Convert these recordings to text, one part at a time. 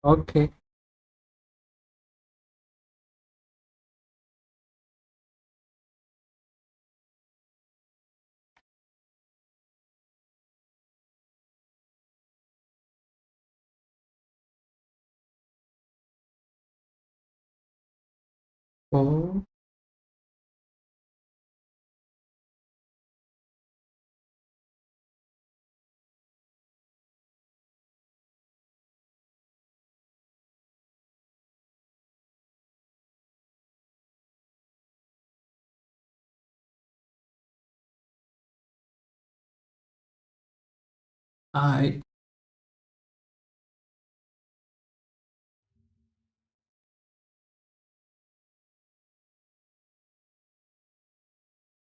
Okay. Oh, I,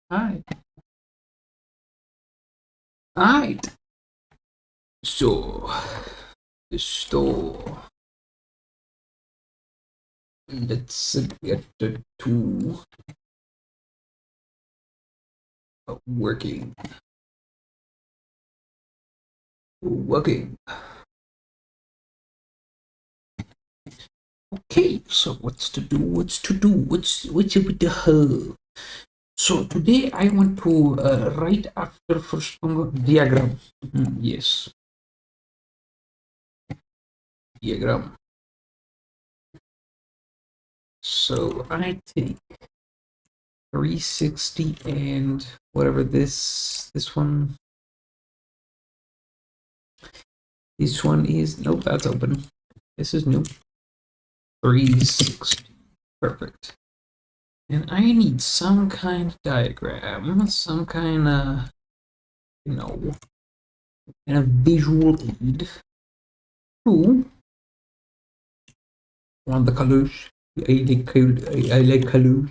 I, I. So, so let's get to working. Working. Okay, so what's to do? What's to do? What's with the hell? So today I want to write after first diagram. Yes, diagram. So I take 360 and whatever this one is. Nope, that's open. This is new. 360. Perfect. And I need some kind of diagram, some kind of, kind of visual aid to on the colors. I like colors.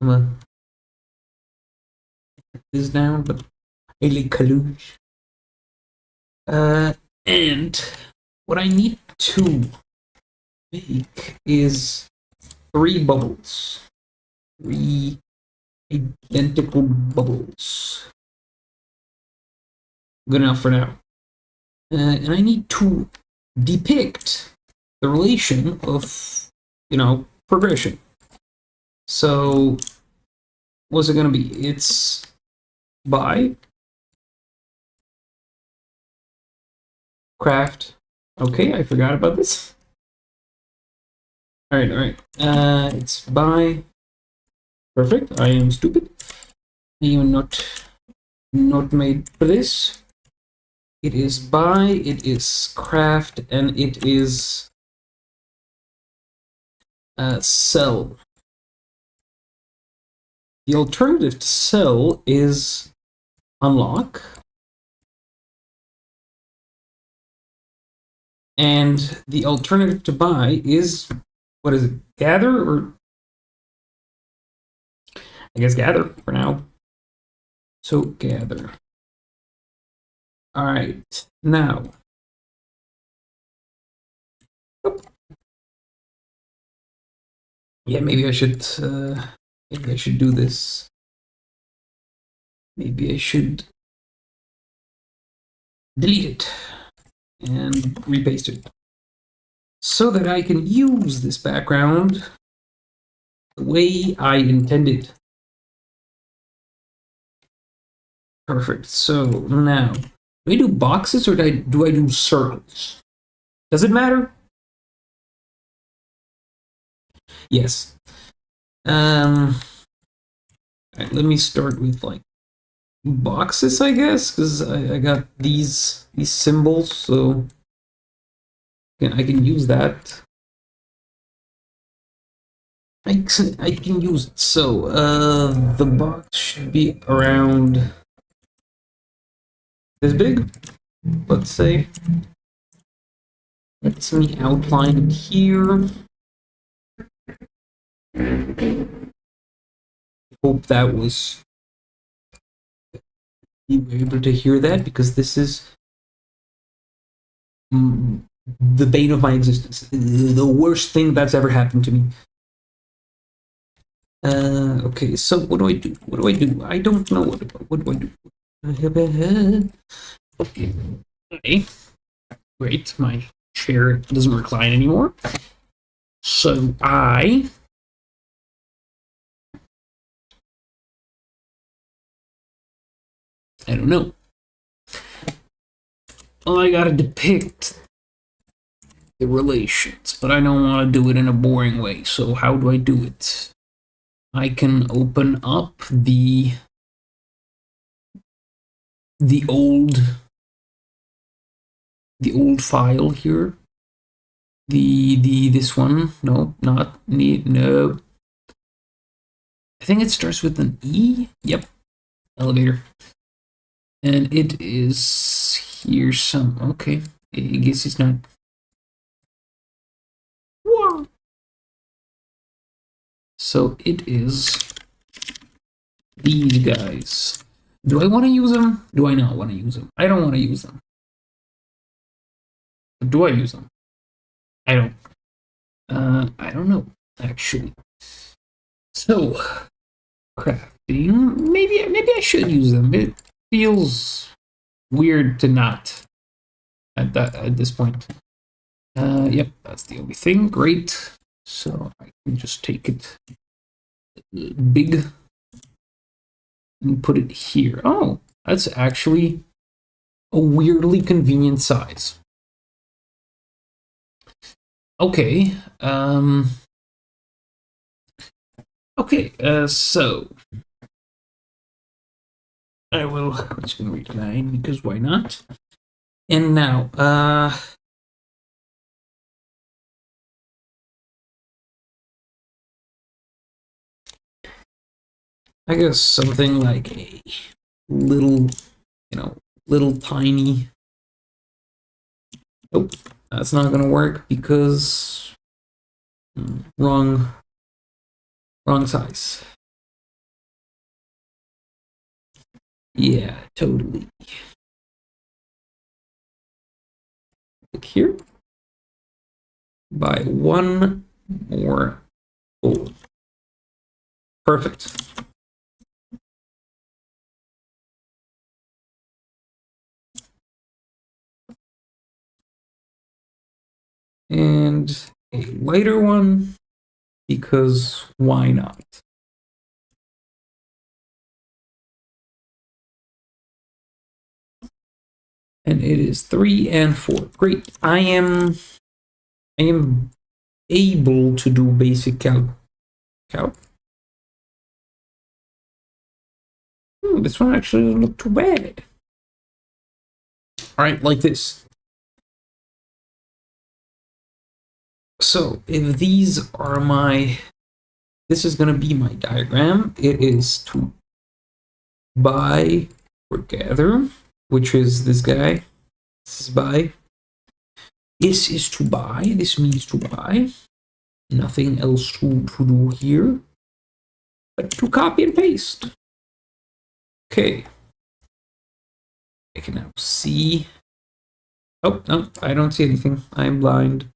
I'm gonna put this down, but I like colors. And what I need to make is 3 bubbles. 3 identical bubbles. Good enough for now. And I need to depict the relation of, progression. So, what's it going to be? It's by craft. Okay, I forgot about this. All right. It's by. Perfect. I am stupid. Even not made for this. It is by. It is craft, and it is sell. The alternative to sell is unlock. And the alternative to buy is, what is it, gather? Or I guess gather for now. So gather. All right, now. Yeah, maybe I should do this. Maybe I should delete it and repaste it so that I can use this background the way I intended. Perfect. So now, do I do boxes or do I do circles? Does it matter? Yes. Right, let me start with like boxes, I guess, because I got these symbols, so I can use that. I can use it. So the box should be around this big, let's say. Let me outline it here. Hope that was, you were able to hear that, because this is the bane of my existence, the worst thing that's ever happened to me. Okay, so what do I do? What do I do? I don't know what do I do? Okay. Okay. Great, my chair doesn't recline anymore. So I don't know. Well, I gotta depict the relations, but I don't want to do it in a boring way. So how do I do it? I can open up the old file here. This one. No, not need. No. I think it starts with an E. Yep. Elevator. And it is here some. Okay. I guess it's not. So it is these guys. Do I want to use them? Do I not want to use them? I don't want to use them. Do I use them? I don't. I don't know, actually. So, crafting. Maybe I should use them. It feels weird to not at this point. Yep, that's the only thing. Great. So I can just take it big and put it here. Oh, that's actually a weirdly convenient size. Okay. Okay. So I will just gonna recline because why not? And now, I guess something like a little, little tiny. Nope, that's not gonna work because wrong size. Yeah, totally. Look here. Buy one more gold. Perfect. And a lighter one, because why not? And it is 3 and 4. Great. I am able to do basic calc. This one actually doesn't look too bad. All right, like this. So if these are this is going to be my diagram. It is to buy or gather, which is this guy. This is buy. This is to buy. This means to buy. Nothing else to do here, but to copy and paste. Okay. I can now see. Oh, no, I don't see anything. I'm blind.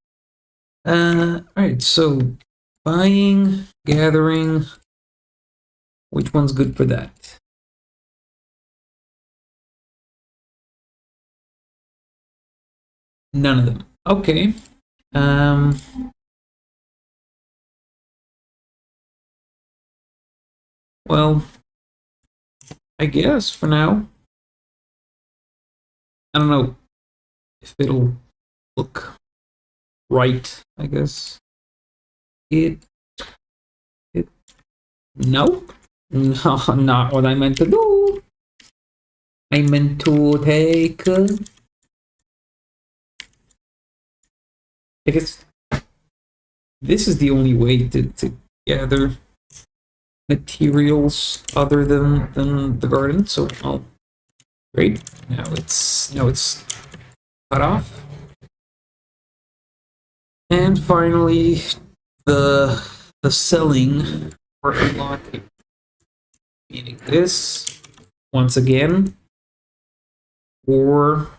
All right, so buying, gathering. Which one's good for that? None of them. Okay. Well, I guess for now. I don't know if it'll look right, I guess. Nope. No, not what I meant to do. I meant to take. I guess this is the only way to gather materials other than the garden. So, oh, great. Now it's cut off. And finally, the selling or unlocking, meaning this once again, or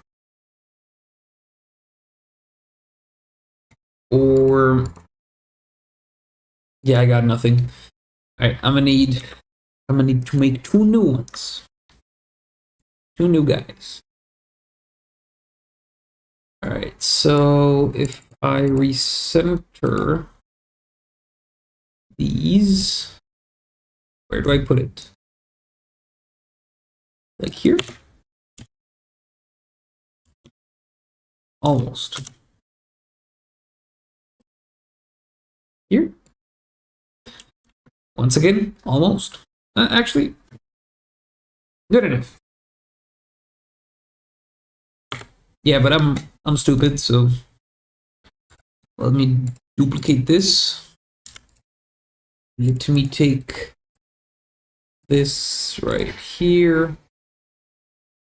yeah, I got nothing. All right, I'm gonna need to make 2 new ones, 2 new guys. All right, so if I recenter these, where do I put it? Like here? Almost. Here? Once again, almost. Actually, good enough. Yeah, but I'm stupid, so let me duplicate this. Let me take this right here,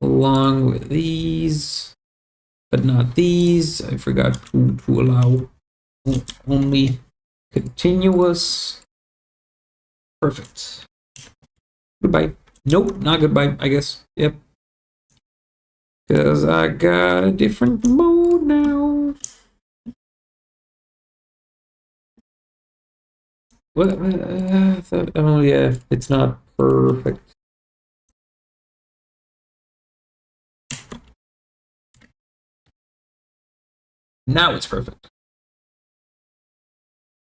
along with these, but not these. I forgot to allow only continuous. Perfect. Goodbye. Nope, not goodbye, I guess. Yep. Because I got a different mode now. What? Oh, yeah, it's not perfect. Now it's perfect.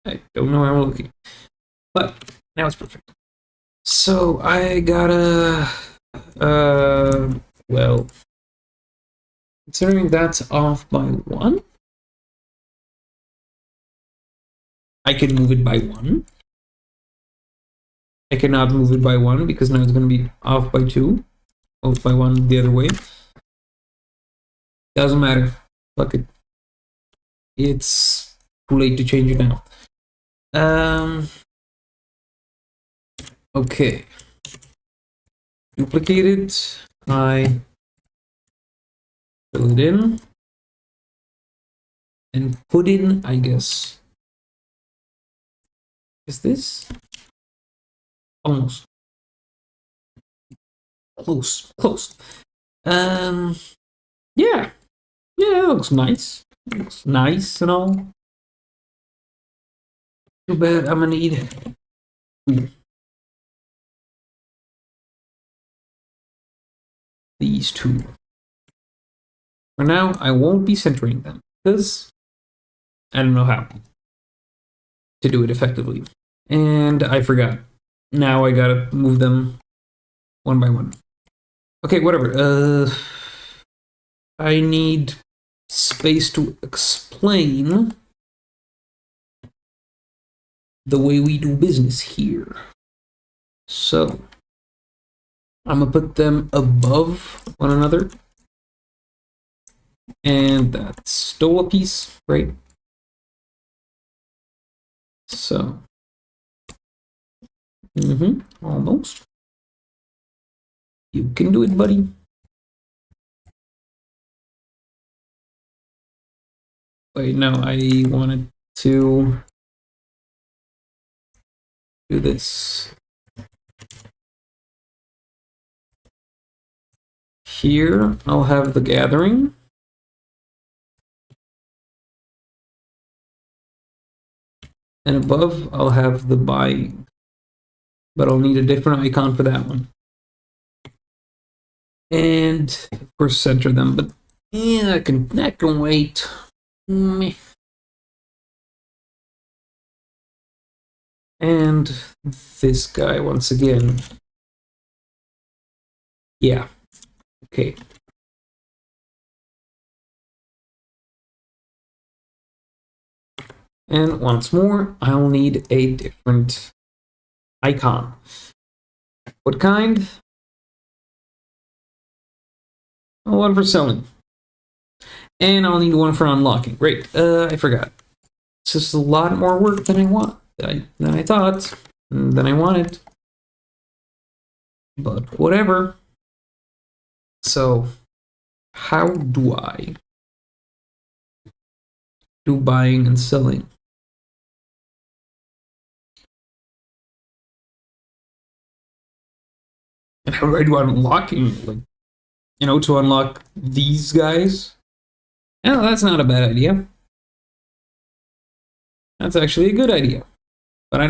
I don't know how I'm looking, but now it's perfect. So I gotta, well, considering that's off by 1, I can move it by 1. I cannot move it by 1 because now it's gonna be off by 2, off by 1 the other way. Doesn't matter. Fuck it. It's too late to change it now. Okay. Duplicate it. I fill it in and put in, I guess. Is this? Almost. Close. Yeah. Yeah, it looks nice. It looks nice and all. Too bad I'm gonna need these two. For now, I won't be centering them because I don't know how to do it effectively. And I forgot. Now I gotta move them one by one. Okay, whatever. I need space to explain the way we do business here. So I'm gonna put them above one another. And that's still a piece, right? So, almost. You can do it, buddy. Wait, no, I wanted to do this. Here, I'll have the gathering. And above, I'll have the buying. But I'll need a different icon for that one. And, of course, center them. But, yeah, that can wait. And this guy, once again. Yeah. Okay. And once more, I'll need a different icon. What kind? One for selling. And I'll need one for unlocking. Great. I forgot. It's just a lot more work than I want. Than I thought. Than I wanted. But whatever. So, how do I do buying and selling? And how do I do unlocking? Like, to unlock these guys? Oh, that's not a bad idea. That's actually a good idea. But I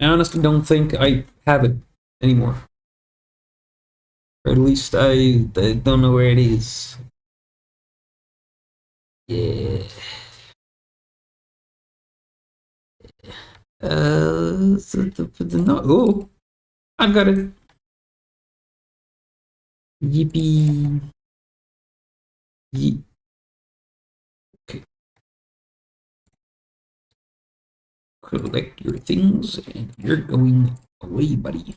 honestly don't think I have it anymore. Or at least I don't know where it is. Yeah. No. Oh, I got it. Yippee. Ye okay. Collect your things, and you're going away, buddy.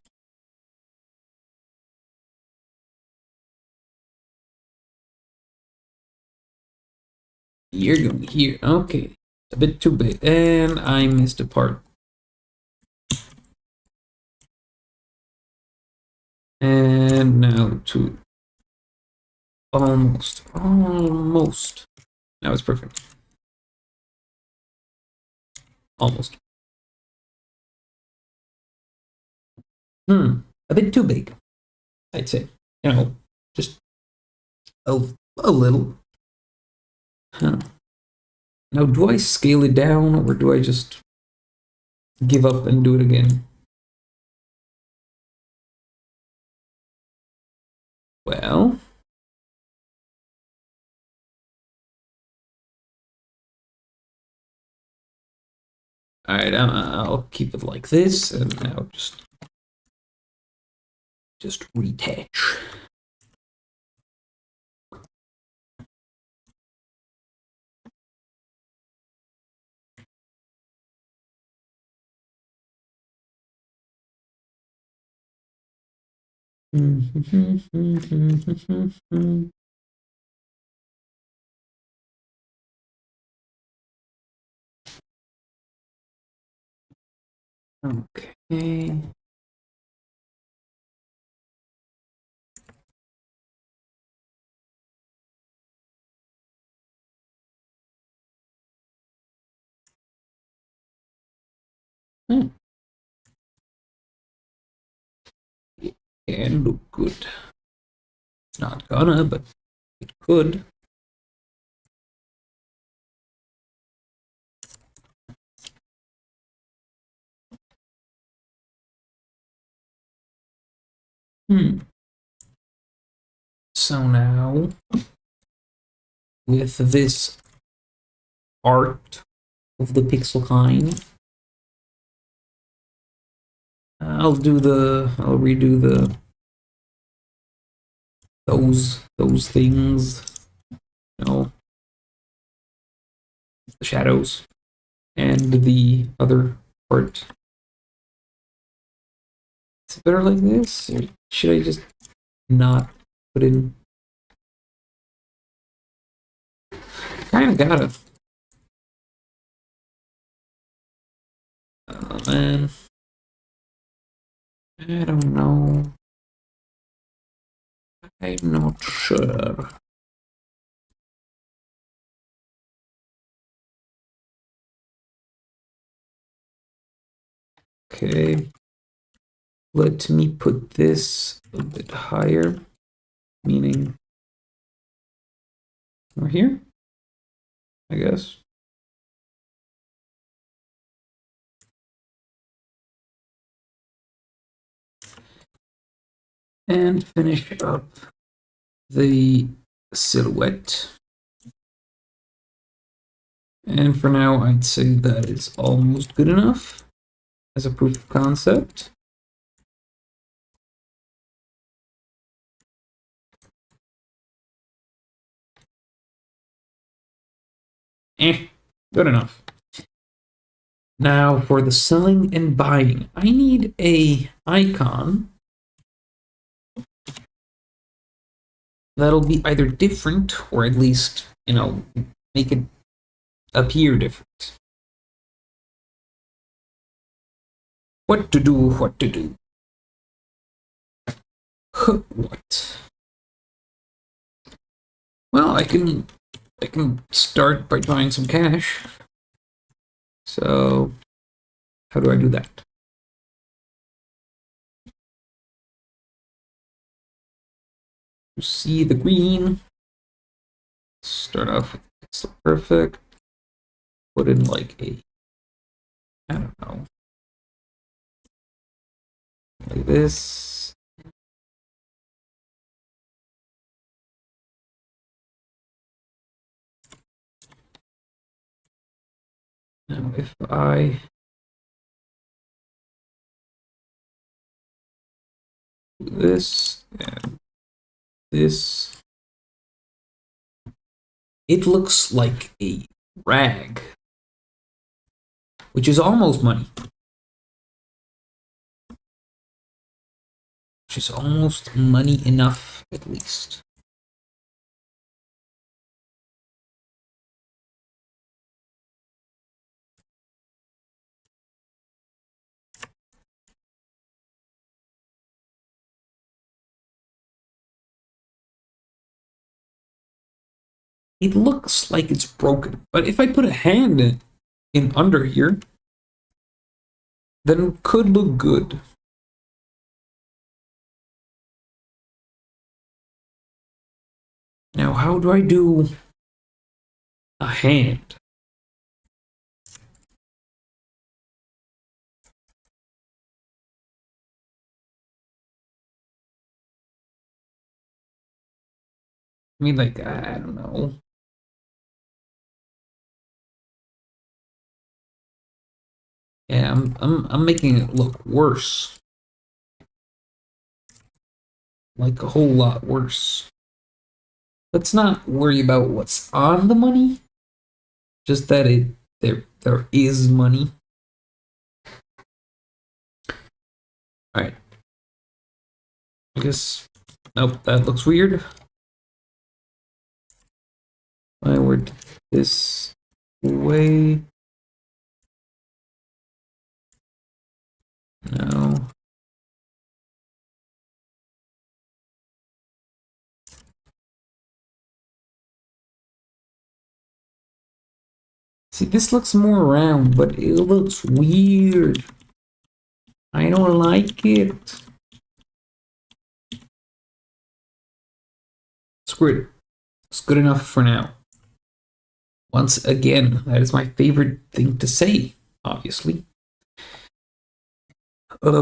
You're going here. Okay. A bit too big. And I missed a part. And now to almost. Almost. Now it's perfect. Almost. A bit too big, I'd say. You know, just a, a little. Huh. Now, do I scale it down, or do I just give up and do it again? Well, all right, I'll keep it like this, and now just retouch. Okay. It can look good. It's not gonna, but it could. So now, with this art of the pixel kind, I'll redo those things, you know, the shadows and the other part. Is it better like this, or should I just not put in? Kind of gotta. Oh man, I don't know. I'm not sure. Okay, let me put this a bit higher, meaning over here, I guess. And finish up the silhouette. And for now, I'd say that is almost good enough as a proof of concept. Good enough. Now for the selling and buying, I need a icon that'll be either different or at least, you know, make it appear different. What to do, what to do. What? Well, I can start by buying some cash. So, how do I do that? You see the green. Start off with pixel perfect. Put in like a, I don't know, like this. Now, if I do this and this, it looks like a rag, which is almost money. Which is almost money enough, at least. It looks like it's broken, but if I put a hand in under here, then it could look good. Now, how do I do a hand? I mean, like, I don't know. Yeah, I'm making it look worse. Like a whole lot worse. Let's not worry about what's on the money. Just that there is money. Alright. I guess nope, that looks weird. I word this way. No. See, this looks more round, but it looks weird. I don't like it. Screw it. It's good enough for now. Once again, that is my favorite thing to say, obviously. Okay,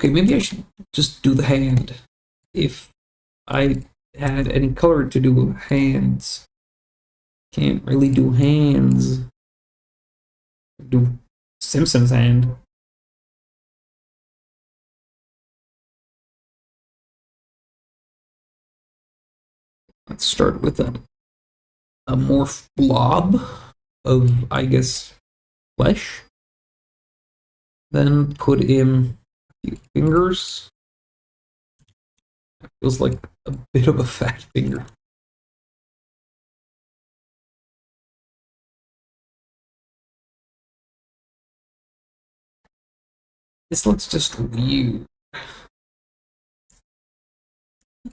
maybe I should just do the hand. If I had any color to do hands. Can't really do hands. Do Simpson's hand. Let's start with a morph blob of, I guess, flesh. Then put in a few fingers. That feels like a bit of a fat finger. This looks just weird.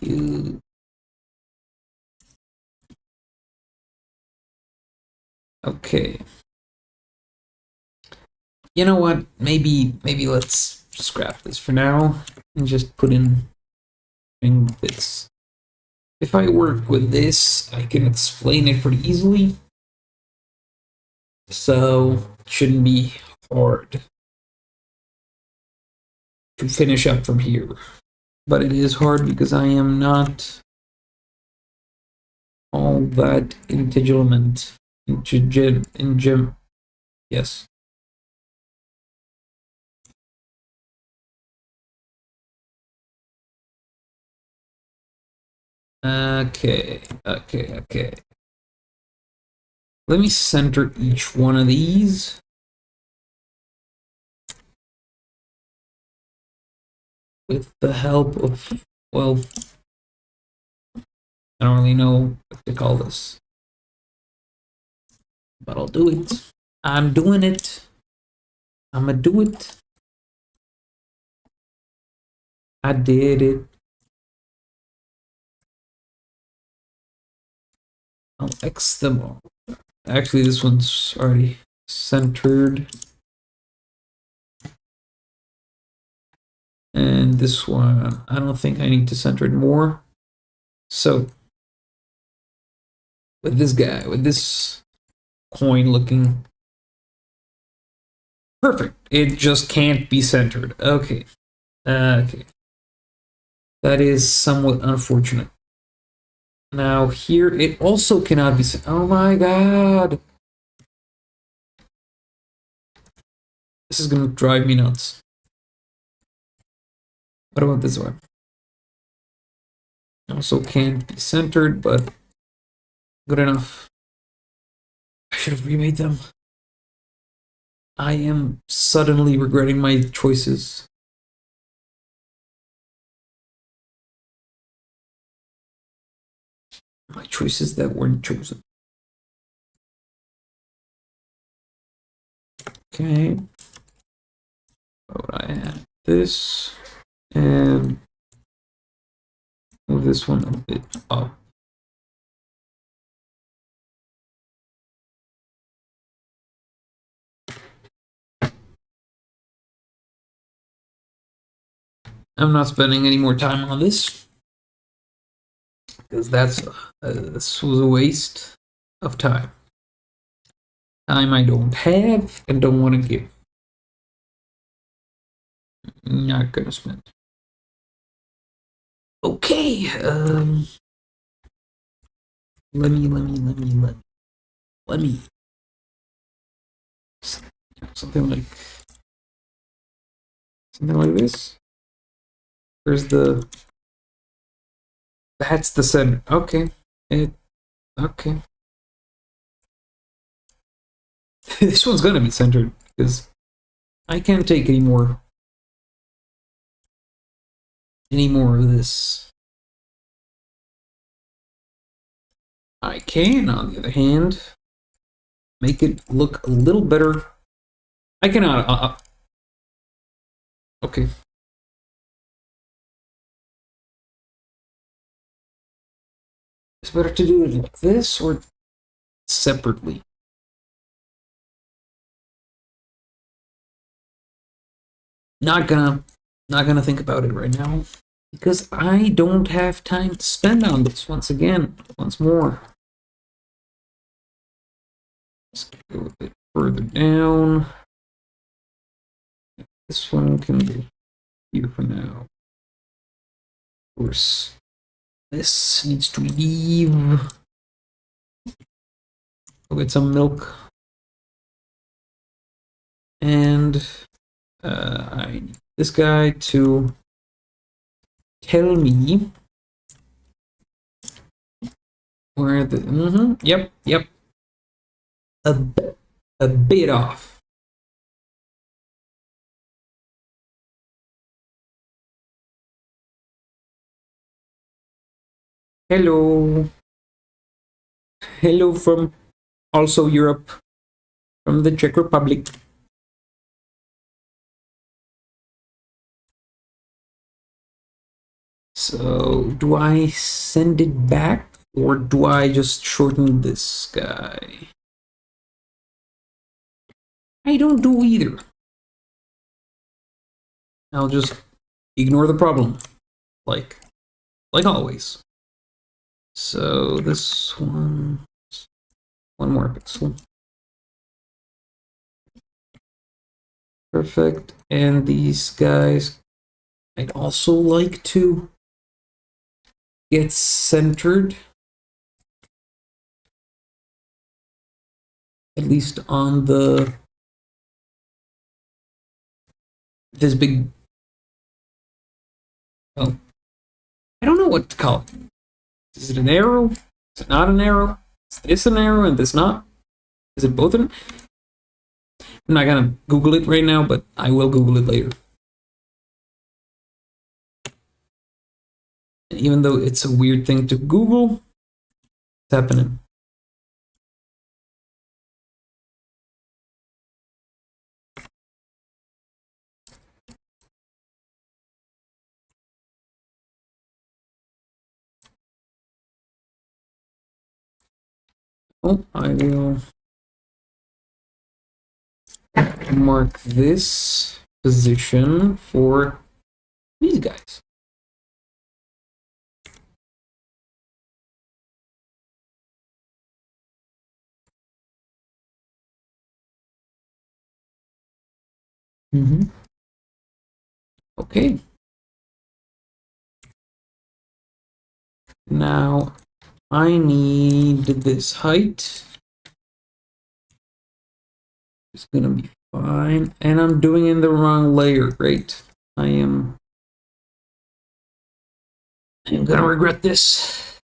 Ew. Okay. You know what? Maybe let's scrap this for now and just put in this. If I work with this, I can explain it pretty easily. So it shouldn't be hard to finish up from here. But it is hard because I am not all that intelligent. Yes. Okay. Let me center each one of these. With the help of, well, I don't really know what to call this. But I'll do it. I'm doing it. I'm gonna do it. I did it. I'll X them all. Actually, this one's already centered. And this one, I don't think I need to center it more. So, with this guy, with this coin looking Perfect. It just can't be centered. Okay. Okay. That is somewhat unfortunate. Now here it also cannot be. Oh my god. This is gonna drive me nuts. What about this one? Also can't be centered, but good enough. I should have remade them. I am suddenly regretting my choices. My choices that weren't chosen. Okay. Oh, I had this and move this one a bit up. I'm not spending any more time on this because this was a waste of time. Time I don't have and don't want to give. Not gonna spend. Okay. Let me. Something like this. Where's the? That's the center. Okay. Okay. This one's gonna be centered because I can't take any more of this. I can, on the other hand, make it look a little better. I cannot. Okay. It's better to do it like this or separately. Not gonna think about it right now because I don't have time to spend on this once more. Let's go a bit further down. This one can go here for now. Of course, this needs to leave. Go get some milk. And I need this guy to tell me where the yep, a bit off. Hello from also Europe, from the Czech Republic. So do I send it back or do I just shorten this guy? I don't do either. I'll just ignore the problem, like always. So this one more pixel. Perfect. And these guys, I'd also like to get centered, at least on this big. Oh, I don't know what to call it. Is it an arrow? Is it not an arrow? Is this an arrow and this not? Is it both of them? I'm not gonna Google it right now, but I will Google it later. And even though it's a weird thing to Google, it's happening. Oh, I will mark this position for these guys. Okay. Now I need this height. It's gonna be fine. And I'm doing in the wrong layer. Great. I'm gonna regret this.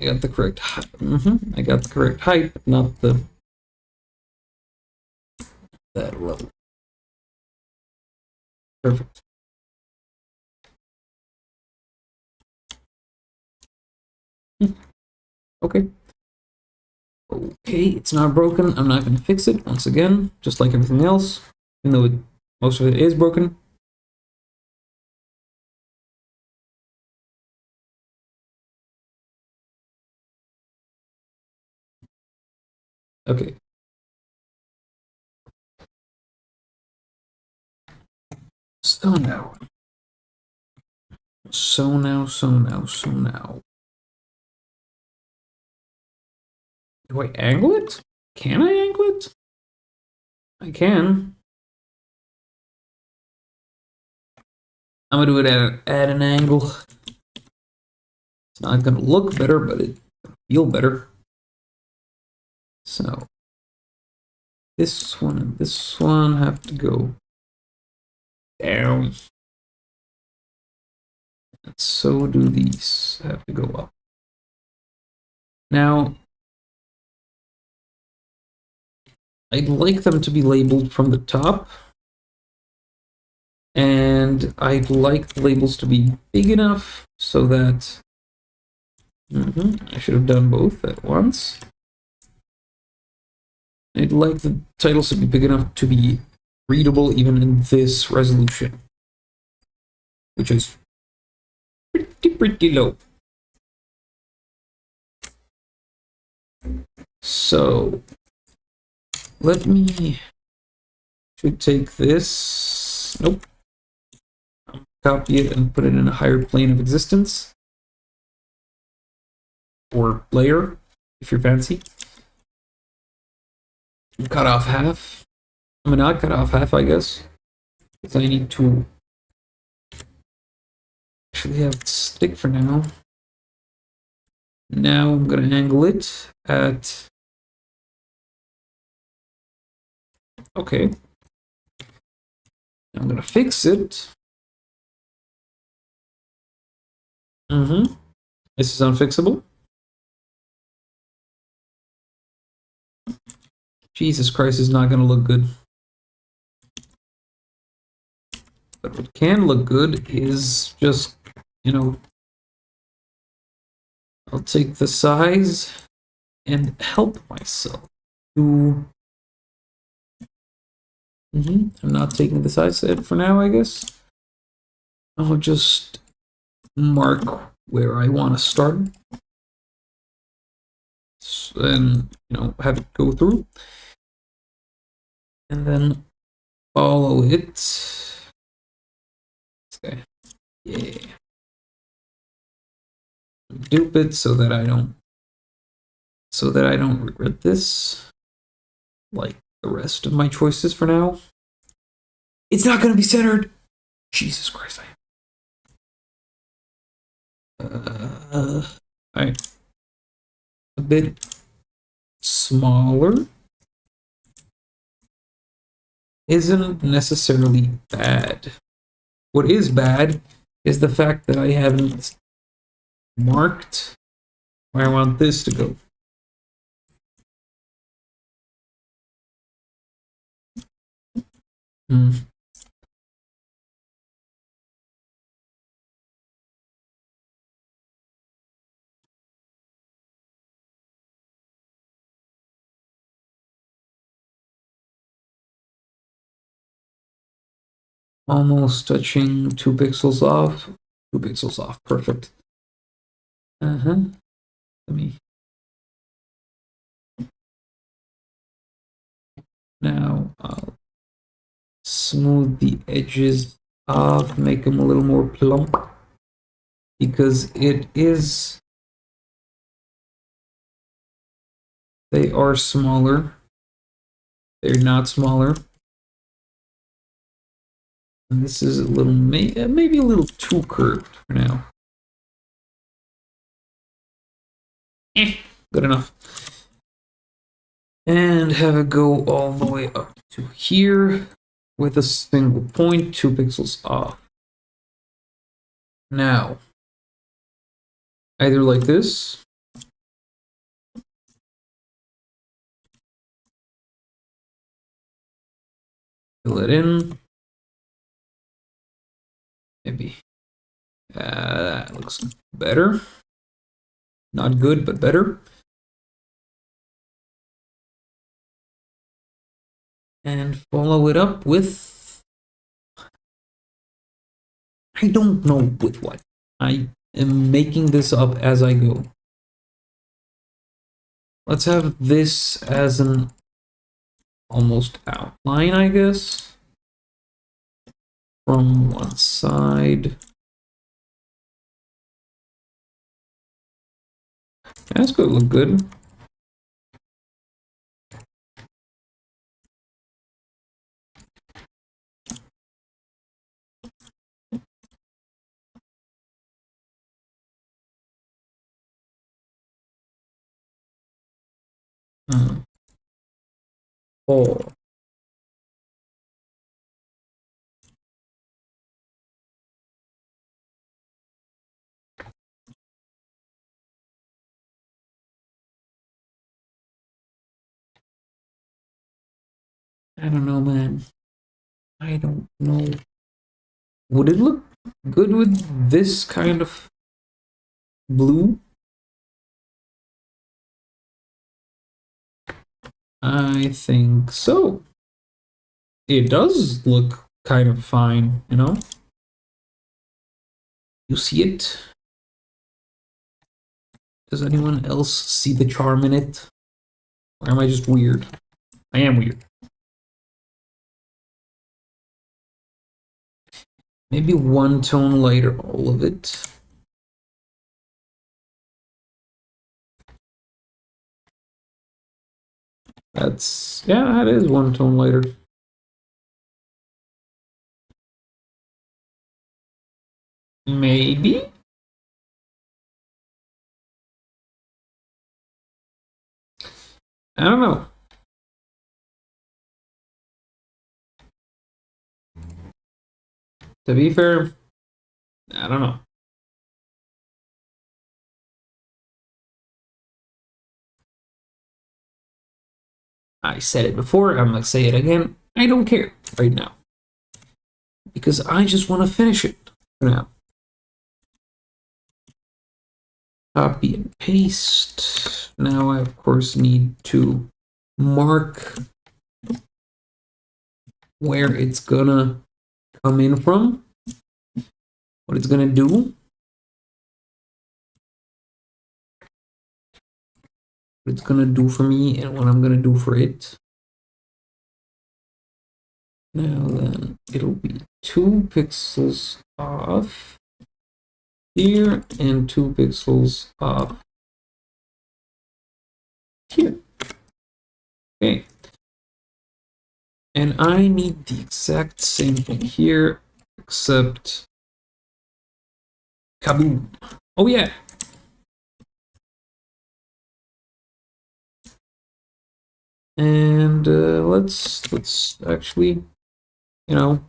I got the correct height. I got the correct height, but not that level. Perfect. Okay. Okay, it's not broken. I'm not going to fix it once again, just like everything else, even though most of it is broken. Okay. So now. Do I angle it? Can I angle it? I can. I'm gonna do it at an angle. It's not gonna look better, but it feel better. So this one and this one have to go down. And so do these have to go up. Now, I'd like them to be labeled from the top. And I'd like the labels to be big enough so that I should have done both at once. I'd like the titles to be big enough to be readable even in this resolution, which is pretty low. So let me should take this. Nope. Copy it and put it in a higher plane of existence. Or layer, if you're fancy. Cut off half. I mean, not cut off half, I guess. Because I need to actually have it stick for now. Now I'm going to angle it at... Okay. I'm going to fix it. This is unfixable. Jesus Christ, is not going to look good. But what can look good is just, you know, I'll take the size and help myself to... I'm not taking the size set for now, I guess. I'll just mark where I want to start. And, you know, have it go through. And then follow it. Okay. Yeah. Dupe it so that I don't regret this. Like the rest of my choices for now. It's not gonna be centered. Jesus Christ. Alright. A bit smaller isn't necessarily bad. What is bad is the fact that I haven't marked where I want this to go. Almost touching 2 pixels off. 2 pixels off. Perfect. Let me... Now I'll smooth the edges off, make them a little more plump. Because it is... They are smaller. they're not smaller. And this is a little, maybe a little too curved for now. Good enough. And have it go all the way up to here with a single point, 2 pixels off. Now, either like this, fill it in, maybe that looks better. Not good, but better. And follow it up with, I don't know with what. I am making this up as I go. Let's have this as an almost outline, I guess. From one side. That's gonna look good. Oh. I don't know, man. I don't know. Would it look good with this kind of blue? I think so. It does look kind of fine, you know? You see it? Does anyone else see the charm in it? Or am I just weird? I am weird. Maybe one tone lighter, all of it. That's, yeah, that is one tone lighter. Maybe? I don't know. To be fair, I don't know. I said it before, I'm gonna say it again. I don't care right now. Because I just want to finish it for now. Copy and paste. Now I, of course, need to mark where it's gonna come in from, what it's gonna do, what it's gonna do for me, and what I'm gonna do for it. Now then, it'll be 2 pixels off here and 2 pixels off here. Okay. And I need the exact same thing here, except kaboom. Oh yeah. And let's actually, you know,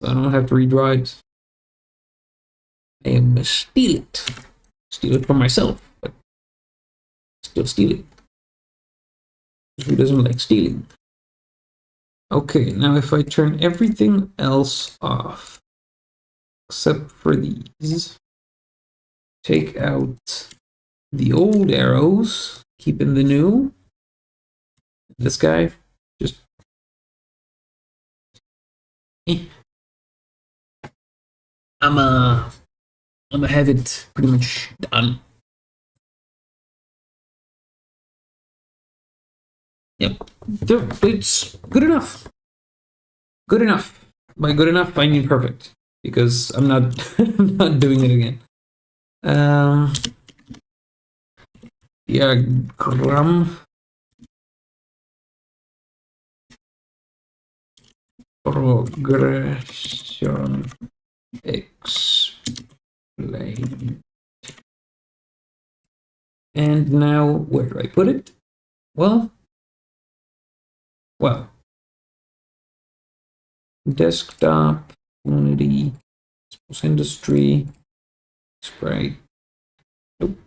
I don't have to redraw it. I am steal it for myself, but still steal it. Who doesn't like stealing? Okay, now if I turn everything else off, except for these, take out the old arrows, keep in the new. This guy, just I'm gonna have it pretty much done. Yep, it's good enough. Good enough. By good enough, I mean perfect, because I'm not I'm not doing it again. Diagram. progression explain. And now, where do I put it? Well, desktop, Unity, industry, Sprite. Nope.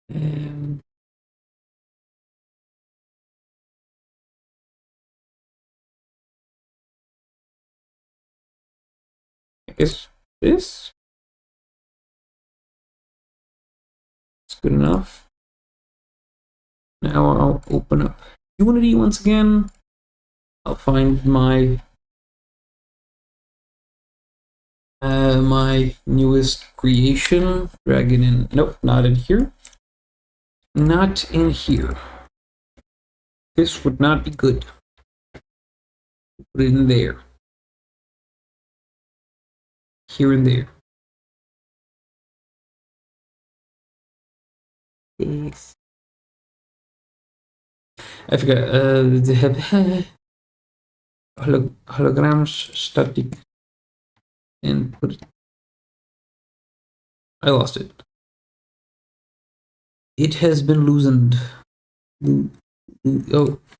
And I guess this is good enough. Now I'll open up Unity once again. I'll find my my newest creation, drag it in. Nope, not in here. Not in here. This would not be good. Put it in there. Here and there. Yes. I forgot. They have holograms static and put it. I lost it. It has been loosened. Oh,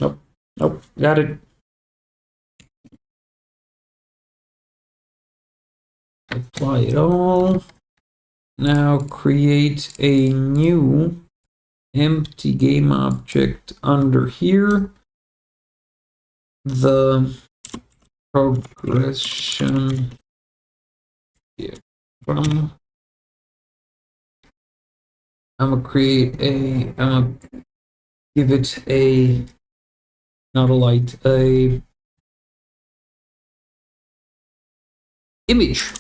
nope. Nope. Got it. Apply it all. Now create a new empty game object under here. The progression from I'm gonna give it a not a light, a image.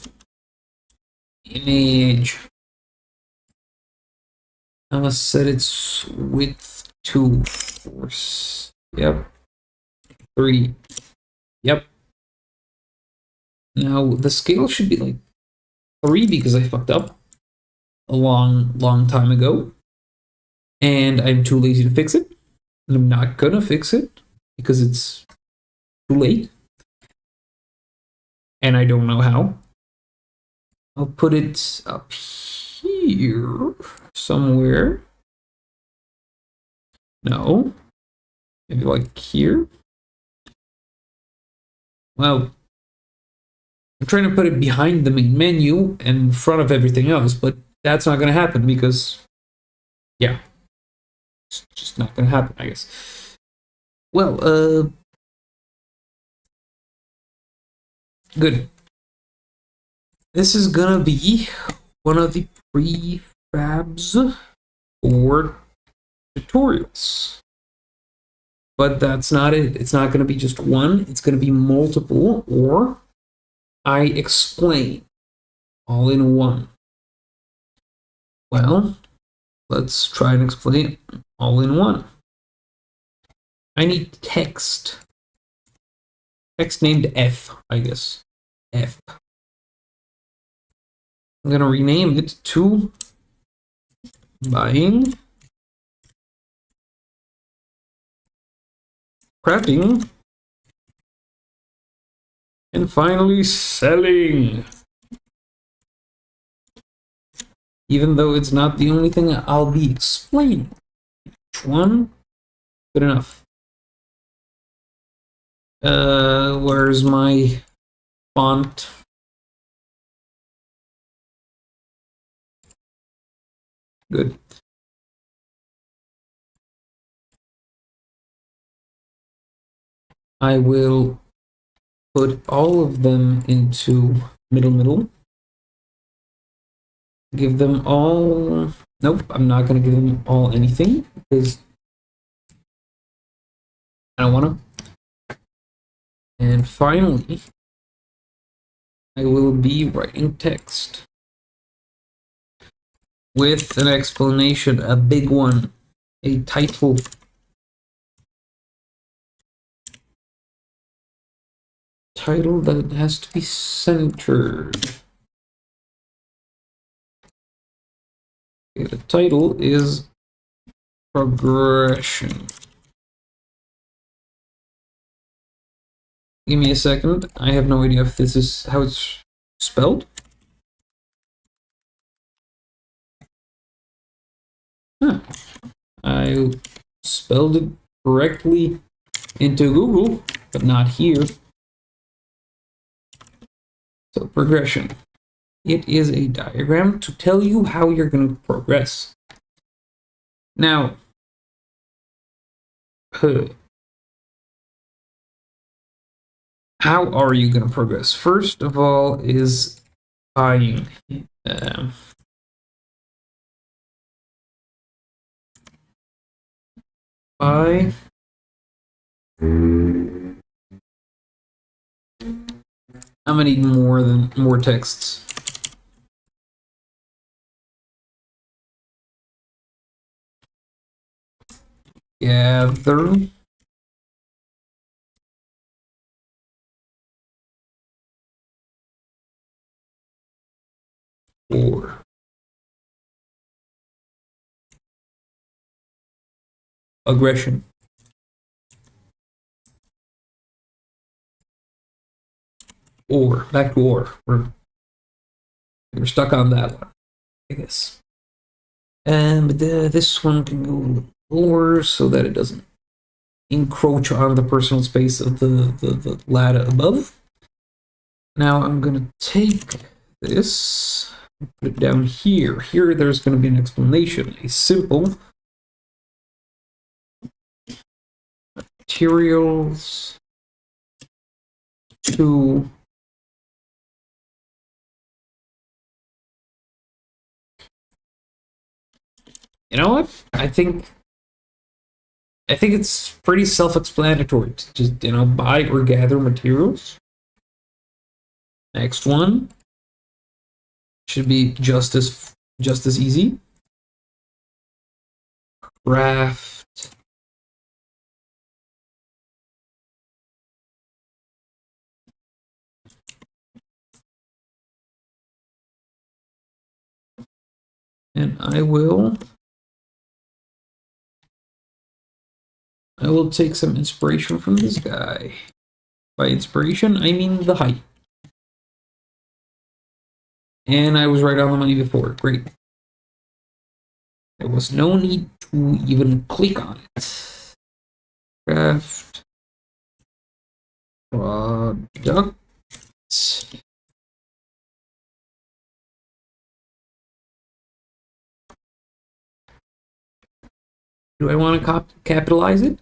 I'm gonna set its width to 4. Yep. 3. Yep. Now the scale should be like 3 because I fucked up a long time ago. And I'm too lazy to fix it. And I'm not gonna fix it because it's too late. And I don't know how. I'll put it up here somewhere. No. Maybe like here. Well, I'm trying to put it behind the main menu and in front of everything else, but that's not going to happen because, yeah, it's just not going to happen, I guess. Well, good. This is going to be one of the prefabs for tutorials. But that's not it. It's not going to be just one. It's going to be multiple, or I explain all in one. Well, let's try and explain it all in one. I need text. Text named F, I guess. F. I'm going to rename it to buying, prepping, and finally selling. Even though it's not the only thing I'll be explaining. Which one? Good enough. Where's my font? Good. I will put all of them into middle. Give them all. Nope, I'm not going to give them all anything because I don't want to. And finally, I will be writing text with an explanation, a big one, a title. Title that has to be centered. Okay, the title is progression. Give me a second. I have no idea if this is how it's spelled. Huh. I spelled it correctly into Google, but not here. So progression. It is a diagram to tell you how you're going to progress. Now, how are you going to progress? First of all is buying. Buy. I'm gonna need more texts. Gather. Or aggression. Or back to or. We're stuck on that one, I guess. But this one can go a little lower so that it doesn't encroach on the personal space of the ladder above. Now I'm gonna take this, put it down here. Here there's gonna be an explanation, a simple materials to you know what? I think it's pretty self-explanatory to just, buy or gather materials. Next one should be just as easy. Craft and I will take some inspiration from this guy. By inspiration, I mean the height. And I was right on the money before. Great. There was no need to even click on it. Craft products. Do I want to capitalize it?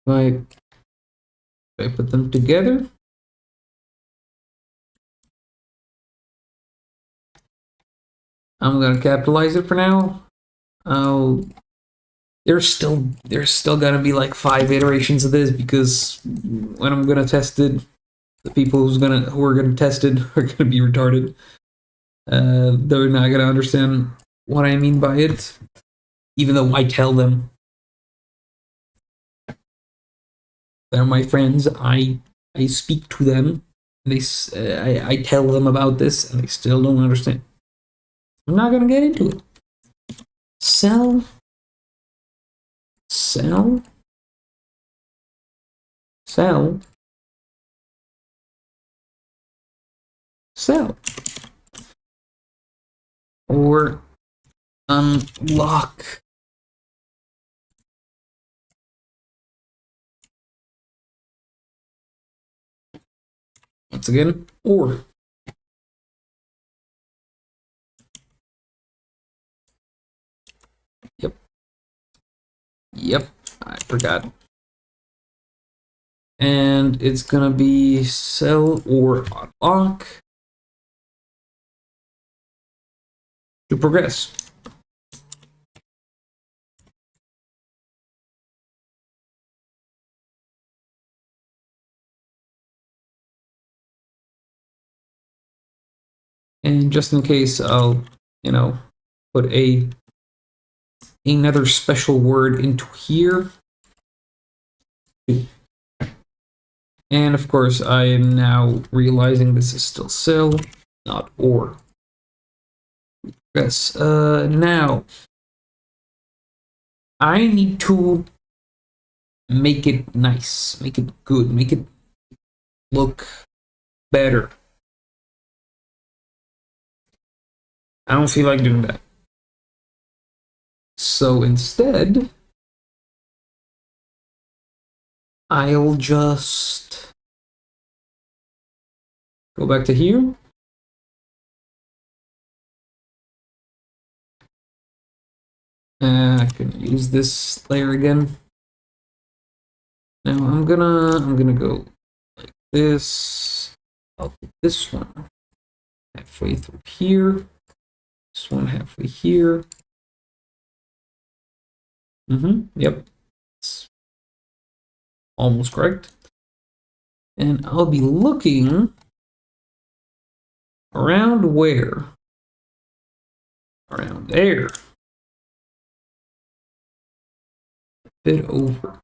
If I put them together, I'm gonna capitalize it for now. There's still gonna be like 5 iterations of this because when I'm gonna test it, the people who are gonna test it are gonna be retarded. They're not gonna understand what I mean by it, even though I tell them. They're my friends. I speak to them. I tell them about this, and they still don't understand. I'm not gonna get into it. Sell. Or unlock. Once again, or. Yep, I forgot. And it's gonna be sell or unlock to progress. And just in case, I'll, put another special word into here. And of course, I am now realizing this is still sell, not or. Yes. Now, I need to make it nice, make it good, make it look better. I don't feel like doing that. So instead, I'll just go back to here. I can use this layer again. Now I'm gonna go like this. I'll put this one halfway through here. This one halfway here. Yep. It's almost correct. And I'll be looking around where? Around there. A bit over.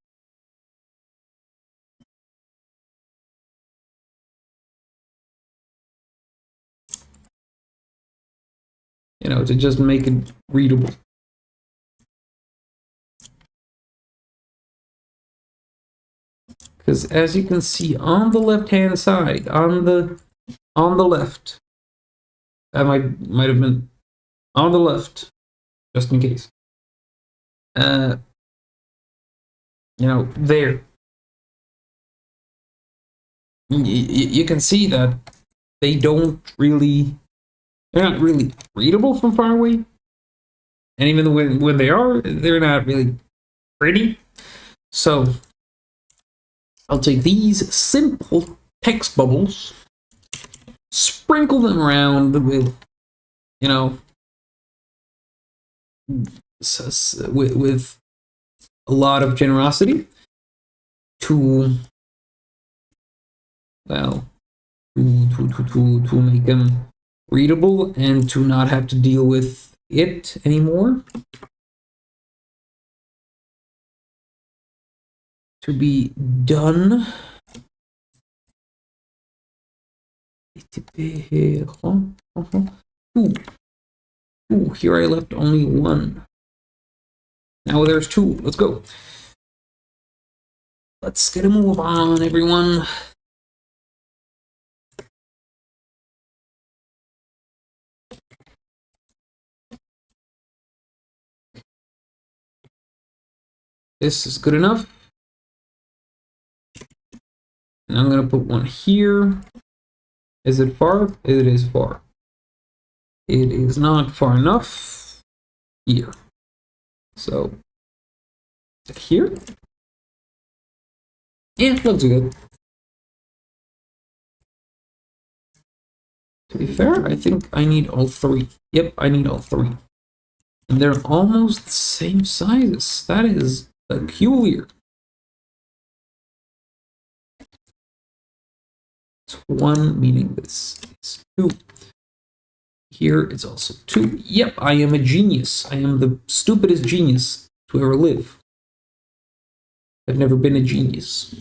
You know, to just make it readable. Because as you can see on the left-hand side, on the left, that might have been on the left, just in case. You know, there. You can see that they're not really readable from far away. And even when they are, they're not really pretty. So I'll take these simple text bubbles, sprinkle them around with, you know, with a lot of generosity to, well, to make them readable and to not have to deal with it anymore. To be done. Ooh, here I left only one. Now there's two. Let's go. Let's get a move on, everyone. This is good enough. And I'm going to put one here. Is it far? It is far. It is not far enough here. So, here? Yeah, looks good. To be fair, I think I need all three. Yep, I need all three. And they're almost the same sizes. That is peculiar. It's one, meaning this is two. Here it's also two. Yep, I am a genius. I am the stupidest genius to ever live. I've never been a genius.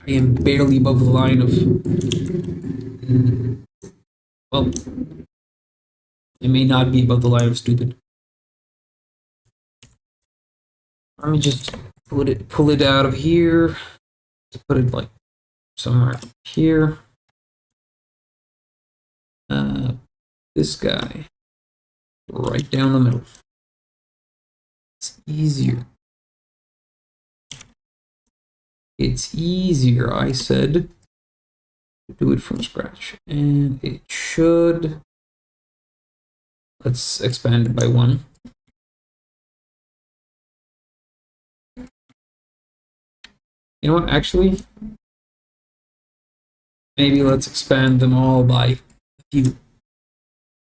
I am barely above the line of... Well, I may not be above the line of stupid. Let me just pull it out of here. Put it like somewhere here. This guy right down the middle. It's easier. It's easier, I said, to do it from scratch. And it should... Let's expand it by one. You know what, actually, maybe let's expand them all by a few.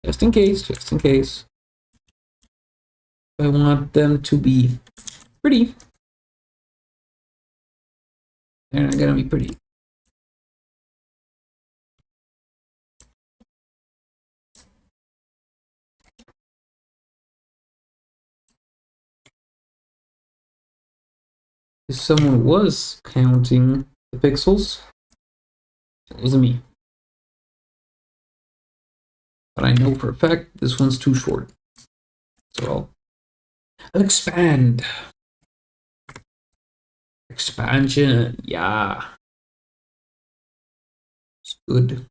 Just in case, just in case. I want them to be pretty. They're not gonna be pretty. If someone was counting the pixels, it wasn't me. But I know for a fact this one's too short. So Expand. Expansion. Yeah. It's good.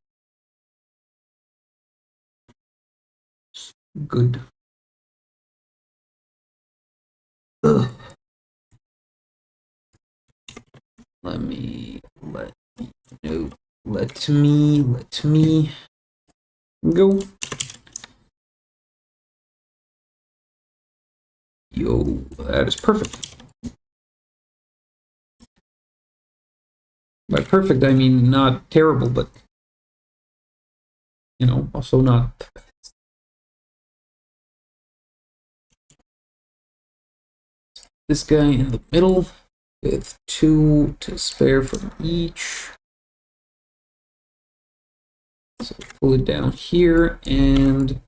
It's good. Ugh. Let me go. Yo, that is perfect. By perfect, I mean not terrible, but you know, also not. This guy in the middle with 2 to spare from each. So pull it down here and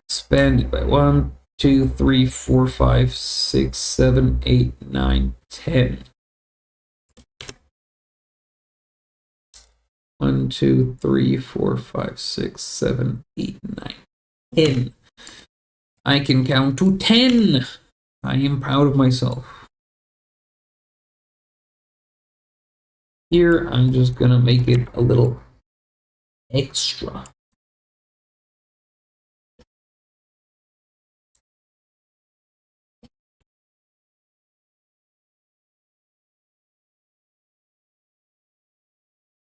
expand it by 1, 2, 3, 4, 5, 6, 7, 8, 9, 10. 1, 2, 3, 4, 5, 6, 7, 8, 9, 10. I can count to 10. I am proud of myself. Here, I'm just gonna make it a little extra.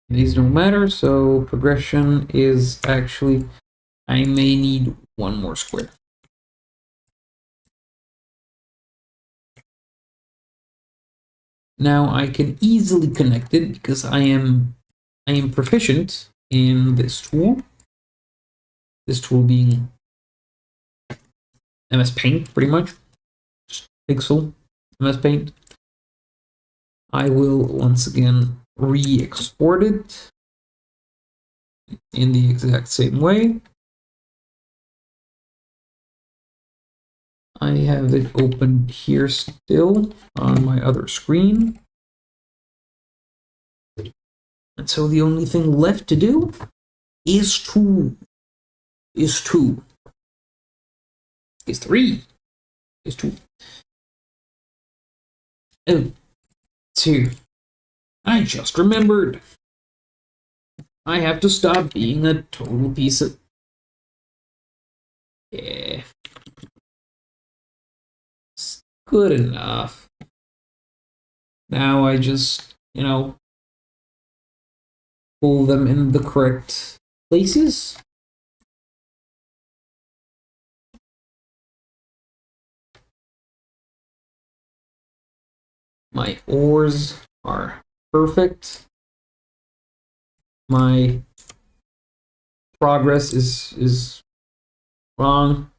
These don't matter, so progression is actually, I may need one more square. Now I can easily connect it because I am proficient in this tool. This tool being MS Paint, pretty much. Just Pixel MS Paint. I will once again re-export it in the exact same way. I have it open here still on my other screen. And so the only thing left to do is 3, is 2. Oh, 2. I just remembered. I have to stop being a total piece of... Yeah. It's good enough. Now I just, you know, pull them in the correct places. My ores are perfect. My progress is wrong,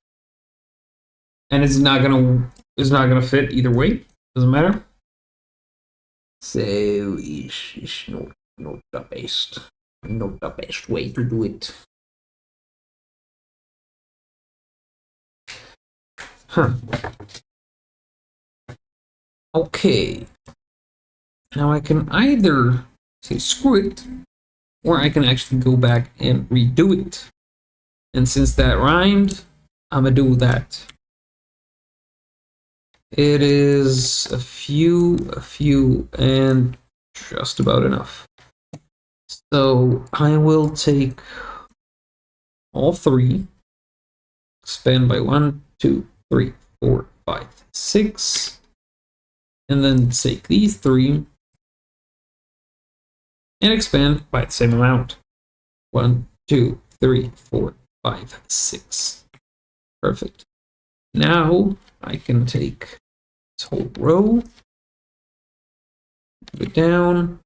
and it's not gonna fit either way. Doesn't matter. So it's not the best way to do it. Huh. Okay. Now I can either say screw it, or I can actually go back and redo it. And since that rhymed, I'm gonna do that. It is a few, and just about enough. So I will take all 3, expand by 1, 2, 3, 4, 5, 6, and then take these 3 and expand by the same amount. 1, 2, 3, 4, 5, 6. Perfect. Now I can take this whole row, move it down,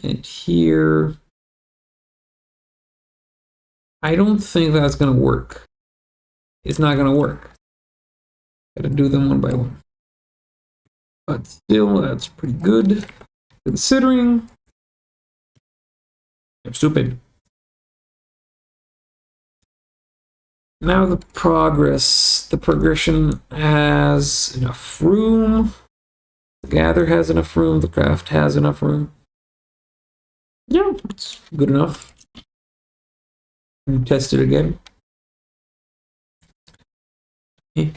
and here. I don't think that's gonna work. It's not gonna work. Gotta do them one by one. But still, that's pretty good, considering I'm stupid. Now the progression has enough room. The gather has enough room. The craft has enough room. Yeah, it's good enough. We test it again. Eh.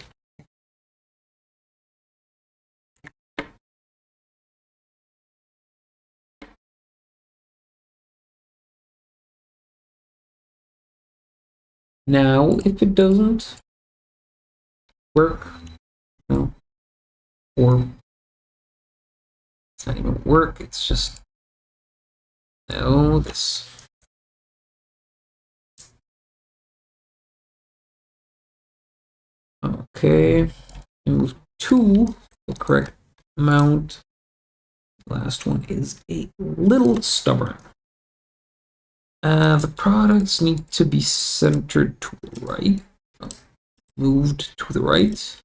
Now, if it doesn't work, no, or it's not even work, it's just no, this. Okay, move to the correct amount. Last one is a little stubborn. The products need to be centered to the right, moved to the right.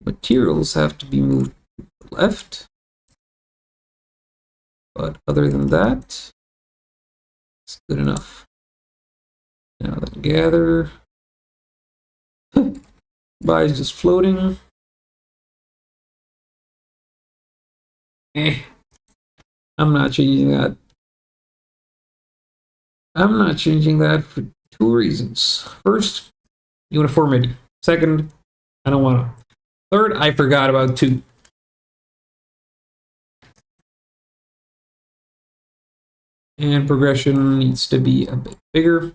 Materials have to be moved to the left. But other than that, it's good enough. Now then, gather. Buy is just floating. I'm not changing that. I'm not changing that for two reasons. First, uniformity. Second, I don't want to. Third, I forgot about 2. And progression needs to be a bit bigger.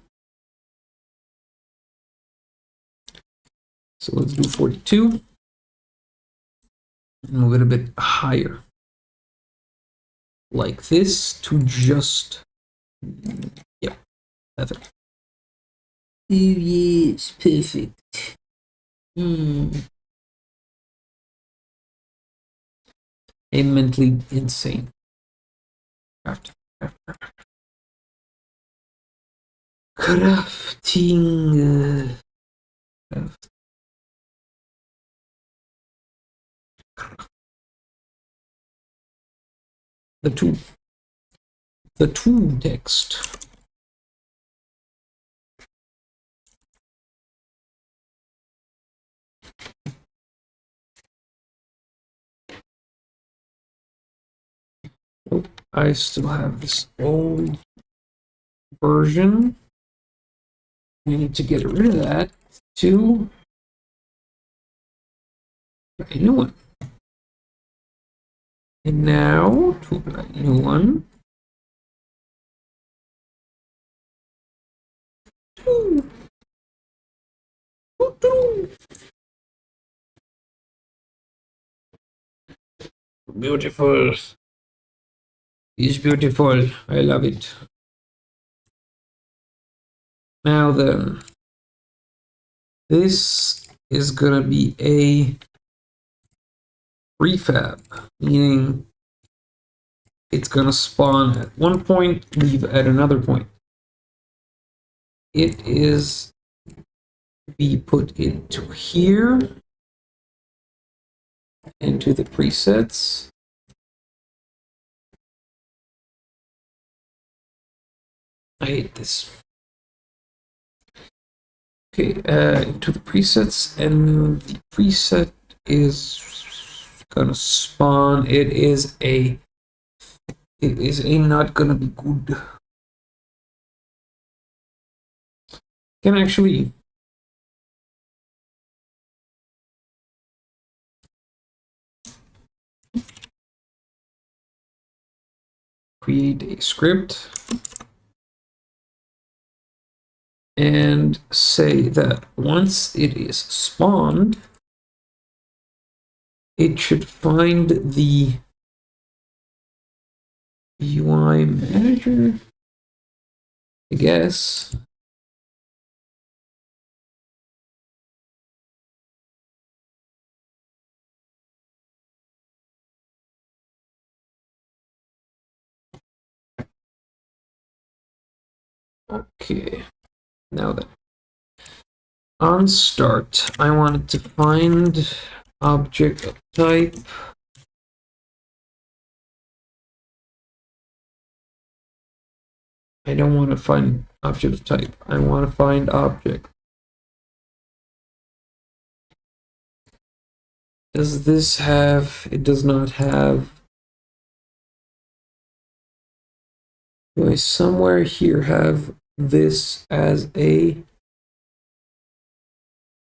So let's do 42. And move it a bit higher. Like this to just... Yeah, perfect. Oh yes, perfect. I'm mentally insane. Crafting. The tool text. Oh, I still have this old version. We need to get rid of that to a new one. And now to apply a new one. Beautiful. It's beautiful. I love it. Now then, this is gonna be a prefab, meaning it's gonna spawn at one point, leave at another point. It is be put into here, into the presets. I hate this. Okay, into the presets, and the preset is gonna spawn. It is a not gonna be good. Can actually create a script and say that once it is spawned, it should find the UI manager, I guess. Okay, now then, on start, I wanted to find object of type. I don't want to find object of type. I want to find object. Does this have, it does not have, do I somewhere here have this as a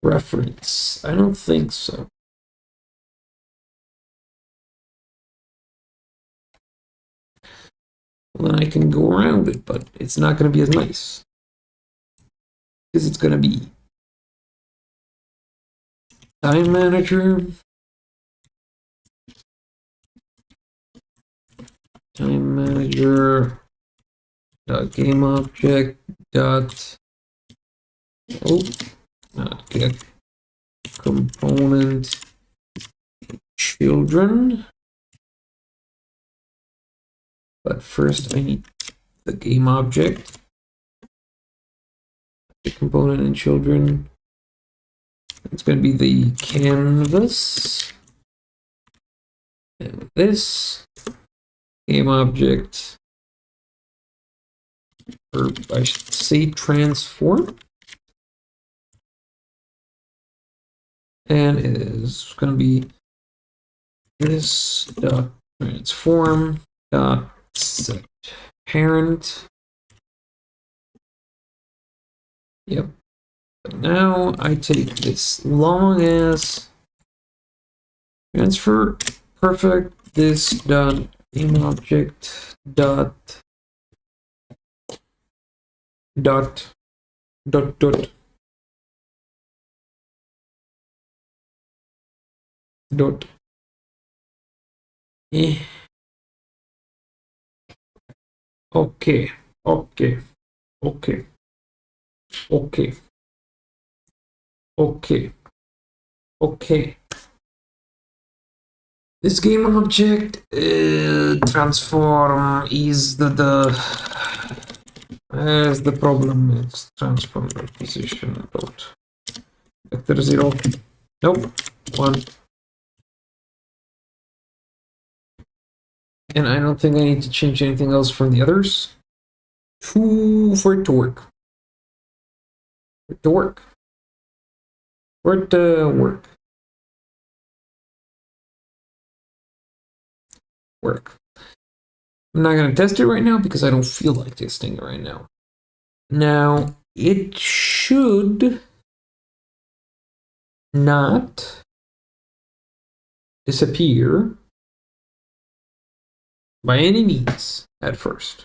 reference? I don't think so. Well, then I can go around it, but it's not going to be as nice. Because it's going to be time manager, dot game object dot not get component children. But first I need the game object, the component and children. It's going to be the canvas. And this game object, or I should say transform. And it is going to be this dot transform dot set parent. Yep. But now I take this long as transfer perfect this dot game object dot dot dot dot dot okay okay okay okay okay okay. This game object transform is as the problem is transform position dot vector 0. Nope, 1. And I don't think I need to change anything else from the others for it to work. For it to work. For it to work. Work. I'm not going to test it right now because I don't feel like testing it right now. Now, it should not disappear by any means at first.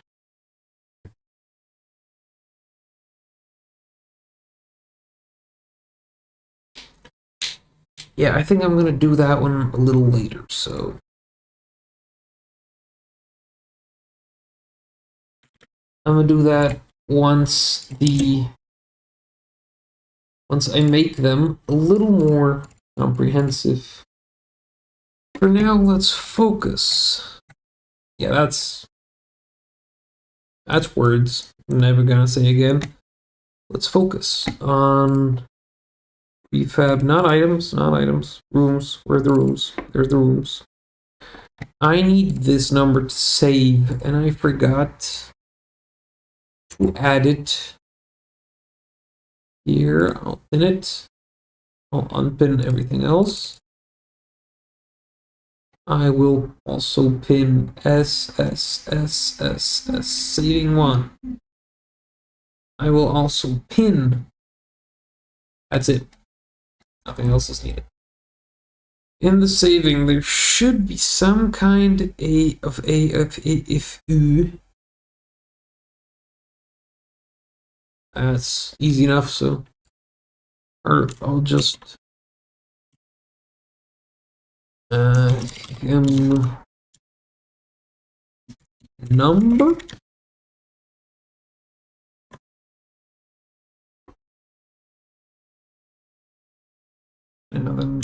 Yeah, I think I'm going to do that one a little later, so I'm going to do that once I make them a little more comprehensive. For now, let's focus. Yeah, that's words I'm never gonna say again. Let's focus on prefab, not items, rooms. Where are the rooms? There's the rooms. I need this number to save, and I forgot to add it here. I'll pin it. I'll unpin everything else. I will also pin saving 1. I will also pin. That's it. Nothing else is needed. In the saving, there should be some kind of if U. That's easy enough, so. Or I'll just number. And then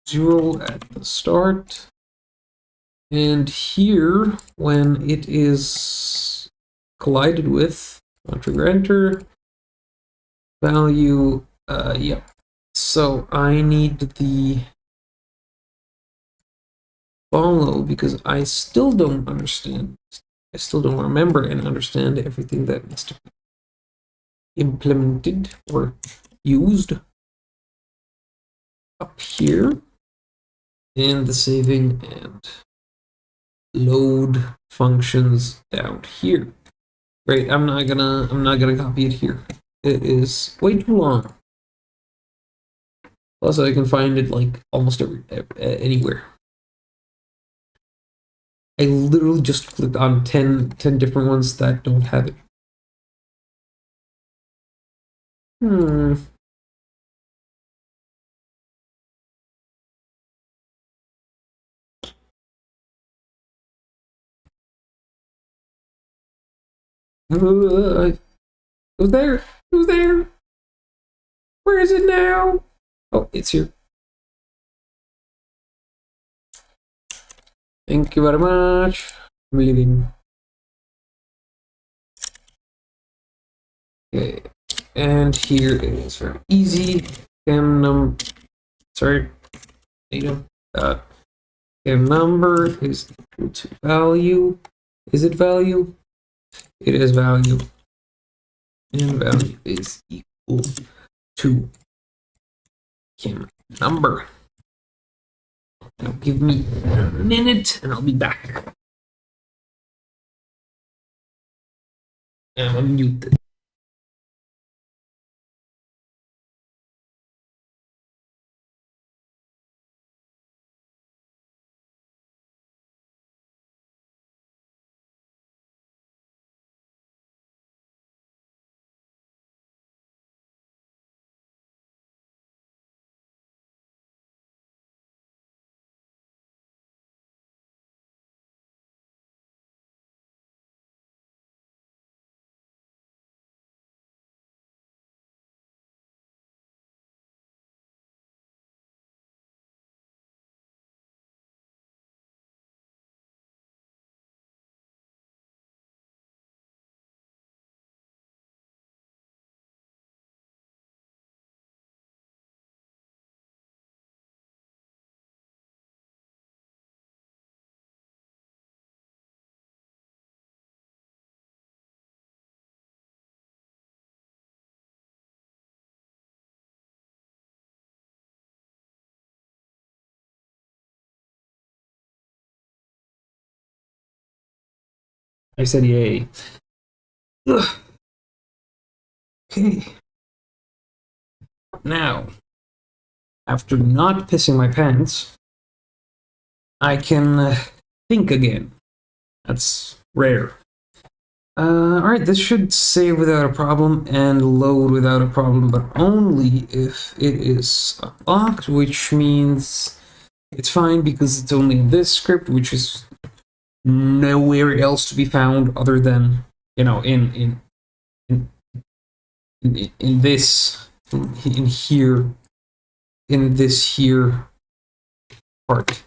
0 at the start. And here, when it is collided with, I'll trigger enter, value, yep. So I need the follow because I still don't understand. I still don't remember and understand everything that needs to be implemented or used up here in the saving and load functions down here. Great. I'm not gonna copy it here. It is way too long. Plus, I can find it like almost anywhere. I literally just clicked on 10 different ones that don't have it. Hmm. Who's there? Who's there? Where is it now? Oh, it's here. Thank you very much. I'm leaving. Okay, and here it is very easy. Sorry, data. Cam number is equal to value. Is it value? It is value. And value is equal to cam number. Now give me a minute and I'll be back. And I'm muted. I said yay. Ugh. Okay. Now, after not pissing my pants, I can think again. That's rare. Alright, this should save without a problem and load without a problem, but only if it is unlocked, which means it's fine because it's only in this script, which is nowhere else to be found other than, you know, in this, in here, in this here part.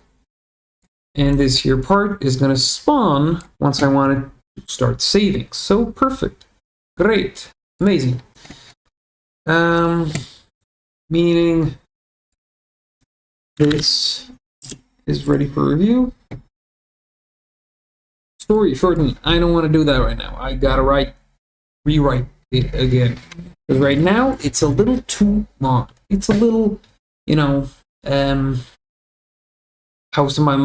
And this here part is going to spawn once I want to start saving. So perfect. Great. Amazing. Meaning this is ready for review. Story shortened. I don't want to do that right now. I gotta rewrite it again. Because right now it's a little too long. It's a little, you know, how's my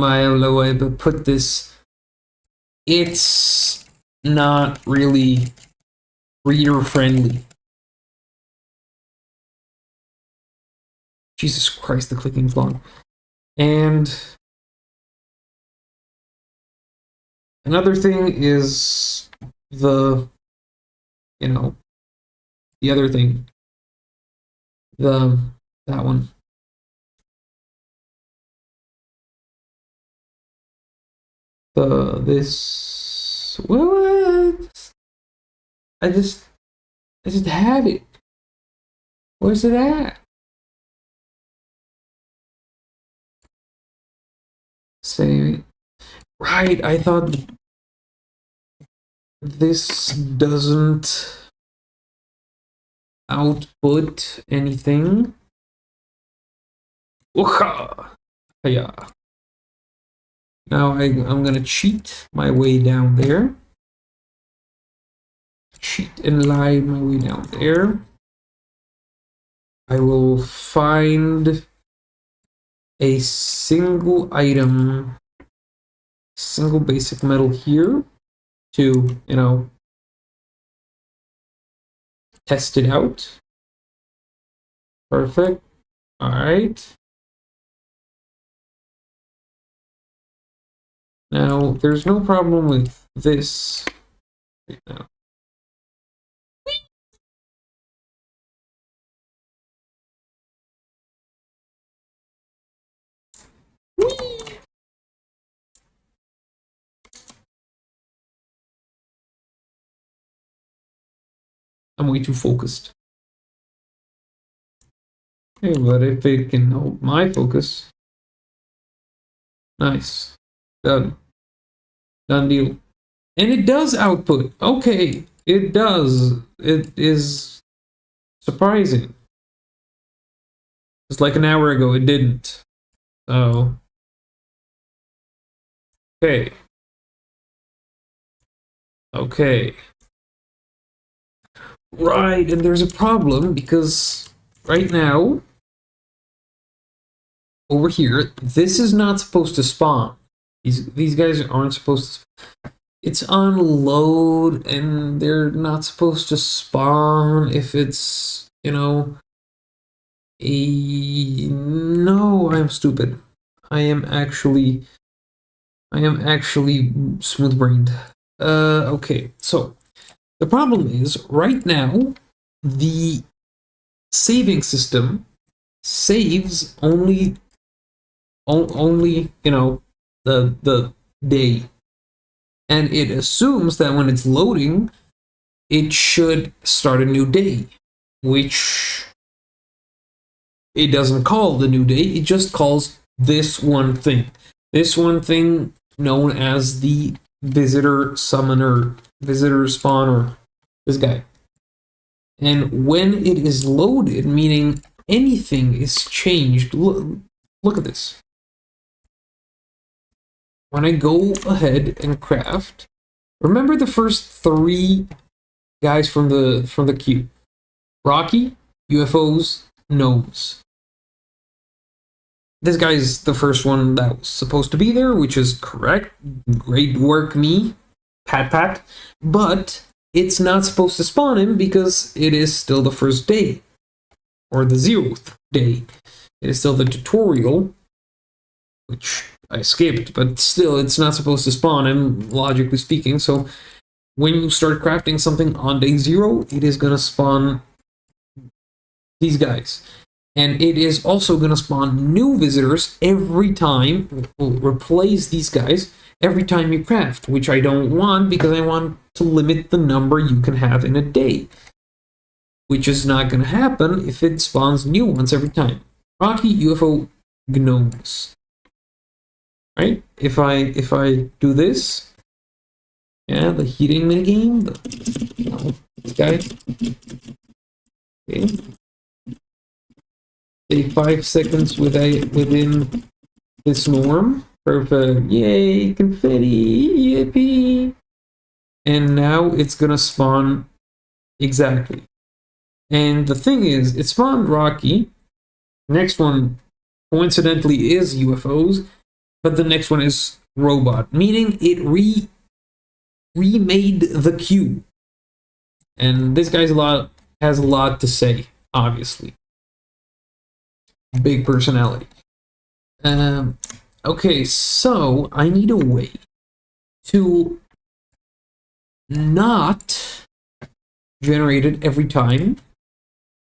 way to put this? It's not really reader friendly. Jesus Christ, the clicking's long. And another thing is the, you know, the other thing. That one. This, well, I just had it. Where's it at? Save it. Right, I thought this doesn't output anything. Yeah. Now I'm gonna cheat my way down there. Cheat and lie my way down there. I will find a single item, single basic metal here to, you know, test it out. Perfect. All right. Now, there's no problem with this right now. I'm way too focused. Hey, but if it can hold my focus, nice. Done. Done deal. And it does output. Okay, it does. It is surprising. Just like an hour ago, it didn't. So, okay. Okay. Right, and there's a problem because right now, over here, this is not supposed to spawn. These guys aren't supposed to. It's on load, and they're not supposed to spawn if it's, you know, a... No, I'm stupid. I am actually smooth-brained. Okay, so the problem is, right now, the saving system saves only, you know, the day. And it assumes that when it's loading, it should start a new day, which it doesn't call the new day, it just calls this one thing. This one thing known as the visitor summoner, visitor spawner, this guy. And when it is loaded, meaning anything is changed, look at this. When I go ahead and craft, remember the first three guys from the queue: Rocky, UFOs, gnomes. This guy's the first one that was supposed to be there, which is correct. Great work, me. Pat. But it's not supposed to spawn him because it is still the first day. Or the 0th day. It is still the tutorial, which I skipped, but still, it's not supposed to spawn him, logically speaking. So when you start crafting something on day 0, it is going to spawn these guys. And it is also going to spawn new visitors every time. Will replace these guys every time you craft, which I don't want because I want to limit the number you can have in a day, which is not going to happen if it spawns new ones every time. Rocky, UFO, gnomes. Right? If I do this, yeah, the heating minigame, this guy. Okay. Say 5 seconds within this norm. Perfect. Yay, confetti, yippee. And now it's gonna spawn exactly. And the thing is, it spawned Rocky. Next one, coincidentally, is UFOs, but the next one is robot, meaning it remade the queue. And this guy's has a lot to say, obviously. Big personality. Okay, so I need a way to not generate it every time,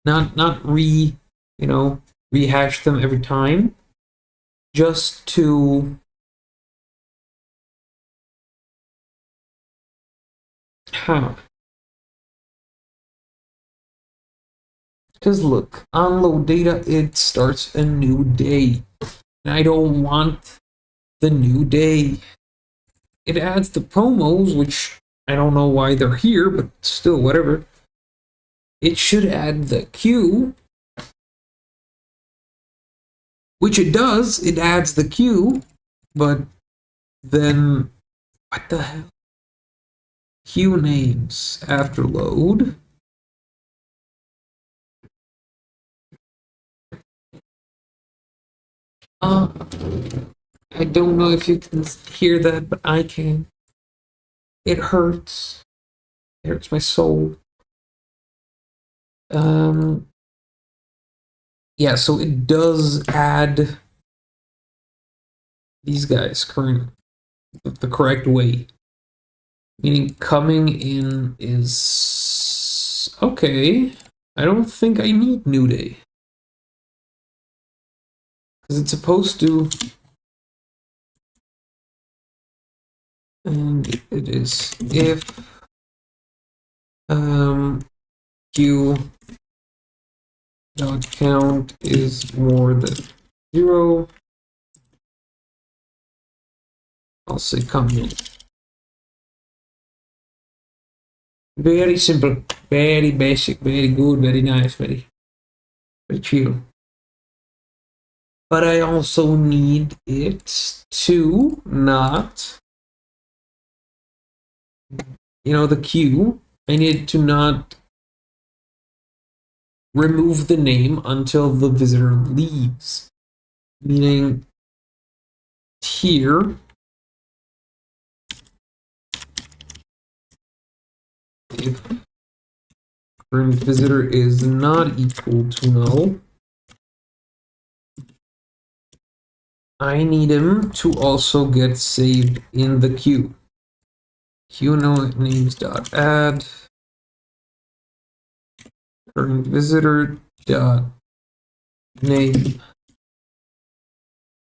not rehash them every time, just to how. Because look, on load data, it starts a new day. And I don't want the new day. It adds the promos, which I don't know why they're here, but still, whatever. It should add the queue, which it does. It adds the queue, but then, what the hell? Queue names after load. I don't know if you can hear that, but I can. It hurts. It hurts my soul. Yeah, so it does add these guys the correct way. Meaning coming in is okay. I don't think I need New Day. Because it's supposed to. And it is if Q dot count is more than 0, I'll say coming in. Very simple, very basic, very good, very nice, very chill. But I also need it to not, the queue, I need to not remove the name until the visitor leaves. Meaning here, if current visitor is not equal to null, I need him to also get saved in the queue. Queue names dot add current visitor dot name.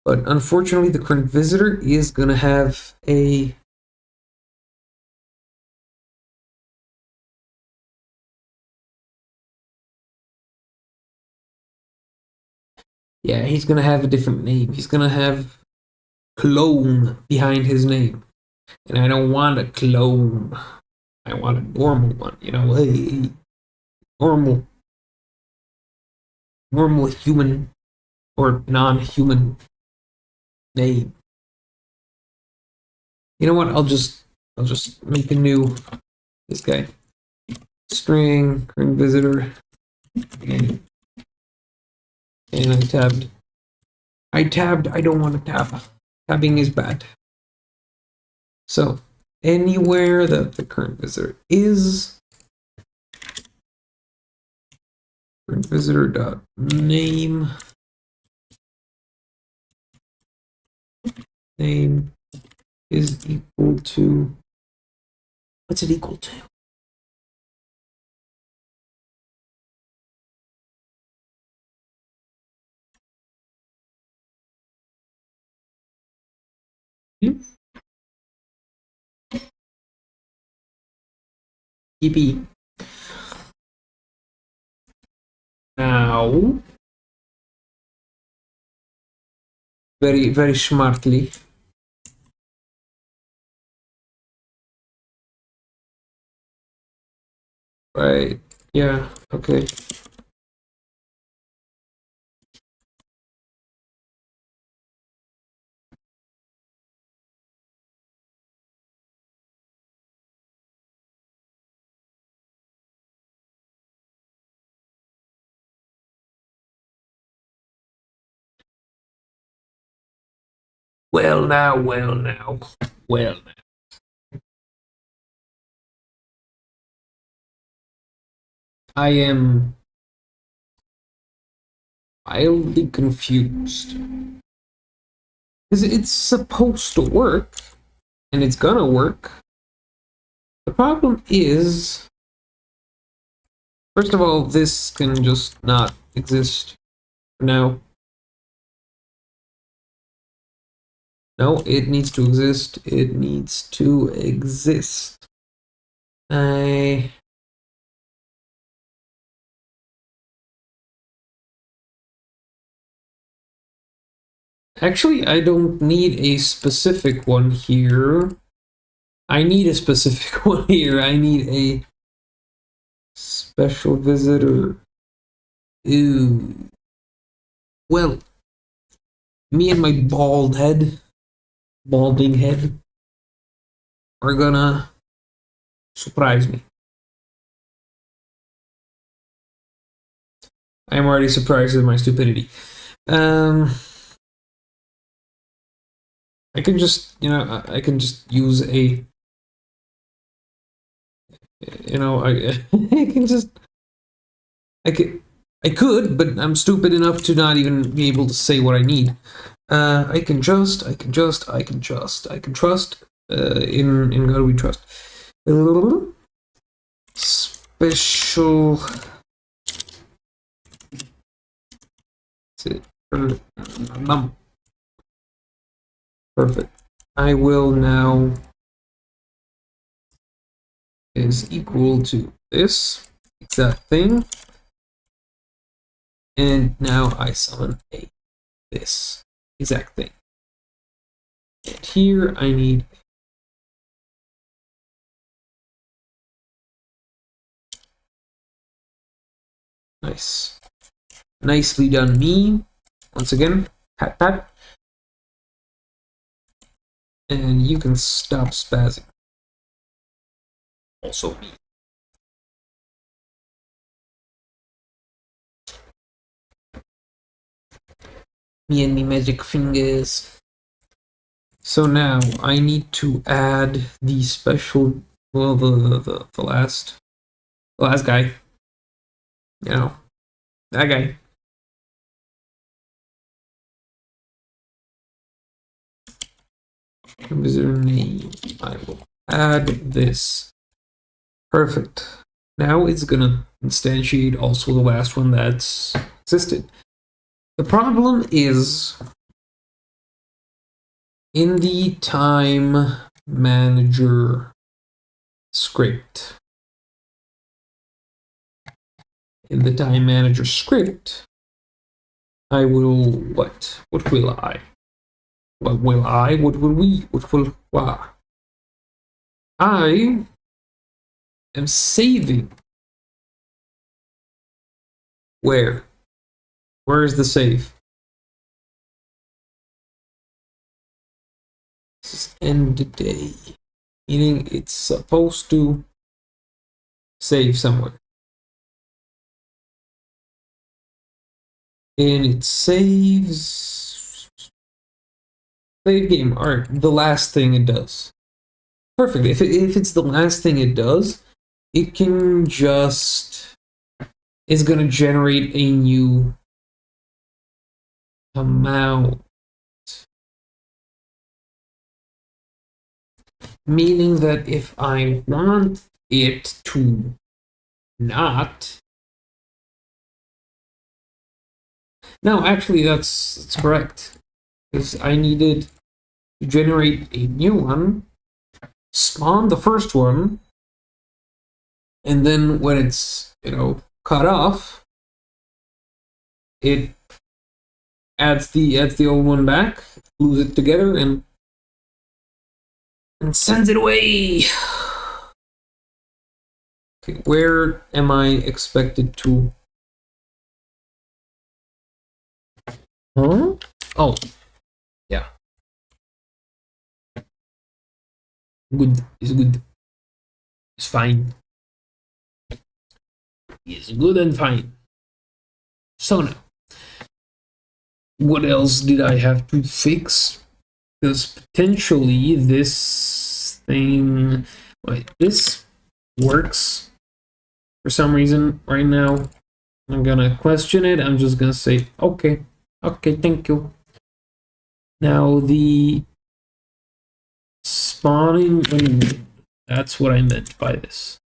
But unfortunately, the current visitor is gonna have a he's gonna have a different name. He's gonna have clone behind his name. And I don't want a clone. I want a normal one, a normal human or non-human name. You know what? I'll just make a new this guy. String current visitor. And I tabbed. I don't want to tab. Tabbing is bad. So anywhere that the current visitor is, current visitor dot name is equal to, what's it equal to? EP. Now, very, very smartly, right? Yeah, okay. Well now. I am wildly confused. Because it's supposed to work, and it's gonna work. The problem is, first of all, this can just not exist for now. No, it needs to exist. It needs to exist. Actually, I don't need a specific one here. I need a specific one here. I need a special visitor. Ooh. Well, me and my balding head, are gonna surprise me. I am already surprised at my stupidity. I can just, I can just use a, I, I can just I could, but I'm stupid enough to not even be able to say what I need. I can trust. In God we trust. Special. Perfect. I will now is equal to this exact thing. And now I summon this exact thing. And here I need nice. Nicely done me. Once again, pat pat. And you can stop spazzing. Also me. Me and me magic fingers. So now I need to add the special, well, the last guy. You know, that guy. Visitor name. I will add this. Perfect. Now it's gonna instantiate also the last one that's existed. The problem is in the time manager script. In the time manager script, I will what? What will I? What will I? What will we? What will I am saving. Where? Where is the save? This is end the day. Meaning it's supposed to save somewhere. And it saves. Save game. Alright, the last thing it does. Perfect. If it's the last thing it does, it can just. It's gonna generate a new amount. Meaning that if I want it to not. No, actually, that's correct. Because I needed to generate a new one, spawn the first one, and then when it's, cut off, it adds the old one back, glues it together, and sends it away. Okay, where am I expected to? Huh? Oh, yeah. Good. It's good. It's fine. It's good and fine. So now, what else did I have to fix? Because potentially this thing, wait, this works for some reason right now. I'm gonna question it. I'm just gonna say, okay, thank you. Now the spawning, that's what I meant by this.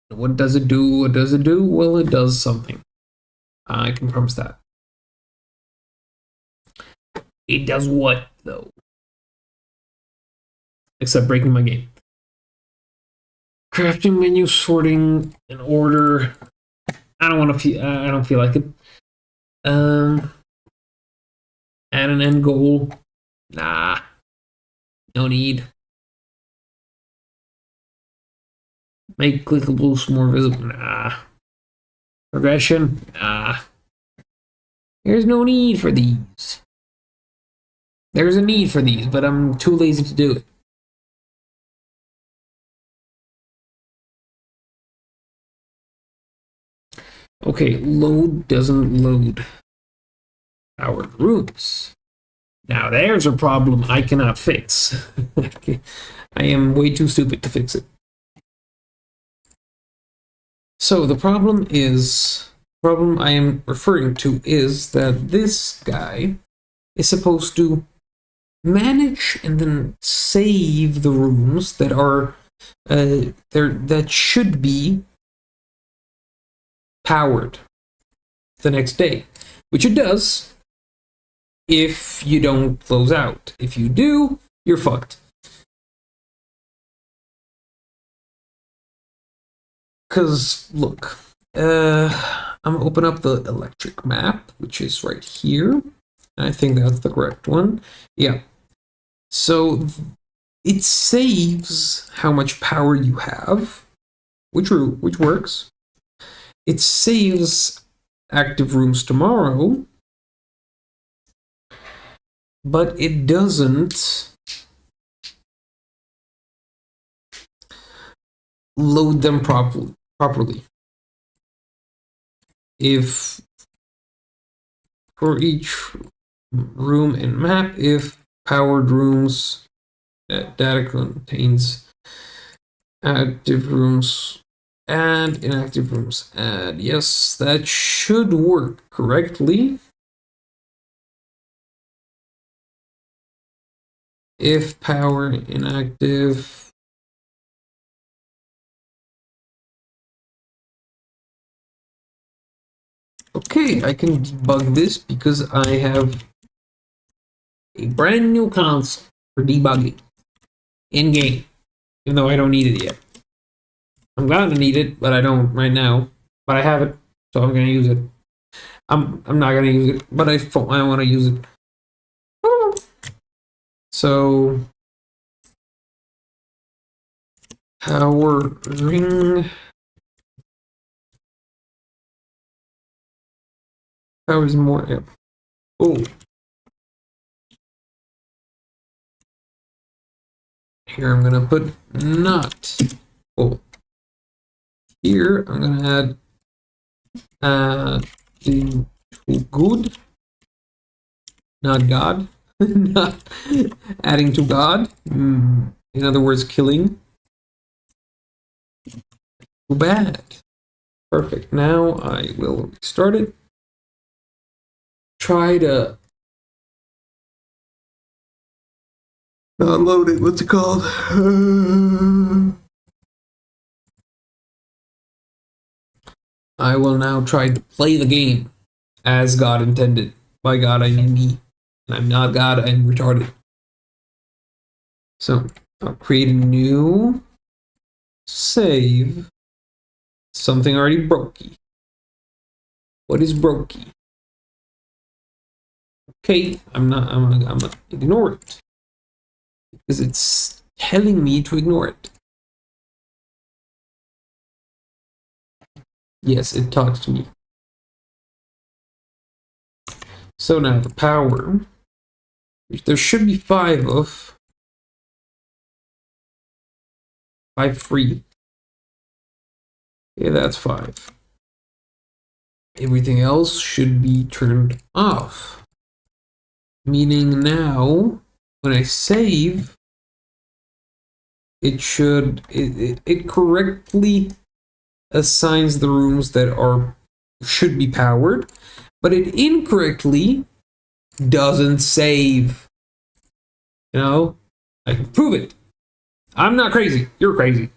What does it do? What does it do? Well, it does something. I can promise that. It does what, though? Except breaking my game. Crafting menu, sorting, and order. I don't feel like it. Add an end goal. Nah. No need. Make clickables more visible. Nah. Progression. Nah. There's no need for these. There's a need for these, but I'm too lazy to do it. Okay, load doesn't load our rooms. Now there's a problem I cannot fix. Okay. I am way too stupid to fix it. So the problem I am referring to is that this guy is supposed to manage and then save the rooms that are that should be powered the next day, which it does if you don't close out. If you do, you're fucked. Because look, I'm gonna open up the electric map, which is right here. And I think that's the correct one. Yeah. So it saves how much power you have, which works. It saves active rooms tomorrow, but it doesn't load them properly. If for each room and map, if powered rooms data contains active rooms, add inactive rooms, add. Yes, that should work correctly. If power inactive, okay, I can debug this because I have a brand new console for debugging in game, even though I don't need it yet. I'm glad I need it, but I don't right now. But I have it, so I'm gonna use it. I'm not gonna use it, but I want to use it. So power ring. Power is more. Yeah. Oh. Here I'm gonna put not. Oh. Here I'm gonna add to good, not God, not adding to God. In other words, killing. Too bad. Perfect. Now I will restart it. Try to not load it. What's it called? I will now try to play the game as God intended. By God, I mean me. And I'm not God, I'm retarded. So, I'll create a new save. Something already brokey. What is brokey? Okay, I'm gonna ignore it. Because it's telling me to ignore it. Yes, it talks to me. So now the power, which there should be 5 of. 5 free. Okay, that's 5. Everything else should be turned off. Meaning now, when I save, it correctly assigns the rooms that should be powered, but it incorrectly doesn't save. You know, I can prove it. I'm not crazy. You're crazy.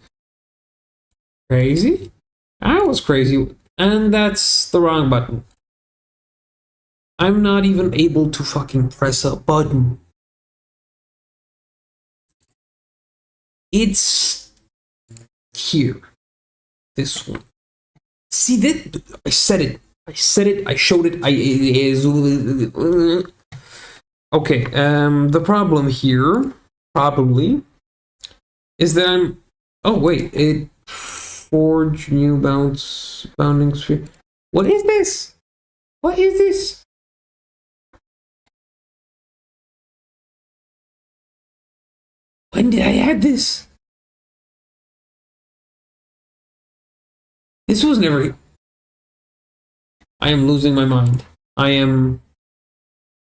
Crazy? I was crazy. And that's the wrong button. I'm not even able to fucking press a button. It's here. This one. See that? I said it. I said it. I showed it. Okay. The problem here, probably, is that I'm. Oh wait. It forge new bounding sphere. What is this? What is this? When did I add this? This was never. I am losing my mind. I am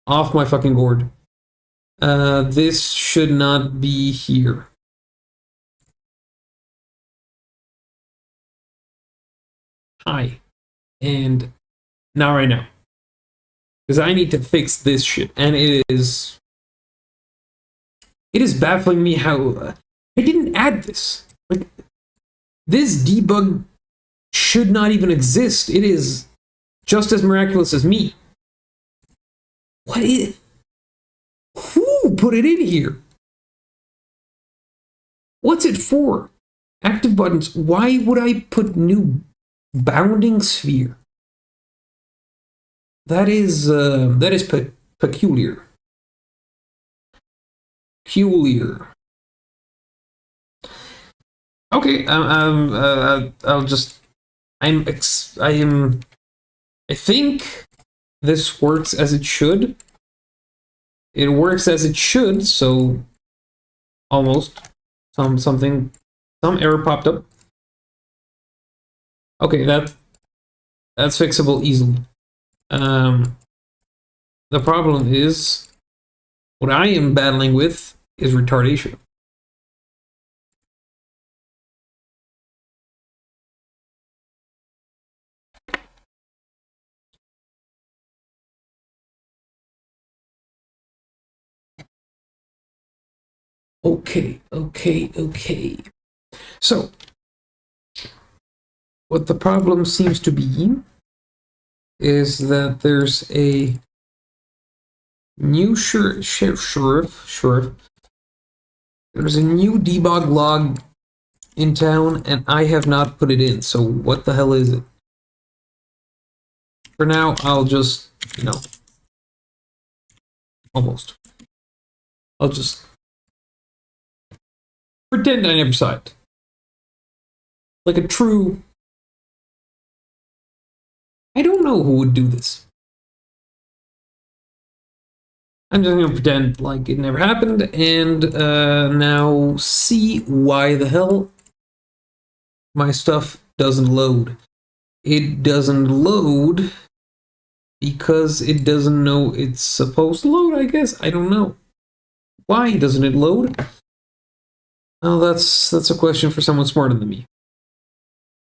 off my fucking board. This should not be here. Hi. And not right now. Because I need to fix this shit. And it is baffling me how I didn't add this. Like, this debug should not even exist. It is just as miraculous as me. What is... Who put it in here? What's it for? Active buttons. Why would I put new bounding sphere? That is peculiar. Peculiar. Okay, I'll just. I think this works as it should. It works as it should, so almost some error popped up. Okay, that's fixable easily. The problem is what I am battling with is retardation. Okay. So, what the problem seems to be is that there's a new sheriff. There's a new debug log in town, and I have not put it in. So, what the hell is it? For now, I'll just, almost. I'll just pretend I never saw it. Like a true... I don't know who would do this. I'm just going to pretend like it never happened, and now see why the hell my stuff doesn't load. It doesn't load because it doesn't know it's supposed to load, I guess. I don't know. Why doesn't it load? Oh, that's a question for someone smarter than me.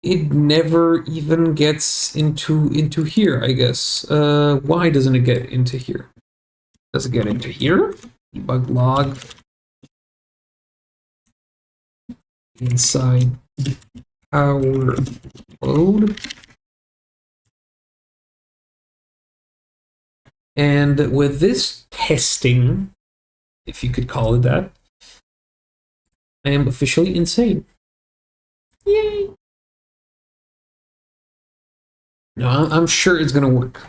It never even gets into here, I guess. Why doesn't it get into here? Does it get into here? Debug log inside our load. And with this testing, if you could call it that, I am officially insane. Yay! No, I'm sure it's gonna work.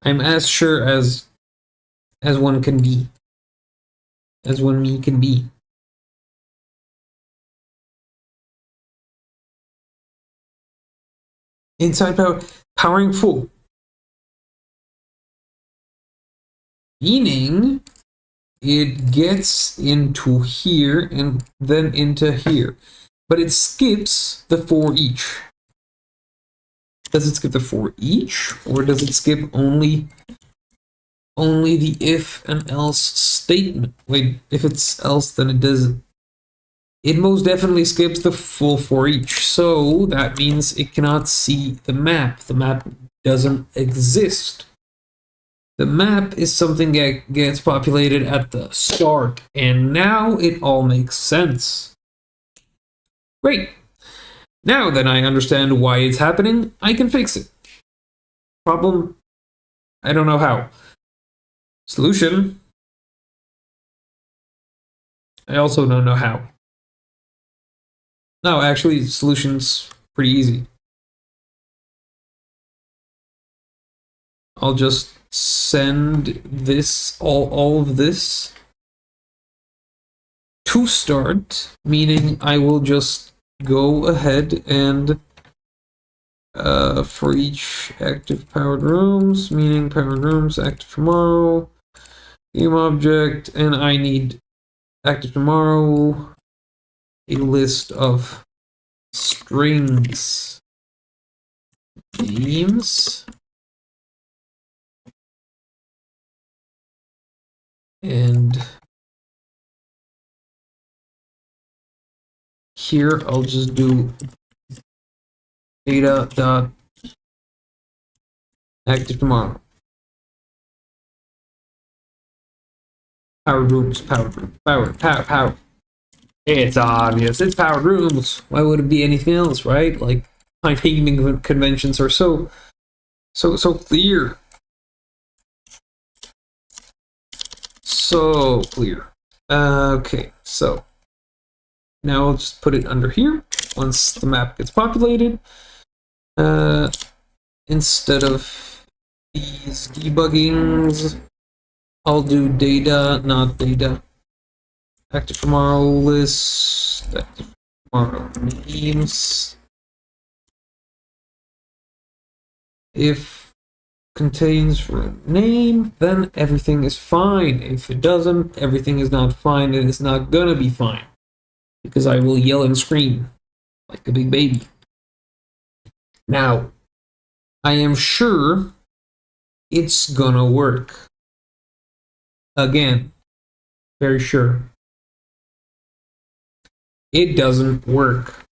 I'm as sure as one can be. As one me can be. Inside power, powering full. Meaning it gets into here and then into here. But it skips the for each. Does it skip the for each? Or does it skip only the if and else statement? Wait, if it's else, then it does. It most definitely skips the full for each. So that means it cannot see the map. The map doesn't exist. The map is something that gets populated at the start, and now it all makes sense. Great. Now that I understand why it's happening, I can fix it. Problem? I don't know how. Solution? I also don't know how. No, actually, solution's pretty easy. I'll just send this, all of this to start, meaning I will just go ahead and for each active powered rooms, meaning powered rooms active tomorrow, game object, and I need active tomorrow, a list of strings, games, and here I'll just do data dot active tomorrow. Powered rooms, power. It's obvious. It's powered rooms. Why would it be anything else, right? Like, my naming conventions are so clear. So clear. Okay, so now I'll just put it under here once the map gets populated. Instead of these debuggings, I'll do data, not data. Active tomorrow list, active tomorrow names. If contains room name, then everything is fine. If it doesn't, everything is not fine, and it's not gonna be fine. Because I will yell and scream like a big baby. Now, I am sure it's gonna work. Again, very sure. It doesn't work.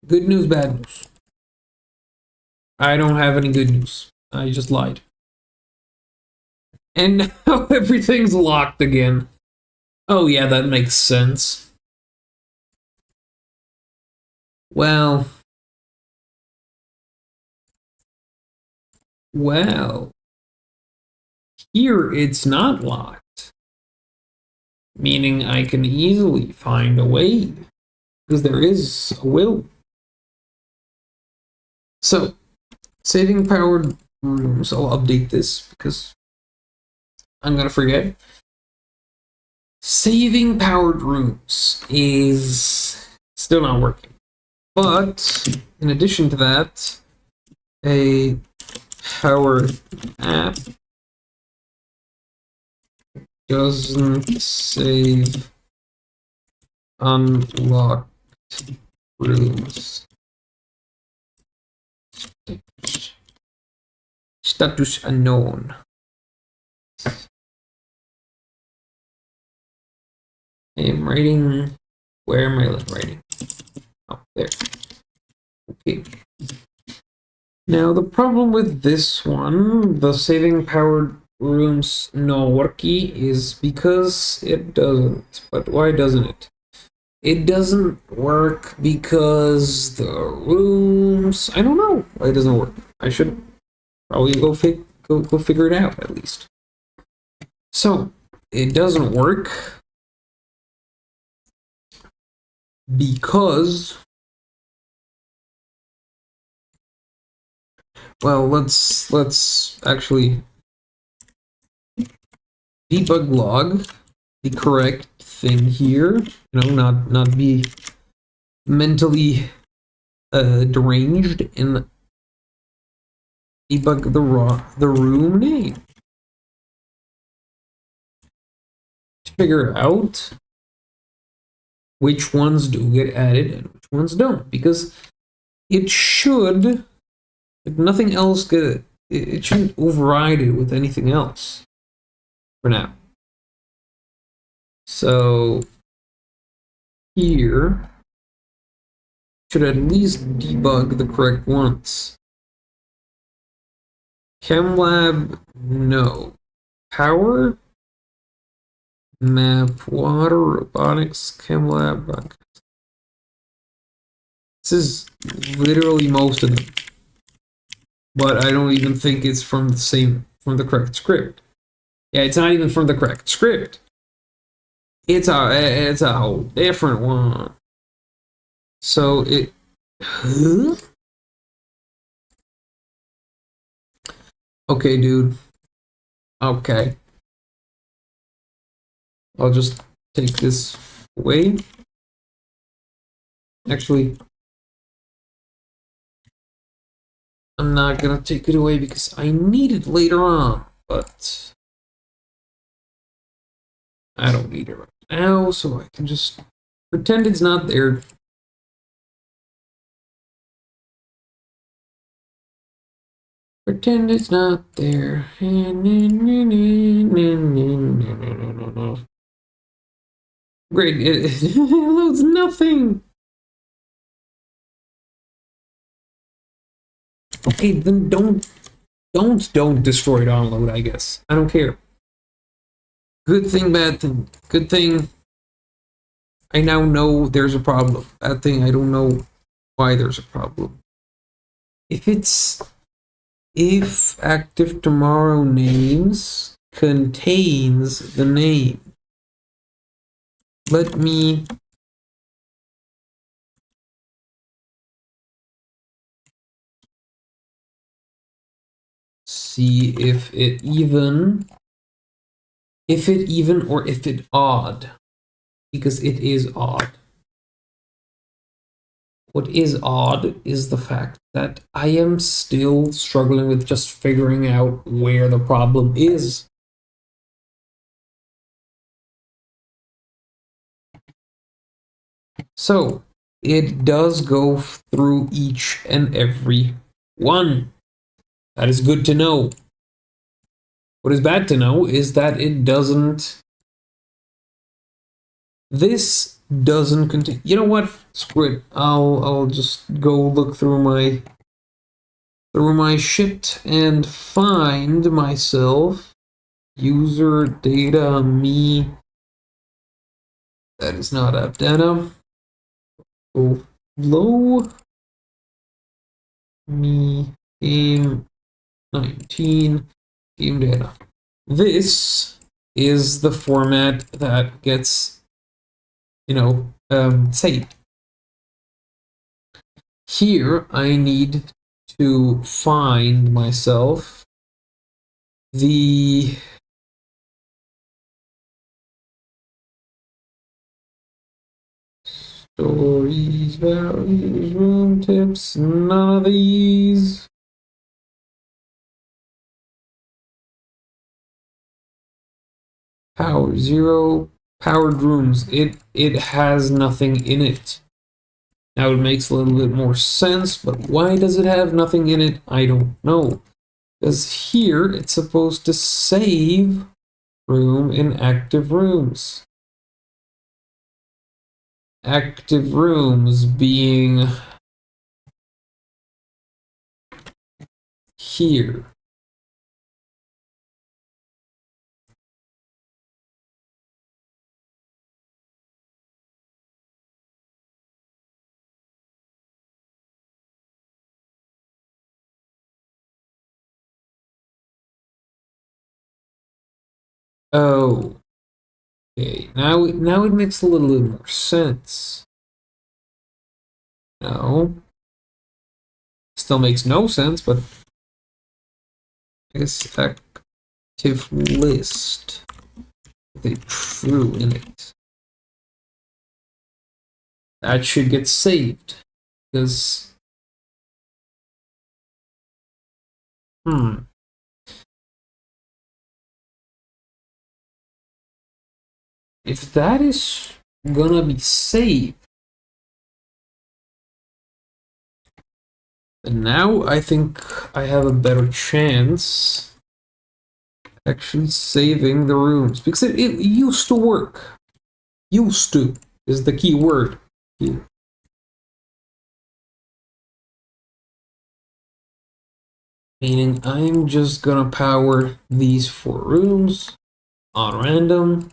Good news, bad news. I don't have any good news. I just lied. And now everything's locked again. Oh yeah, that makes sense. Well, here it's not locked. Meaning I can easily find a way, because there is a will. So, saving powered rooms, I'll update this because I'm gonna forget. Saving powered rooms is still not working. But, in addition to that, a powered app doesn't save unlocked rooms. Status unknown. I am writing. Where am I writing? Oh, there. Okay. Now the problem with this one, the saving powered rooms no worky, is because it doesn't. But why doesn't it? It doesn't work because the rooms. I don't know why it doesn't work. I should probably go figure it out at least. So it doesn't work because, well, let's actually debug log the correct thing here. You know, not be mentally deranged and debug the room name to figure out which ones do get added and which ones don't, because it should, if nothing else, it shouldn't override it with anything else for now. So here should at least debug the correct ones. ChemLab, no. Power, map, water, robotics, ChemLab. This is literally most of them. But I don't even think it's from the correct script. Yeah, it's not even from the correct script. It's a whole different one. So it. Huh? Okay, dude. Okay. I'll just take this away. Actually, I'm not gonna take it away because I need it later on, but I don't need it right now, so I can just pretend it's not there. Pretend it's not there. Great, it loads nothing. Okay, then don't destroy download, I guess. I don't care. Good thing, bad thing. Good thing, I now know there's a problem. Bad thing, I don't know why there's a problem. If active tomorrow names contains the name, let me see if it even or if it odd, because it is odd. What is odd is the fact that I am still struggling with just figuring out where the problem is. So it does go through each and every one. That is good to know. What is bad to know is that it doesn't. This doesn't contain. You know what? Screw it. I'll just go look through my shit and find myself user data me. That is not app data. Oh, low me game 19 game data. This is the format that gets, saved. Here I need to find myself the stories, values, room tips, none of these. Power 0, powered rooms. It has nothing in it. Now it makes a little bit more sense, but why does it have nothing in it? I don't know. Because here it's supposed to save room in active rooms. Active rooms being here. Oh, okay. Now it makes a little bit more sense. No, still makes no sense, but I guess active list with a true in it. That should get saved because if that is gonna be saved, then now I think I have a better chance actually saving the rooms, because it used to work. Used to is the key word here. Meaning I'm just gonna power these 4 rooms on random.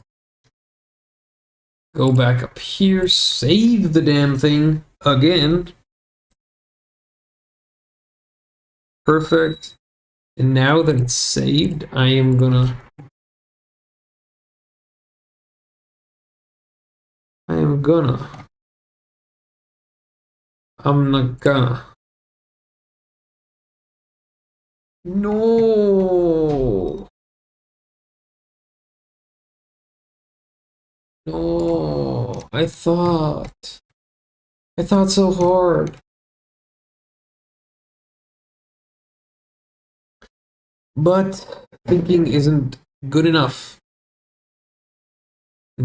Go back up here, save the damn thing again. Perfect. And now that it's saved, I'm not gonna. No. No. I thought so hard. But thinking isn't good enough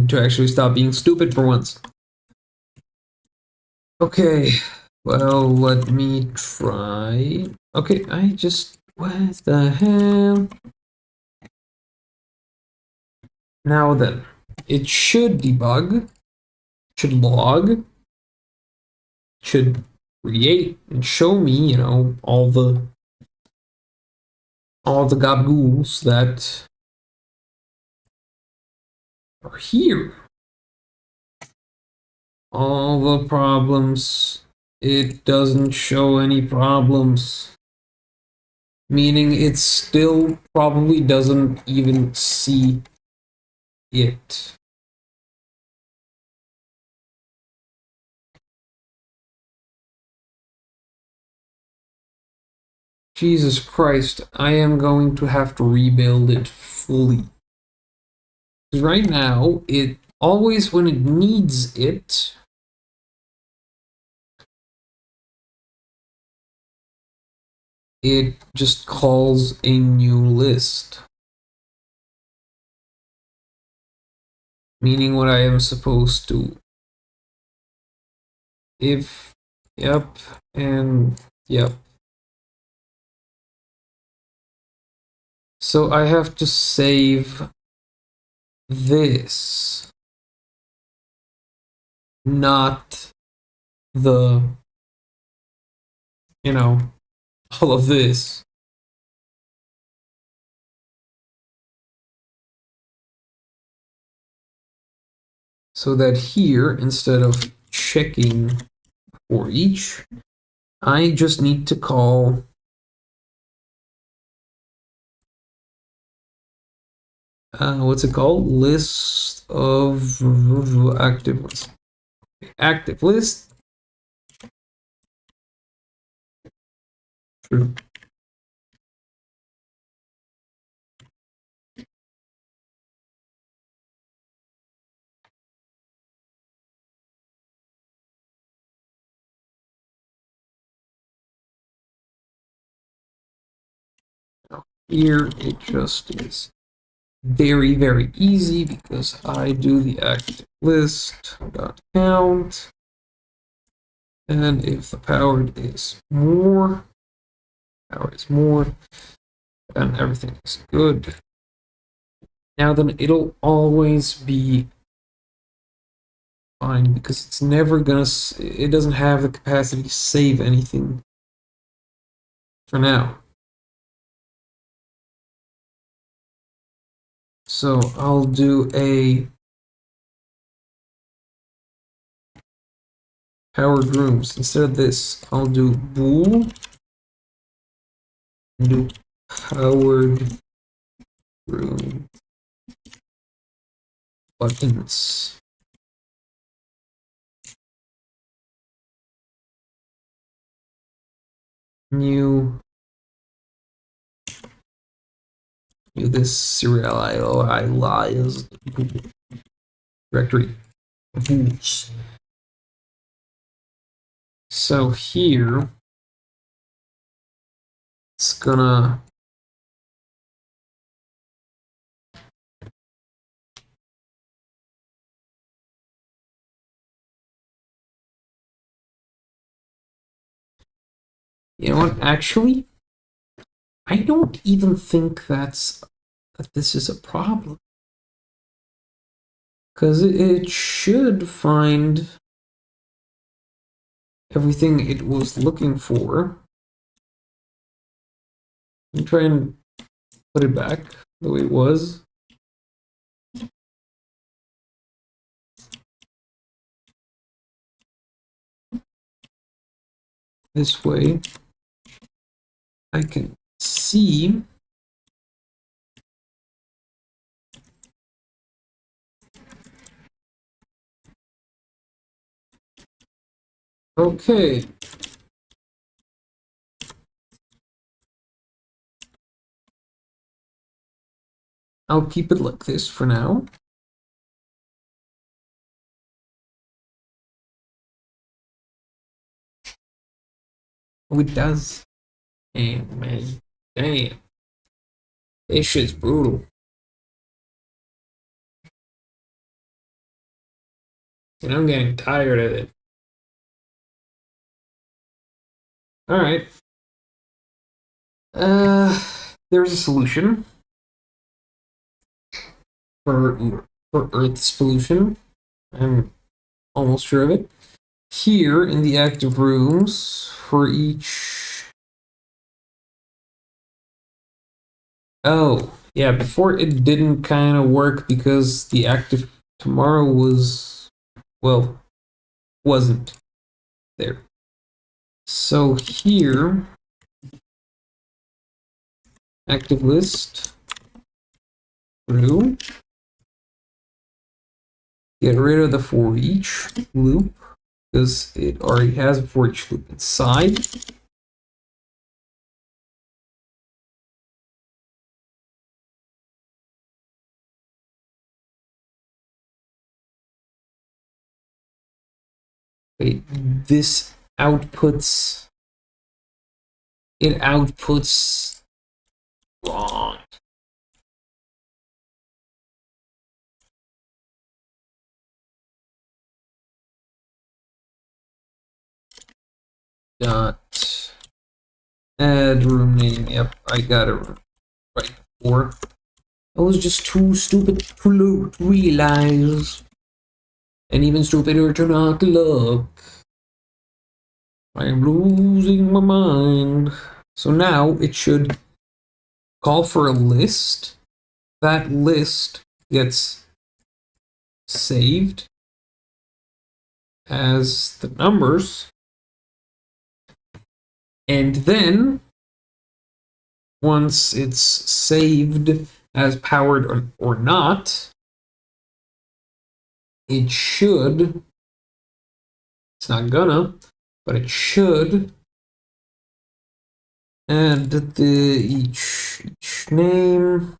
to actually stop being stupid for once. Okay, well, let me try. Okay, what the hell? Now then, it should debug. should log, should create and show me, you know, all the gabools that are here. All the problems. It doesn't show any problems. Meaning it still probably doesn't even see it. Jesus Christ, I am going to have to rebuild it fully. Because right now, it always, when it needs it, it just calls a new list. Meaning what I am supposed to. If, yep, and yep. So I have to save this, not the, you know, all of this. So that here, instead of checking for each, I just need to call what's it called? List of active list. Active list. True. Here it just is very, very easy because I do the active list dot count, and if the powered is more, and everything is good. Now then it'll always be fine because it's never gonna, it doesn't have the capacity to save anything for now. So I'll do a powered rooms. Instead of this, I'll do bool and do powered room buttons. New this serialized directory of bools. So here it's gonna you know what, actually I don't even think that this is a problem. Because it should find everything it was looking for. And try and put it back the way it was. This way I can see okay. I'll keep it like this for now. Oh, it does. Damn, man. Damn. This shit's brutal. And I'm getting tired of it. Alright. There's a solution for Earth's pollution. I'm almost sure of it. Here in the active rooms, for each... Oh, yeah, before it didn't kind of work because the active tomorrow was, well, wasn't there. So here, active list, true. Get rid of the for each loop because it already has a for each loop inside. Wait, this outputs, it outputs wrong. Dot add room name. Yep, I got it right before. I was just too stupid to realize, and even stupider to not look. I am losing my mind. So now it should call for a list. That list gets saved as the numbers. And then, once it's saved as powered or not, it should, it's not gonna, but it should add the each name.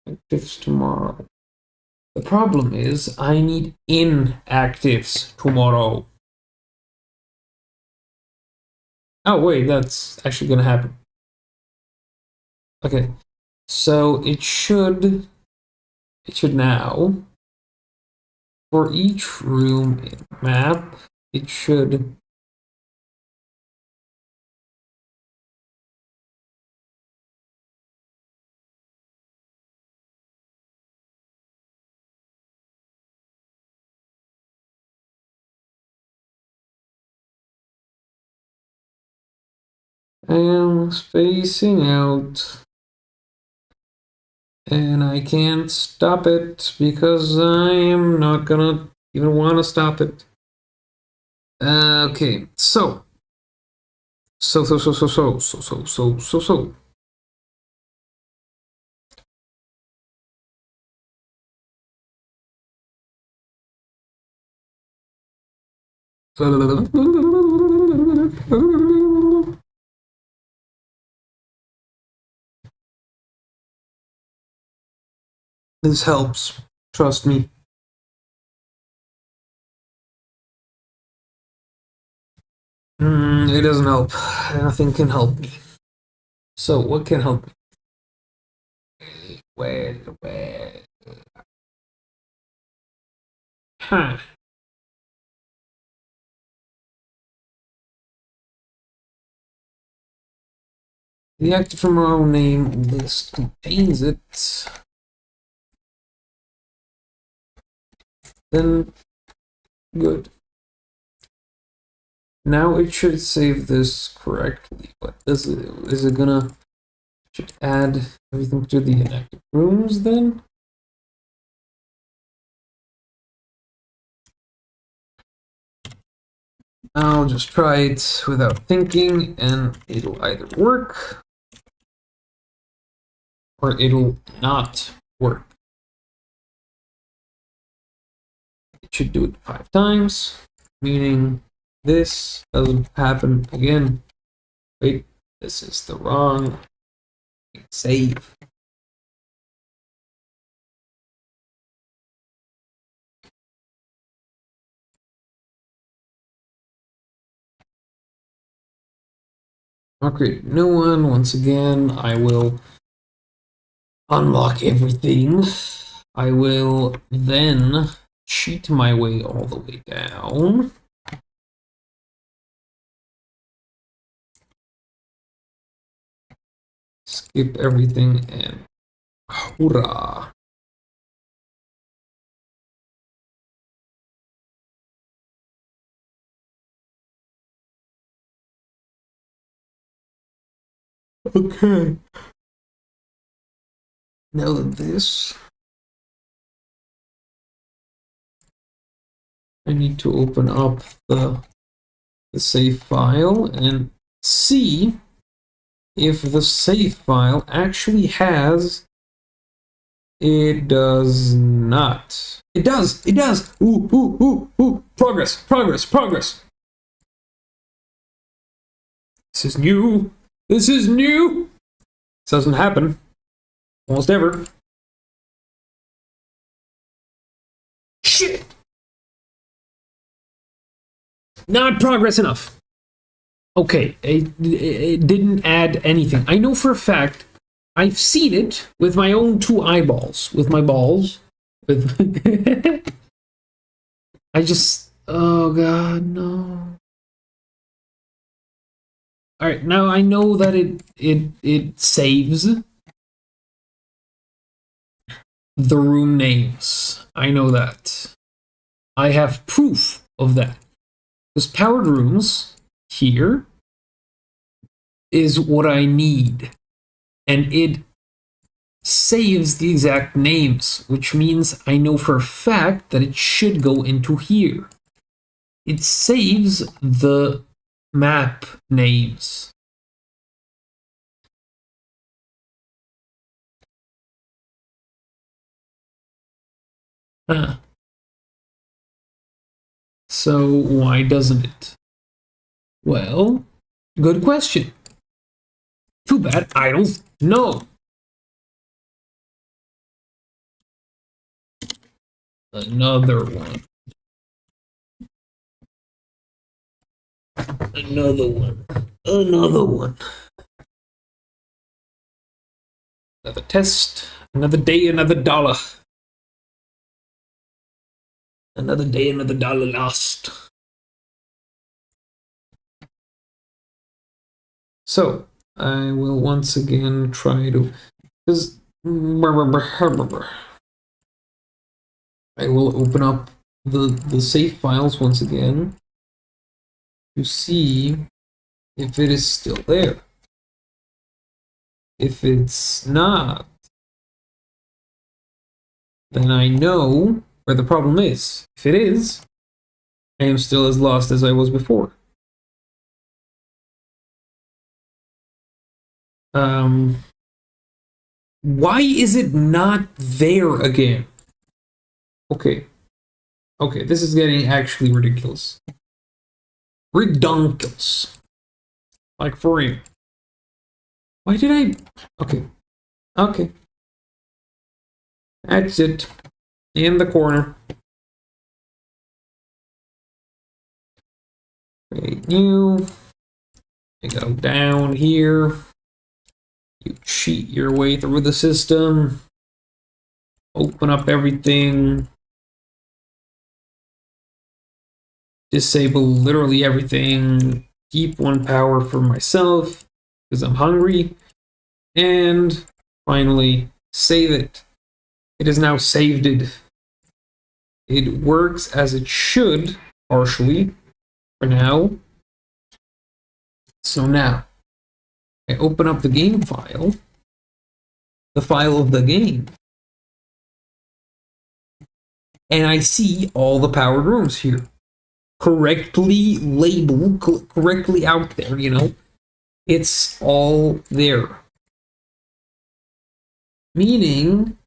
Actives tomorrow. The problem is I need inactives tomorrow. Oh wait, that's actually gonna happen. Okay, so it should now, for each room in map, it should I am spacing out, and I can't stop it because I am not gonna even want to stop it. Okay, so. This helps, trust me. It doesn't help. Nothing can help me. So what can help me? Where? Huh. The active from our own name list contains it. Then good. Now it should save this correctly, but is it gonna should add everything to the inactive rooms then? I'll just try it without thinking, and it'll either work or it'll not work. It should do it 5 times, meaning this doesn't happen again. Wait, this is the wrong save. I'll create a new one. Once again, I will unlock everything. I will then cheat my way all the way down. skip everything and hurrah. Okay. Now this, I need to open up the save file and see if the save file actually has. It does not. It does. It does. Ooh, ooh, ooh, ooh. Progress, progress, progress. This is new. This is new. This doesn't happen almost ever. Shit. Not progress enough. Okay, it didn't add anything. I know for a fact I've seen it with my own 2 eyeballs, with my balls. With I just, oh god, no. All right, now I know that it saves the room names. I know that. I have proof of that. Because powered rooms here is what I need. And it saves the exact names, which means I know for a fact that it should go into here. It saves the map names. Huh. So why doesn't it? Well, good question. Too bad I don't know. Another one. Another one. Another one. Another test. Another day, another dollar. Another day, another dollar lost. So, I will once again try to... Because... I will open up the save files once again to see if it is still there. If it's not, then I know where the problem is. If it is, I am still as lost as I was before. Why is it not there again? Okay. Okay, this is getting actually ridiculous. Redonkulous. Like for real. Why did I... Okay. Okay. That's it. In the corner. Create new. You go down here. You cheat your way through the system. Open up everything. Disable literally everything. Keep 1 power for myself because I'm hungry. And finally, save it. It is now saved it. It works as it should, partially, for now. So now, I open up the game file, the file of the game, and I see all the powered rooms here. Correctly labeled, correctly out there, you know. It's all there. Meaning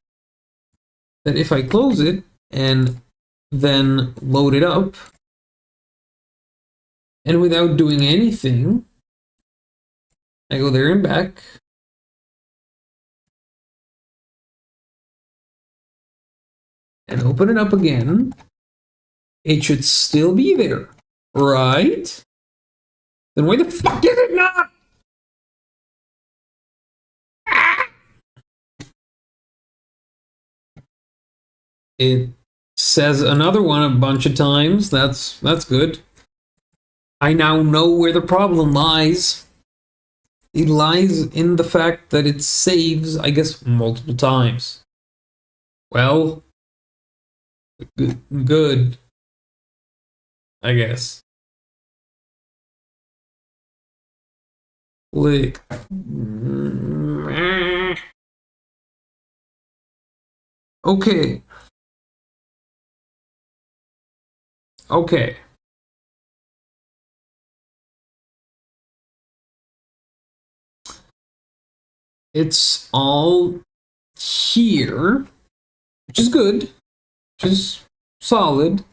that if I close it and then load it up, and without doing anything, I go there and back, and open it up again, it should still be there, right? Then why the fuck is it not? Ah! It says another one a bunch of times. That's good. I now know where the problem lies. It lies in the fact that it saves, I guess, multiple times. Well, good, I guess. Click. Okay. Okay. It's all here, which is good, which is solid.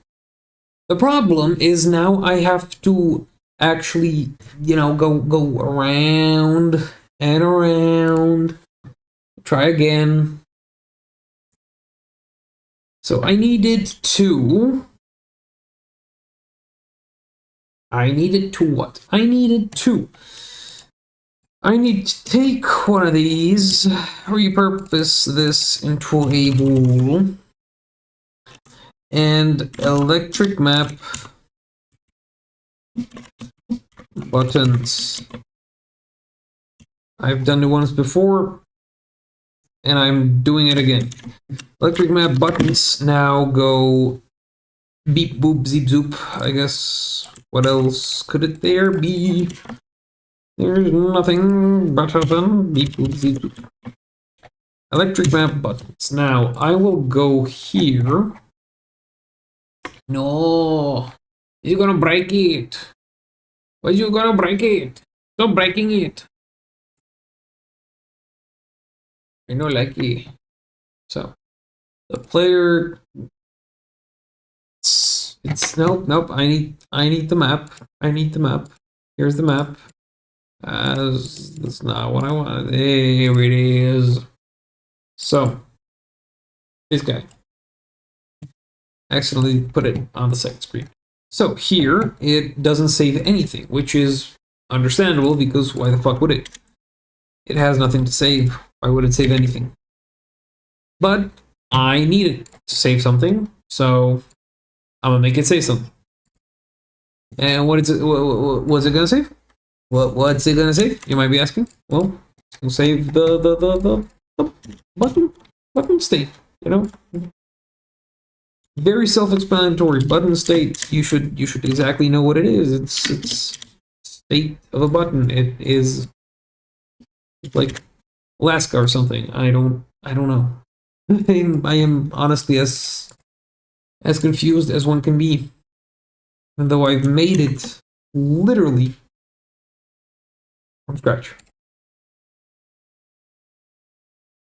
The problem is now I have to actually, go around and around, try again. So I needed to what? I need to take one of these, repurpose this into a bool, and electric map buttons. I've done it once before, and I'm doing it again. Electric map buttons now go beep boop zip zoop. I guess, what else could it there be? There's nothing but open beep boop zip zoop. Electric map buttons. Now I will go here. No, you're gonna break it. Why you gonna break it? Stop breaking it. I know, like it. So the player. It's nope. I need the map. I need the map. Here's the map. That's not what I want. There it is. So this guy accidentally put it on the second screen. So here it doesn't save anything, which is understandable because why the fuck would it? It has nothing to save. Why would it save anything? But I need it to save something, so I'm gonna make it save something. And what is it? What's it gonna save? What's it gonna save? You might be asking. Well, it's gonna save the button state. Very self-explanatory. Button state. You should exactly know what it is. It's state of a button. It is like Alaska or something. I don't know. I am honestly as confused as one can be. And though I've made it literally from scratch.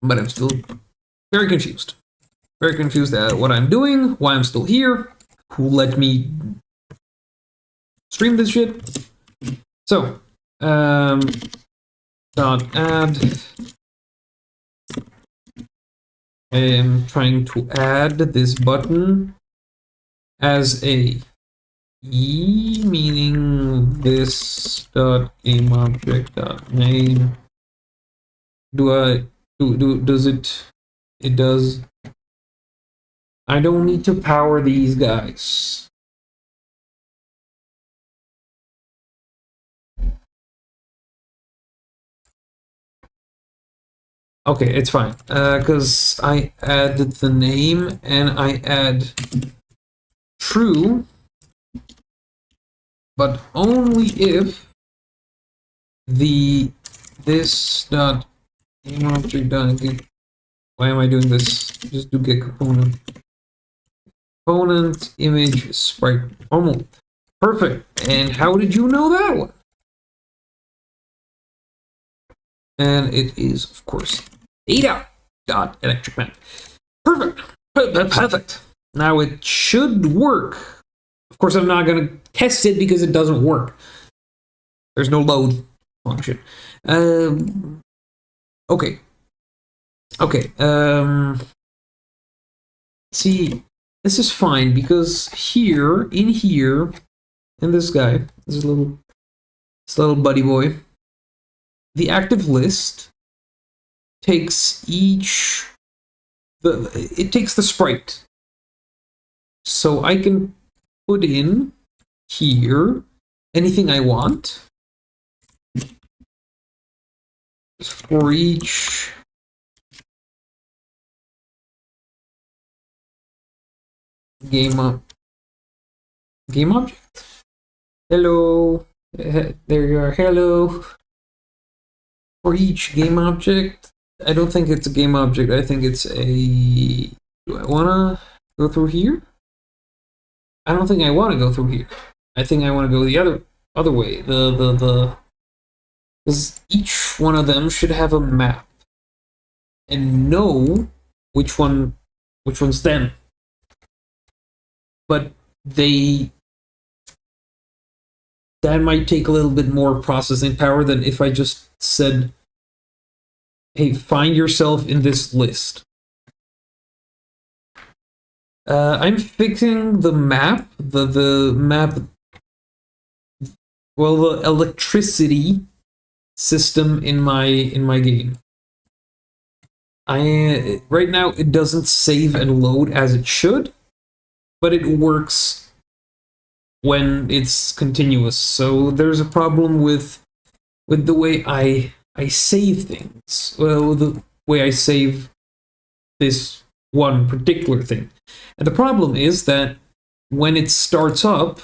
But I'm still very confused. Very confused at what I'm doing, why I'm still here, who let me stream this shit. So, dot add. I am trying to add this button as a E, meaning this dot aim object dot name. Does it? It does. I don't need to power these guys. Okay, it's fine. Because I added the name and I add true, but only if this dot aim object dot get. Why am I doing this? Just do get component. Component image sprite. Oh, perfect. And how did you know that one? And it is, of course, data.electric map. Perfect. Perfect. Now it should work. Of course, I'm not going to test it because it doesn't work. There's no load function. Okay. Okay. See, this is fine because in this guy, this little buddy boy, the active list takes it takes the sprite. So I can put in here anything I want. for each game object. Hello. There you are. Hello. For each game object, I don't think it's a game object. I think it's a. Do I wanna go through here? I don't think I want to go through here. I think I want to go the other way. Because each one of them should have a map and know which one's them. But that might take a little bit more processing power than if I just said, hey, find yourself in this list. I'm fixing the map, the map, well, the electricity system in my game. Right now it doesn't save and load as it should, but it works when it's continuous. So there's a problem with the way I save things. Well, the way I save this one particular thing. And the problem is that when it starts up,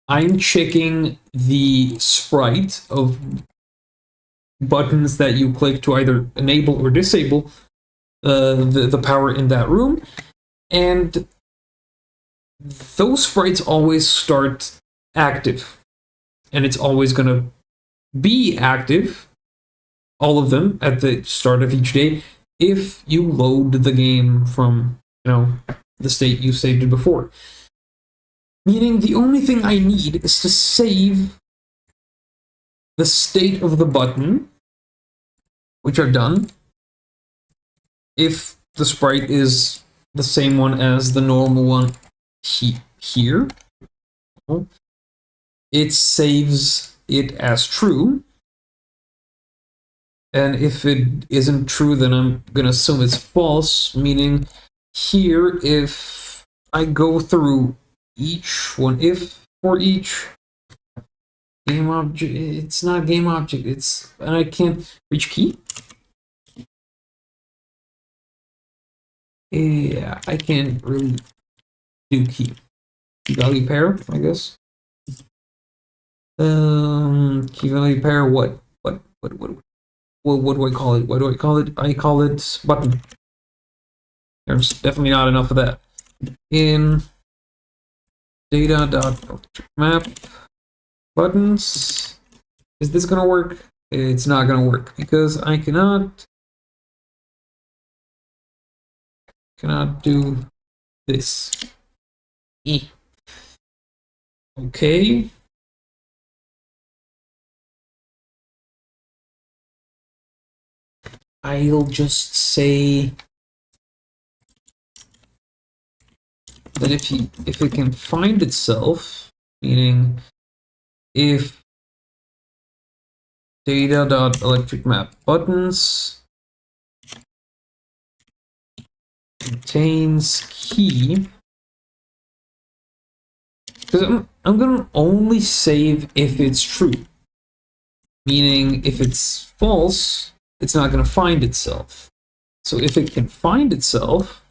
I'm checking the sprite of buttons that you click to either enable or disable the power in that room, and those sprites always start active, and it's always going to be active, all of them, at the start of each day, if you load the game from, the state you saved it before. Meaning the only thing I need is to save the state of the button, which are done, if the sprite is the same one as the normal one here. It saves it as true. And if it isn't true, then I'm going to assume it's false, meaning here, if I go through each one, if for each game object, it's not game object, and I can't reach key. Yeah, I can't really do key value pair, I guess. Key value pair, what do I call it? What do I call it? I call it button. There's definitely not enough of that. In data.map buttons, is this gonna work? It's not gonna work because I cannot do this. Okay. I'll just say that if it can find itself, meaning if data.electricMap buttons contains key, because I'm gonna only save if it's true, meaning if it's false, it's not gonna find itself. So if it can find itself,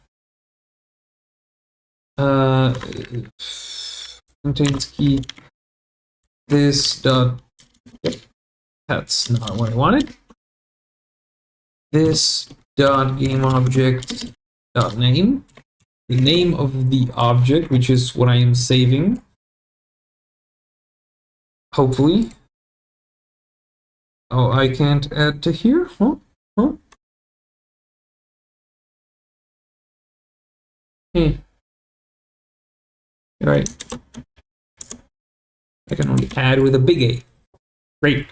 contains key this dot, yep, that's not what I wanted. This dot game object dot name, the name of the object, which is what I am saving, hopefully. Oh, I can't add to here? Huh? Right. I can only add with a big A. Great.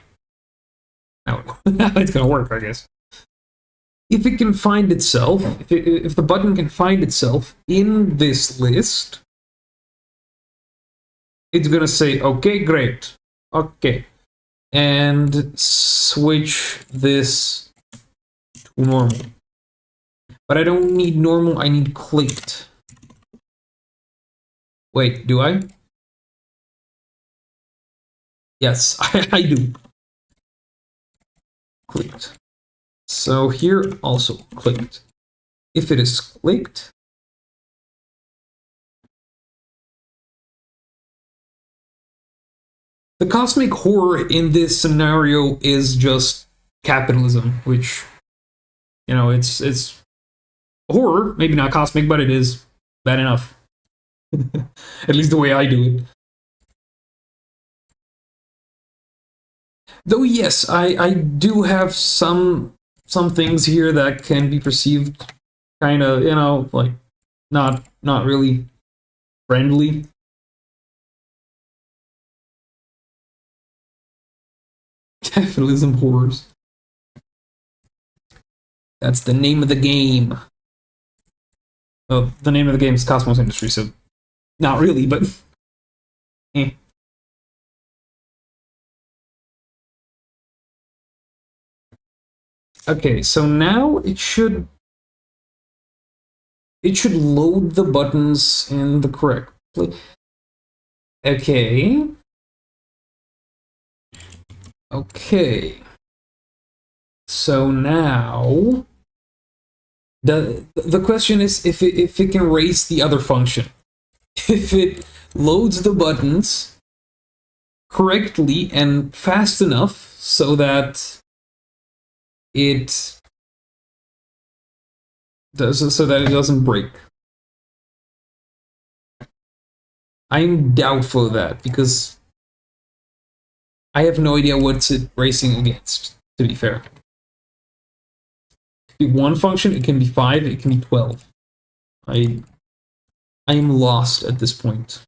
Now it's gonna work, I guess. If it can find itself, if the button can find itself in this list, it's gonna say, okay, great. Okay. And switch this to normal. But I don't need normal, I need clicked. Wait, do I? Yes, I do. Clicked. So here also clicked. If it is clicked, the cosmic horror in this scenario is just capitalism, which, you know, it's horror, maybe not cosmic, but it is bad enough. At least the way I do it. Though yes, I do have some things here that can be perceived kind of, you know, like not really friendly. Capitalism horrors. That's the name of the game. Well, the name of the game is Cosmos Industry, so not really, but eh. Okay, so now it should load the buttons in the correct place. Okay. Okay. So now the question is if it can raise the other function. If it loads the buttons correctly and fast enough so that it doesn't break. I'm doubtful of that because I have no idea what's it racing against, to be fair. It can be one function, it can be 5, it can be 12. I am lost at this point.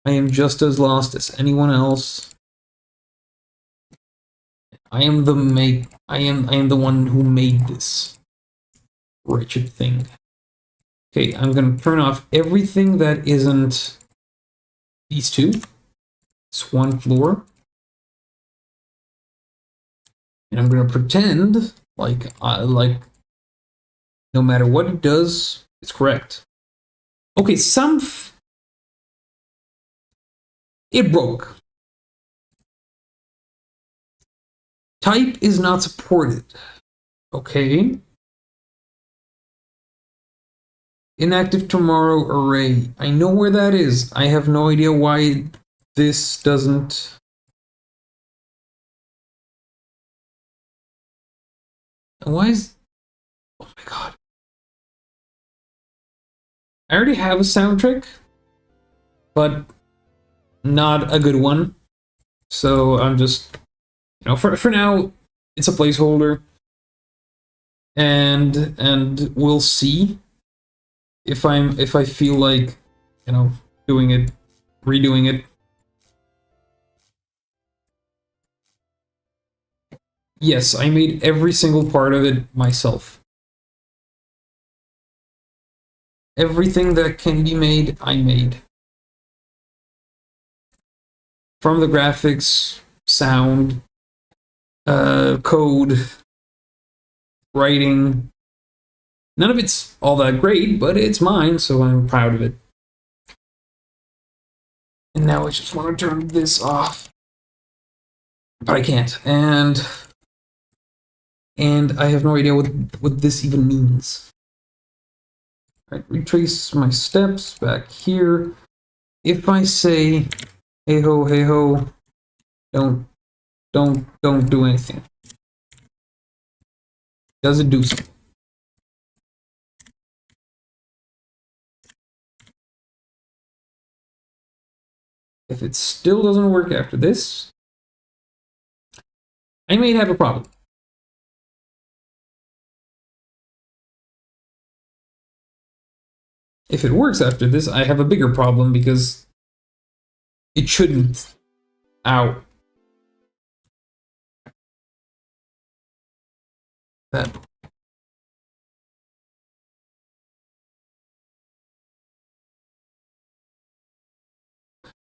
I am just as lost as anyone else. I am the one who made this wretched thing. Okay, I'm gonna turn off everything that isn't these two. It's one floor. And I'm gonna pretend like no matter what it does, it's correct. Okay, it broke. Type is not supported. Okay. Inactive tomorrow array. I know where that is. I have no idea why this doesn't. Why is. Oh my god. I already have a soundtrack, but not a good one. So I'm just, you know, for now, it's a placeholder, and we'll see if I feel like, you know, redoing it. Yes, I made every single part of it myself. Everything that can be made, I made. From the graphics, sound, code, writing. None of it's all that great, but it's mine, so I'm proud of it. And now I just want to turn this off. But I can't. And I have no idea what this even means. Right, retrace my steps back here. If I say, hey ho, don't do anything. Does it do something? If it still doesn't work after this, I may have a problem. If it works after this, I have a bigger problem because it shouldn't. Ow. That.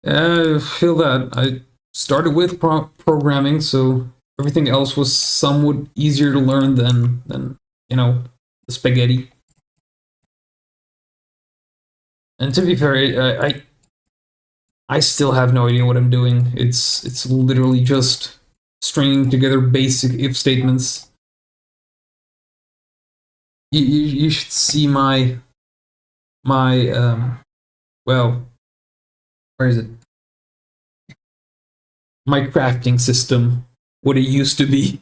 I feel that I started with programming, so everything else was somewhat easier to learn than you know, the spaghetti. And to be fair, I still have no idea what I'm doing. It's literally just stringing together basic if statements. you should see my well, where is it? My crafting system, what it used to be.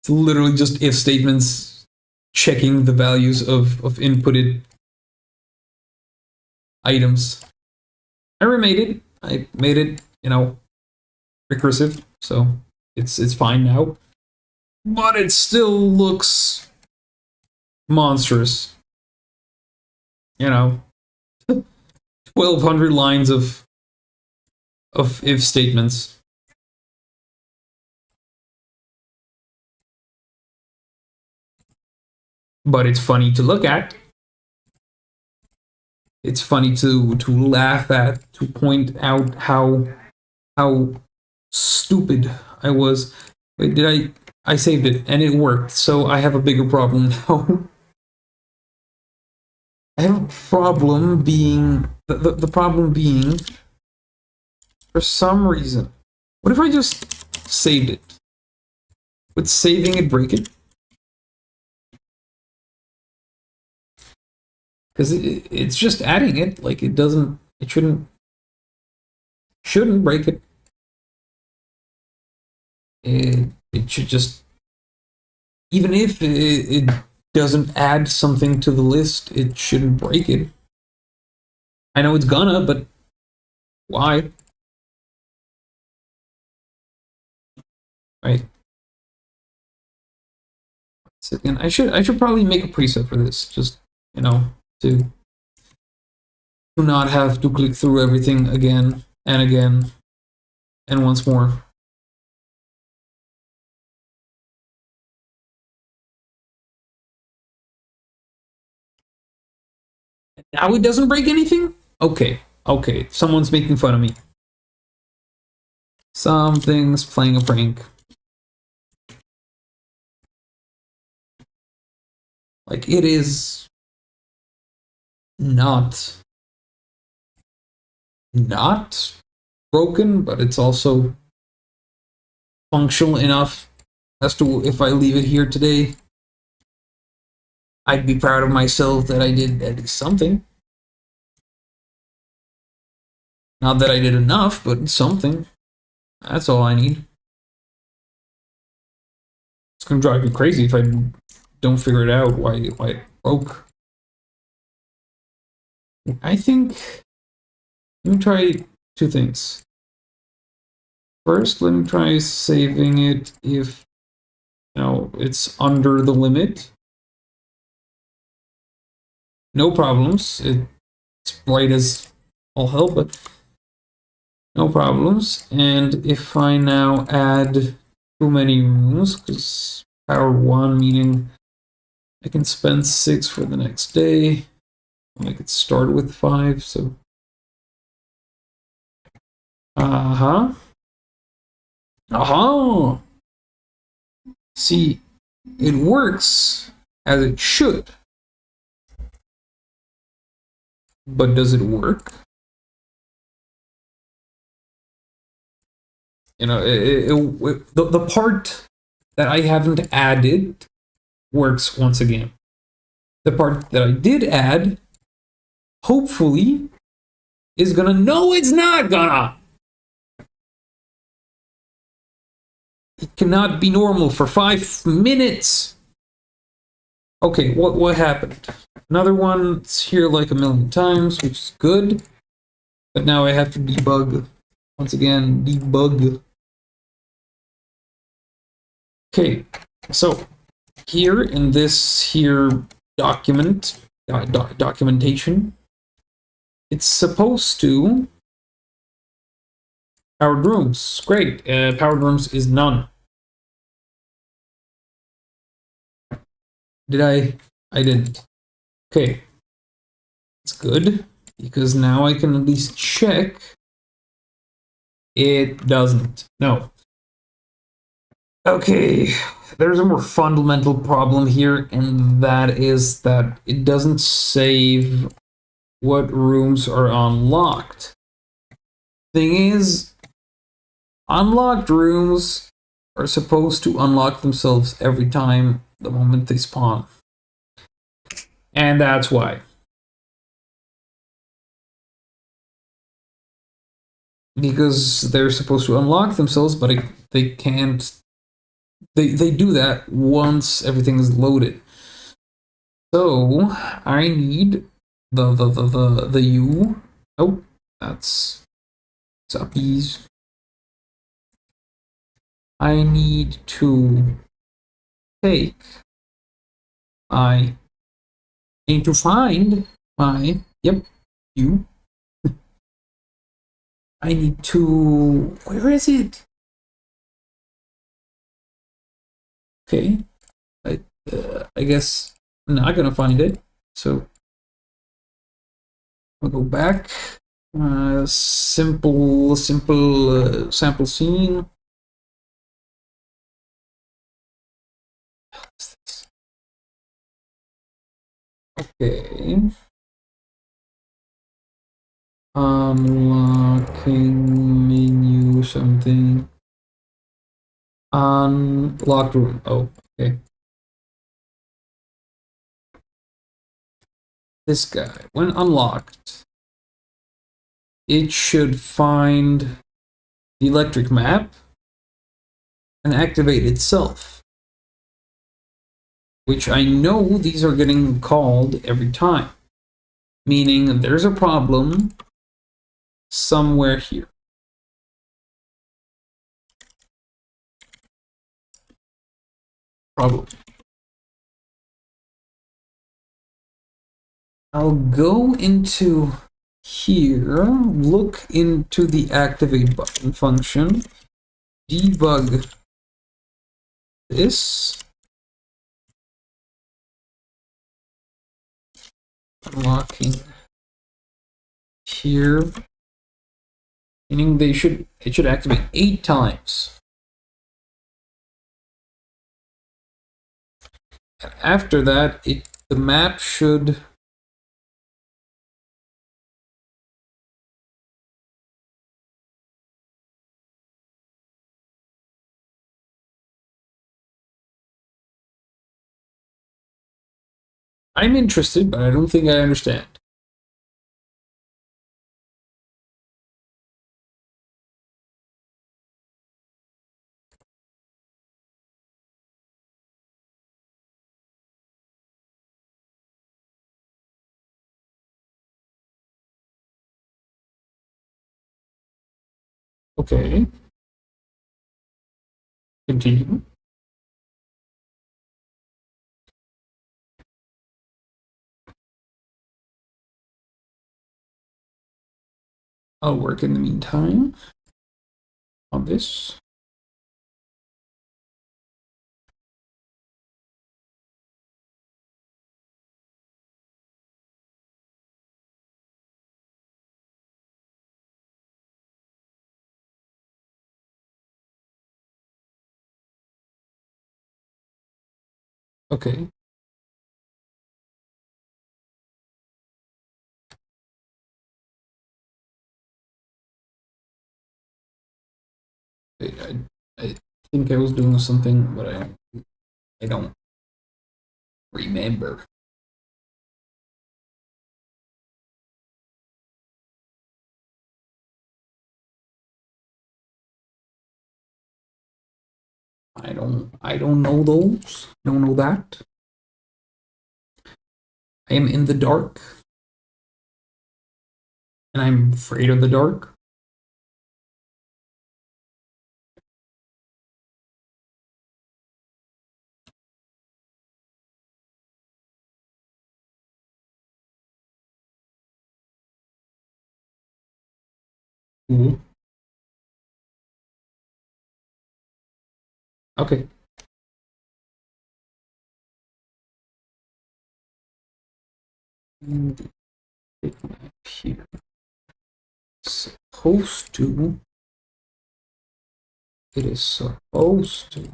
It's literally just if statements checking the values of inputted items. I remade it. I made it, recursive, so it's fine now. But it still looks monstrous. 1,200 lines of if statements. But it's funny to look at. It's funny to laugh at, to point out how stupid I was. Wait, I saved it and it worked, so I have a bigger problem now. I have a problem being the problem being, for some reason, what if I just saved it? Would saving it break it? Because it's just adding it, like it shouldn't break it. It should just, even if it doesn't add something to the list, it shouldn't break it. I know it's gonna, but why? Right. Again, I should probably make a preset for this, just to not have to click through everything again and again and once more. Now it doesn't break anything? Okay, someone's making fun of me. Something's playing a prank. Like, it is not broken, but it's also functional enough as to, if I leave it here today, I'd be proud of myself that I did at least something. Not that I did enough, but something. That's all I need. It's gonna drive me crazy if I don't figure it out why it broke. I think, let me try two things. First, let me try saving it if it's under the limit. No problems. It's bright as all hell, but no problems. And if I now add too many rooms, because power 1 meaning I can spend 6 for the next day. I could start with 5, so see, it works as it should, but does it work? The part that I haven't added works once again. The part that I did add, hopefully, is gonna. No, it's not gonna. It cannot be normal for 5 minutes. Okay, what happened? Another one. It's here like a million times, which is good. But now I have to debug. Once again, debug. Okay, so here in this here documentation, it's supposed to powered rooms. Great. Powered rooms is none. Did I didn't. Okay. It's good, because now I can at least check. It doesn't. No. Okay. There's a more fundamental problem here, and that is that it doesn't save what rooms are unlocked. Thing is, unlocked rooms are supposed to unlock themselves every time the moment they spawn. And that's why. Because they're supposed to unlock themselves, but they can't. They do that once everything is loaded. So I need the U. Oh, that's uppies. I need to take I need to find my U. I need to, where is it? Okay, I guess I'm not gonna find it. So I'll go back. Simple sample scene. Okay. Unlocking menu something. Unlocked room. Oh, okay. This guy, when unlocked, it should find the electric map and activate itself. Which I know these are getting called every time. Meaning there's a problem somewhere here. Probably. I'll go into here, look into the activate button function, debug this, unlocking here, meaning it should activate 8 times. After that, the map should I'm interested, but I don't think I understand. Okay. Continue. I'll work in the meantime on this. Okay. I think I was doing something, but I don't remember. I don't know those. I don't know that. I am in the dark. And I'm afraid of the dark. Ooh. Okay. And here. Supposed to. It is supposed to.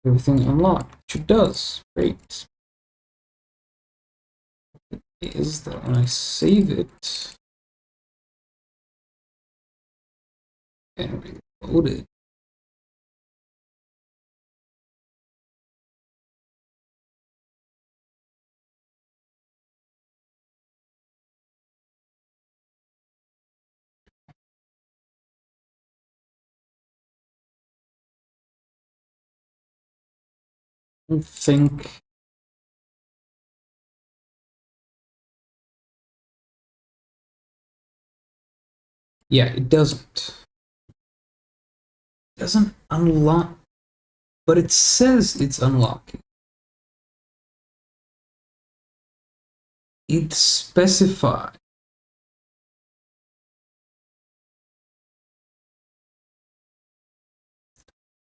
Everything unlocked, which it does. Great. Is that when I save it and reload it, don't think. Yeah, it doesn't. It doesn't unlock, but it says it's unlocking. It specifies.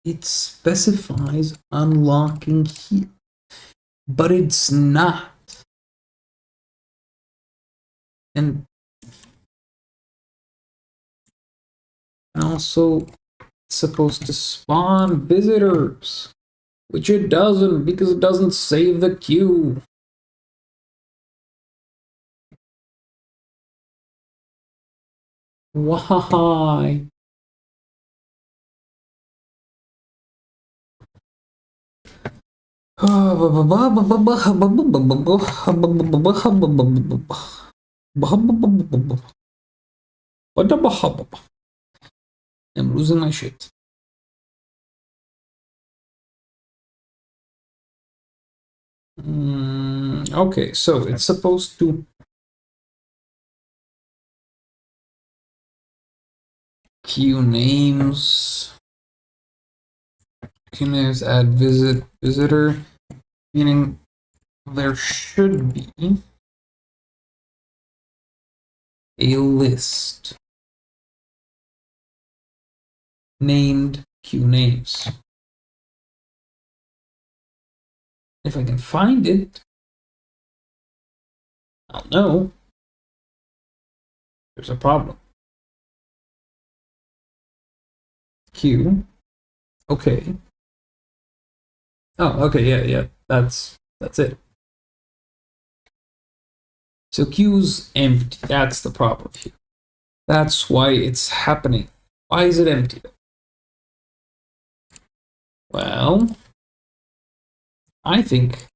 It specifies unlocking here, but it's not. And also, it's supposed to spawn visitors, which it doesn't because it doesn't save the queue. Why? I'm losing my shit. Okay, so it's supposed to queue names. Queue names add visitor, meaning there should be a list named queue names. If I can find it, I'll know there's a problem. Queue. Okay. Oh, okay, yeah. That's it. So queue's empty. That's the problem here. That's why it's happening. Why is it empty? Well, I think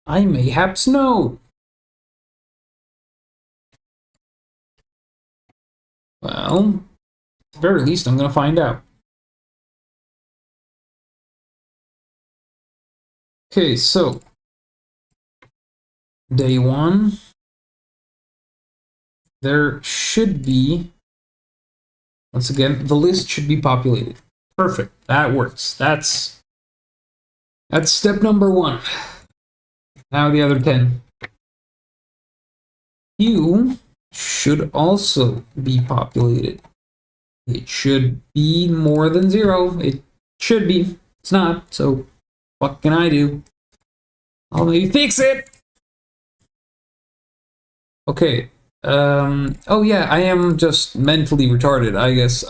I mayhaps know. Well, at the very least, I'm going to find out. Okay, so day one, there should be, once again, the list should be populated. Perfect. That works. That's step number one. Now the other 10. Queue should also be populated. It should be more than 0. It should be. It's not, so what can I do? I'll maybe fix it. Okay. Oh yeah, I am just mentally retarded, I guess.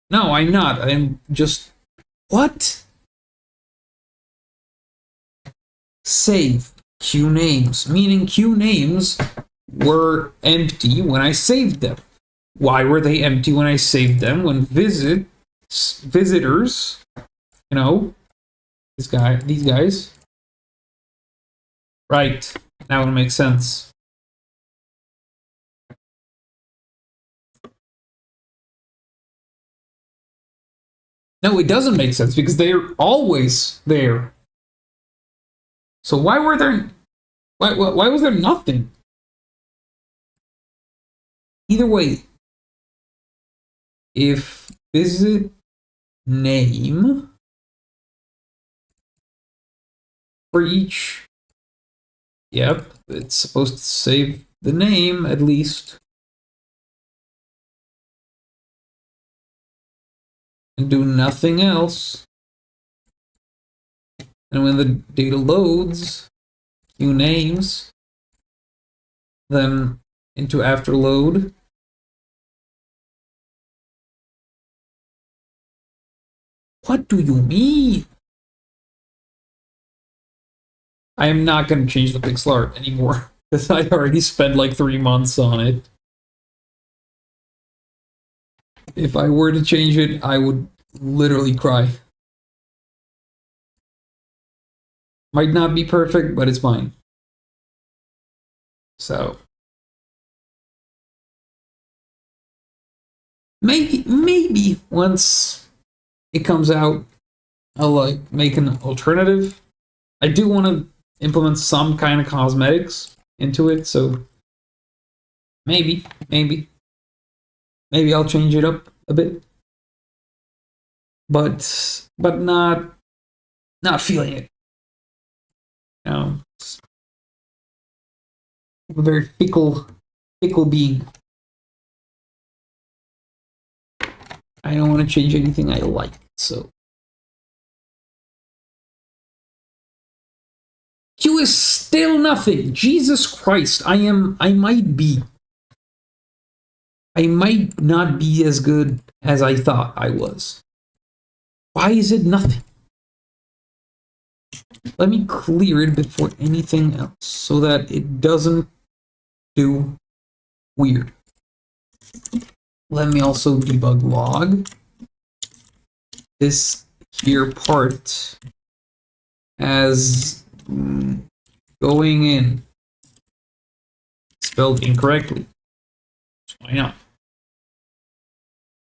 No, I'm not. I'm just... What? Save queue names, meaning queue names were empty when I saved them. Why were they empty when I saved them? When visitors, you know, these guys. Right, now it makes sense. No, it doesn't make sense because they're always there. So why were there? Why was there nothing? Either way, if visit name for each, yep, it's supposed to save the name at least. And do nothing else. And when the data loads, queue names, then into afterload. What do you mean? I am not going to change the pixel art anymore because I already spent like 3 months on it. If I were to change it, I would literally cry. Might not be perfect, but it's fine. So maybe once it comes out, I'll like make an alternative. I do want to implement some kind of cosmetics into it, so maybe I'll change it up a bit. But not feeling it. You know, it's a very fickle being. I don't want to change anything I like, so. Q is still nothing. Jesus Christ, I might not be as good as I thought I was. Why is it nothing? Let me clear it before anything else so that it doesn't do weird. Let me also debug log this here part as going in spelled incorrectly. Why not?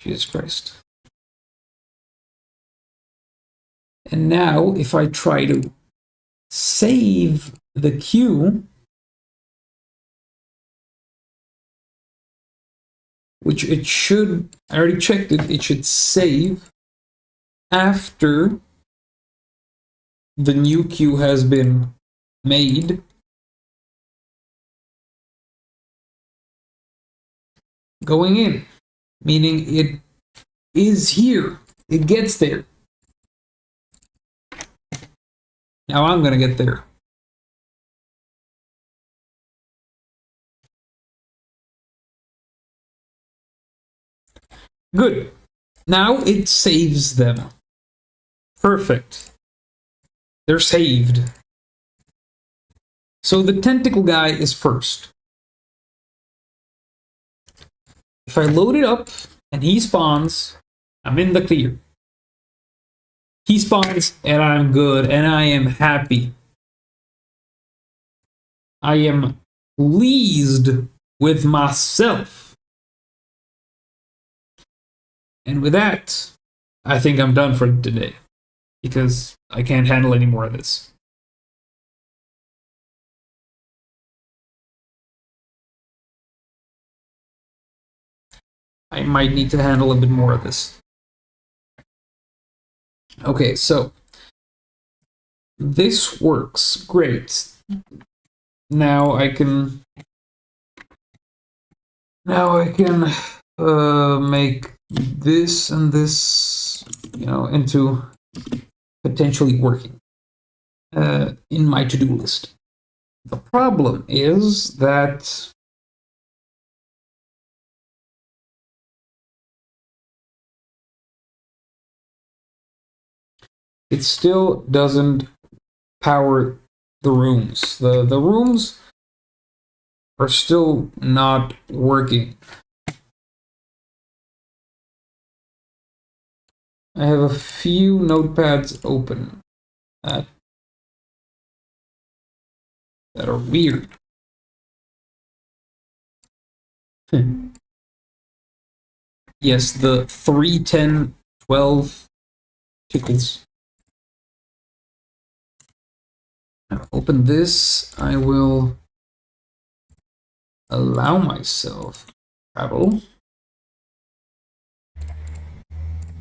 Jesus Christ. And now if I try to save the queue, which it should, I already checked it, it should save after the new queue has been made. Going in, meaning it is here, it gets there. Now I'm gonna get there. Good. Now it saves them. Perfect. They're saved. So the tentacle guy is first. If I load it up and he spawns, I'm in the clear. He spawns and I'm good and I am happy. I am pleased with myself. And with that, I think I'm done for today because I can't handle any more of this. I might need to handle a bit more of this. Okay, so this works great. Now I can make this and this, into potentially working in my to-do list. The problem is that it still doesn't power the rooms. The rooms are still not working. I have a few notepads open that are weird. Yes, the 3, 10, 12 tickles. Now open this. I will allow myself travel.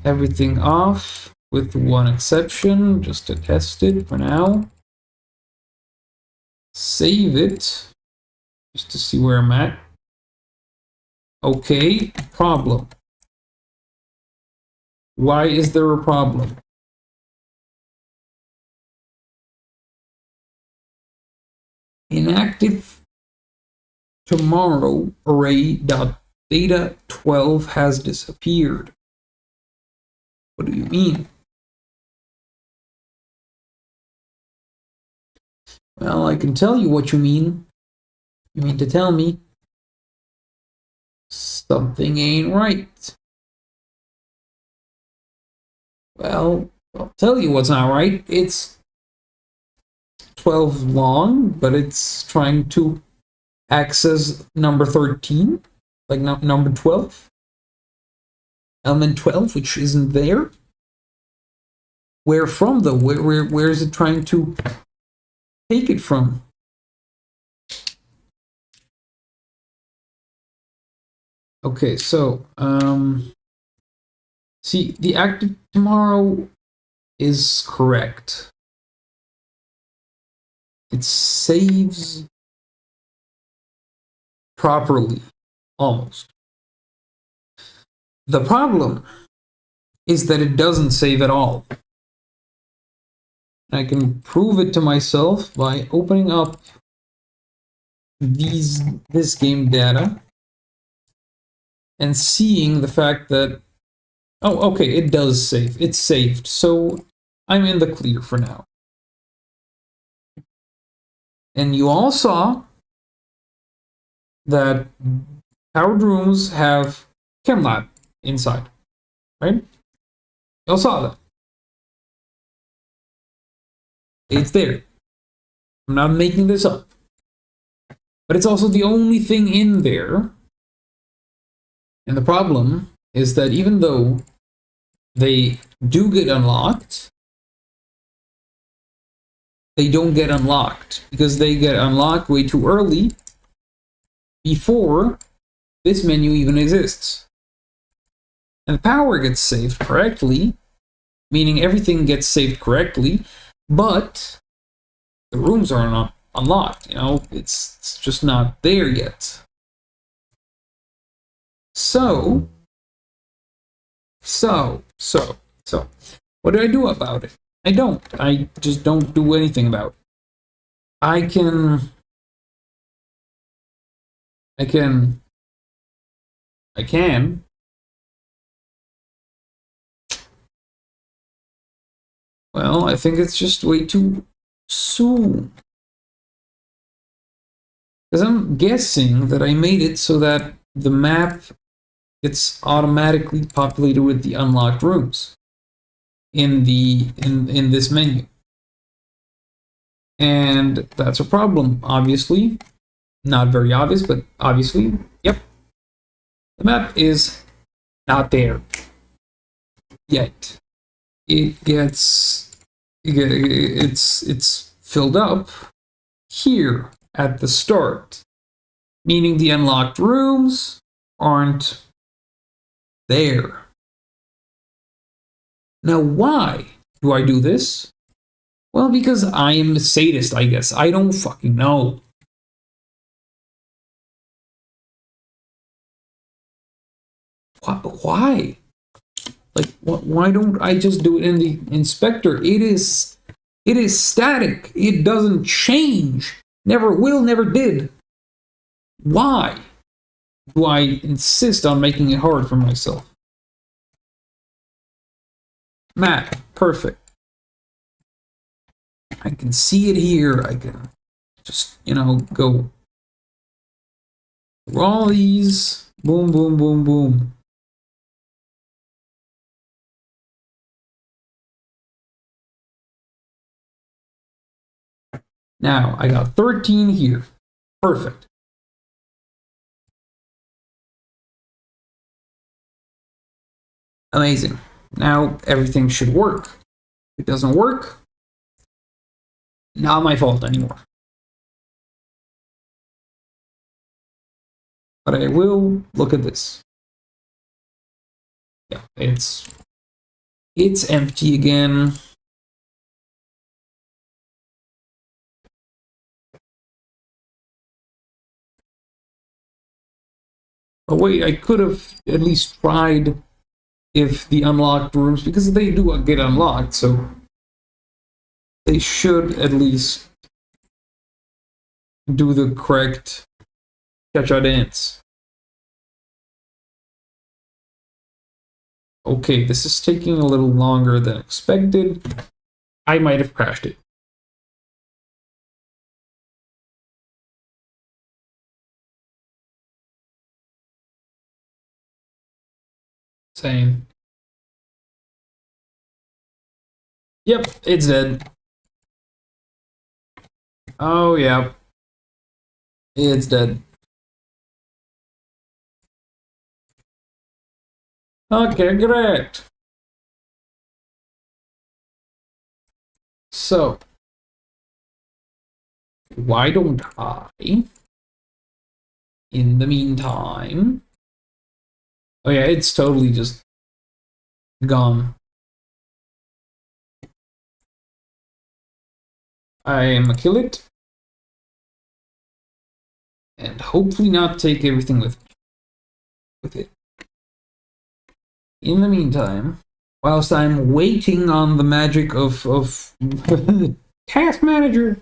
Everything off with one exception, just to test it for now. Save it just to see where I'm at. Okay, problem. Why is there a problem? Inactive tomorrow array.data 12 has disappeared. What do you mean? Well, I can tell you what you mean. You mean to tell me something ain't right. Well, I'll tell you what's not right. It's 12 long, but it's trying to access number 13, like number 12. Element 12, which isn't there. Where from though? Where is it trying to take it from? Okay, so see, the active tomorrow is correct. It saves properly, almost. The problem is that it doesn't save at all. I can prove it to myself by opening up this game data and seeing the fact that, oh, okay, it does save. It's saved, so I'm in the clear for now. And you all saw that powered rooms have ChemLab inside, right? You all saw that. It's there. I'm not making this up. But it's also the only thing in there. And the problem is that even though they do get unlocked, they don't get unlocked because they get unlocked way too early before this menu even exists. And the power gets saved correctly, meaning everything gets saved correctly, but the rooms are not unlocked, you know, it's just not there yet. So, what do I do about it? I don't. I just don't do anything about it. I can. Well, I think it's just way too soon. Because I'm guessing that I made it so that the map gets automatically populated with the unlocked rooms in this menu. And that's a problem, obviously. Not very obvious, but obviously, yep. The map is not there yet. It's filled up here at the start, meaning the unlocked rooms aren't there. Now, why do I do this? Well, because I am a sadist, I guess. I don't fucking know. Why? Like, why don't I just do it in the inspector? It is static. It doesn't change. Never will, never did. Why do I insist on making it hard for myself? Map, perfect. I can see it here. I can just, you know, go through all these. Boom, boom, boom, boom. Now, I got 13 here. Perfect. Amazing. Now, everything should work. If it doesn't work, not my fault anymore. But I will look at this. Yeah, it's empty again. But wait, I could have at least tried if the unlocked rooms, because they do get unlocked, so they should at least do the correct cha-cha dance. Okay, this is taking a little longer than expected. I might have crashed it. Same. Yep, it's dead. Oh, yeah. It's dead. Okay, great. So, why don't I, in the meantime... Oh yeah, it's totally just gone. I am gonna kill it. And hopefully not take everything with it. In the meantime, whilst I'm waiting on the magic of Task Manager,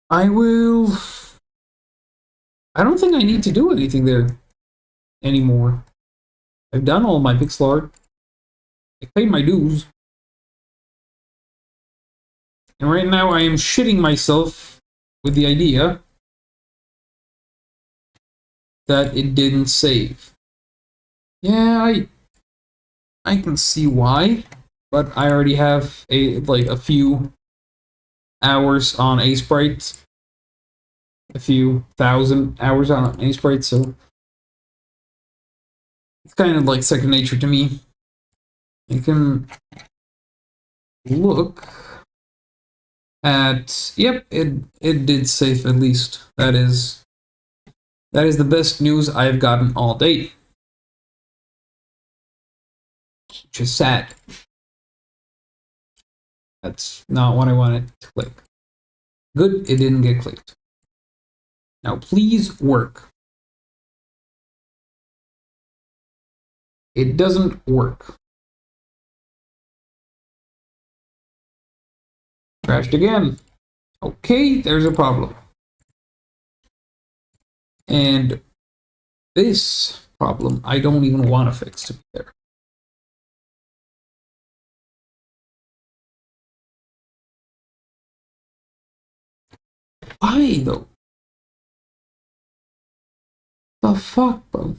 I will... I don't think I need to do anything there anymore. I've done all my pixel art. I paid my dues. And right now I am shitting myself with the idea that it didn't save. Yeah, I can see why, but I already have a few hours on Sprite, a few thousand hours on Sprite, so it's kind of like second nature to me. You can look at, yep, it did save at least. That is the best news I've gotten all day. Which is sad. That's not what I wanted to click. Good, it didn't get clicked. Now please work. It doesn't work. Crashed again. Okay, there's a problem. And this problem, I don't even want to fix, to be fair. Why, though? The fuck, bro?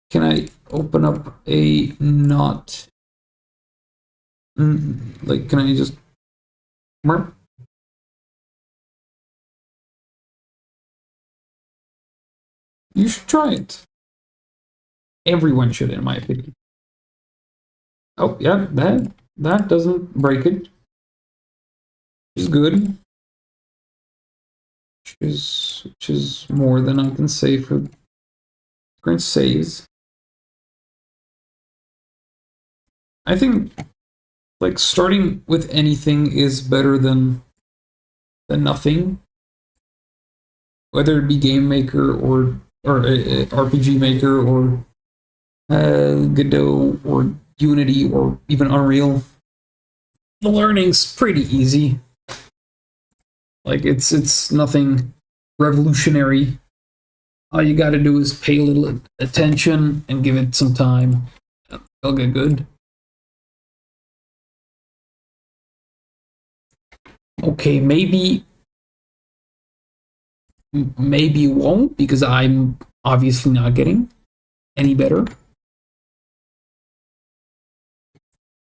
Can I open up a not... like, can I just... You should try it. Everyone should, in my opinion. Oh, yeah, that doesn't break it. Which is good. Which is more than I can say for current saves. I think, like, starting with anything is better than nothing. Whether it be Game Maker or RPG Maker or Godot or Unity or even Unreal, the learning's pretty easy. Like, it's nothing revolutionary. All you gotta do is pay a little attention and give it some time. It'll get good. Okay, maybe it won't, because I'm obviously not getting any better.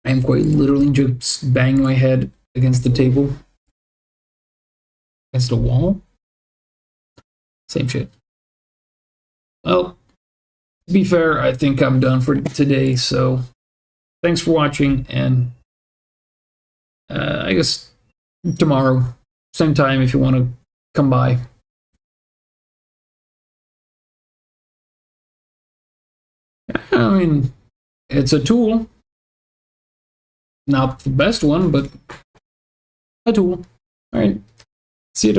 I'm quite literally just banging my head against the table, against the wall. Same shit. Well, to be fair, I think I'm done for today, so thanks for watching, and I guess tomorrow, same time, if you want to come by. I mean, it's a tool. Not the best one, but a tool. All right. See you tomorrow.